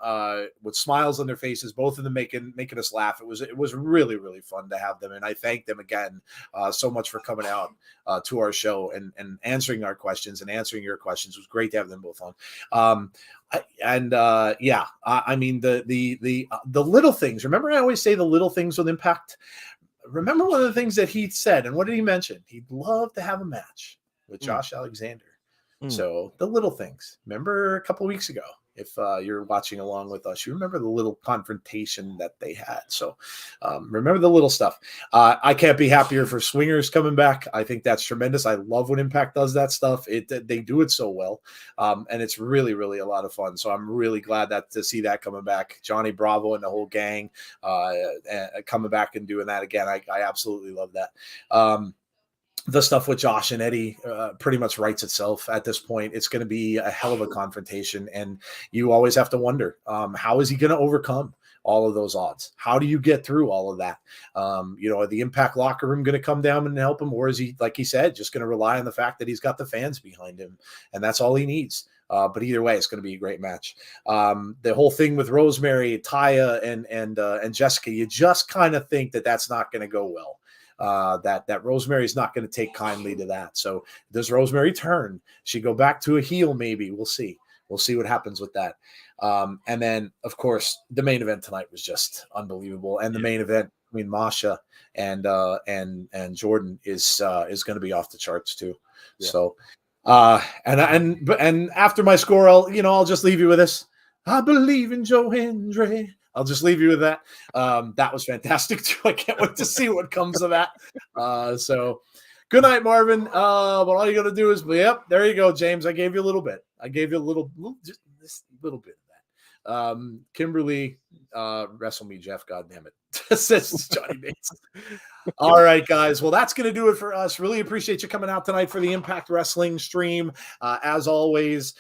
with smiles on their faces, both of them making us laugh. It was really, really fun to have them. And I thank them again so much for coming out to our show and answering our questions and answering your questions. It was great to have them both on. I mean the little things. Remember, I always say the little things with impact. Remember one of the things that Heath said, and what did he mention? He'd love to have a match with Josh Alexander. So the little things. Remember a couple of weeks ago, if you're watching along with us, you remember the little confrontation that they had. So remember the little stuff. I can't be happier for Swingers coming back. I think that's tremendous. I love when Impact does that stuff. They do it so well. And it's really, really a lot of fun. So I'm really glad to see that coming back. Johnny Bravo and the whole gang coming back and doing that again. I absolutely love that. The stuff with Josh and Eddie pretty much writes itself at this point. It's going to be a hell of a confrontation. And you always have to wonder, how is he going to overcome all of those odds? How do you get through all of that? Are the Impact locker room going to come down and help him? Or is he, like he said, just going to rely on the fact that he's got the fans behind him and that's all he needs? But either way, it's going to be a great match. The whole thing with Rosemary, Taya, and Jessica, you just kind of think that that's not going to go well. That Rosemary is not going to take kindly to that. So does Rosemary turn? She go back to a heel? Maybe. We'll see. We'll see what happens with that. And then, of course, the main event tonight was just unbelievable. And the main event between Masha and Jordan is going to be off the charts too. Yeah. So, and after my score, I'll just leave you with this. I believe in Joe Hendry. I'll just leave you with that. That was fantastic too. I can't wait to see what comes of that. So good night, Marvin. But all you got to do is, yep, there you go, James. I gave you a little bit. I gave you just this little bit of that. Kimberly, wrestle me, Jeff. God damn it. Says Johnny Mason. All right, guys. Well, that's going to do it for us. Really appreciate you coming out tonight for the Impact Wrestling stream. As always,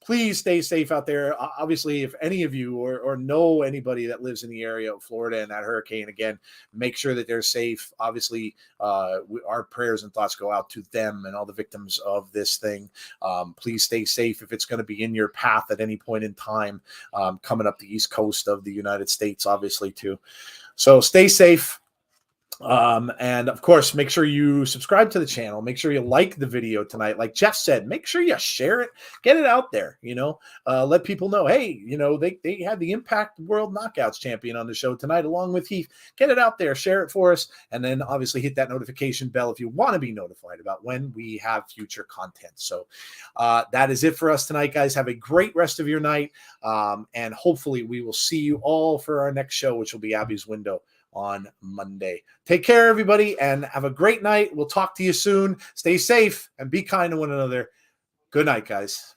please stay safe out there. Obviously, if any of you or know anybody that lives in the area of Florida and that hurricane, again, make sure that they're safe. Obviously, our prayers and thoughts go out to them and all the victims of this thing. Please stay safe if it's going to be in your path at any point in time, coming up the East Coast of the United States, obviously, too. So stay safe. And of course, make sure you subscribe to the channel. Make sure you like the video tonight. Like Jeff said, make sure you share it, get it out there, let people know, hey, they had the Impact World Knockouts champion on the show tonight, along with Heath. Get it out there, share it for us. And then obviously hit that notification bell if you want to be notified about when we have future content. So, that is it for us tonight, guys. Have a great rest of your night. And hopefully we will see you all for our next show, which will be Abby's Window on Monday. Take care, everybody, and have a great night. We'll talk to you soon. Stay safe and be kind to one another. Good night, guys.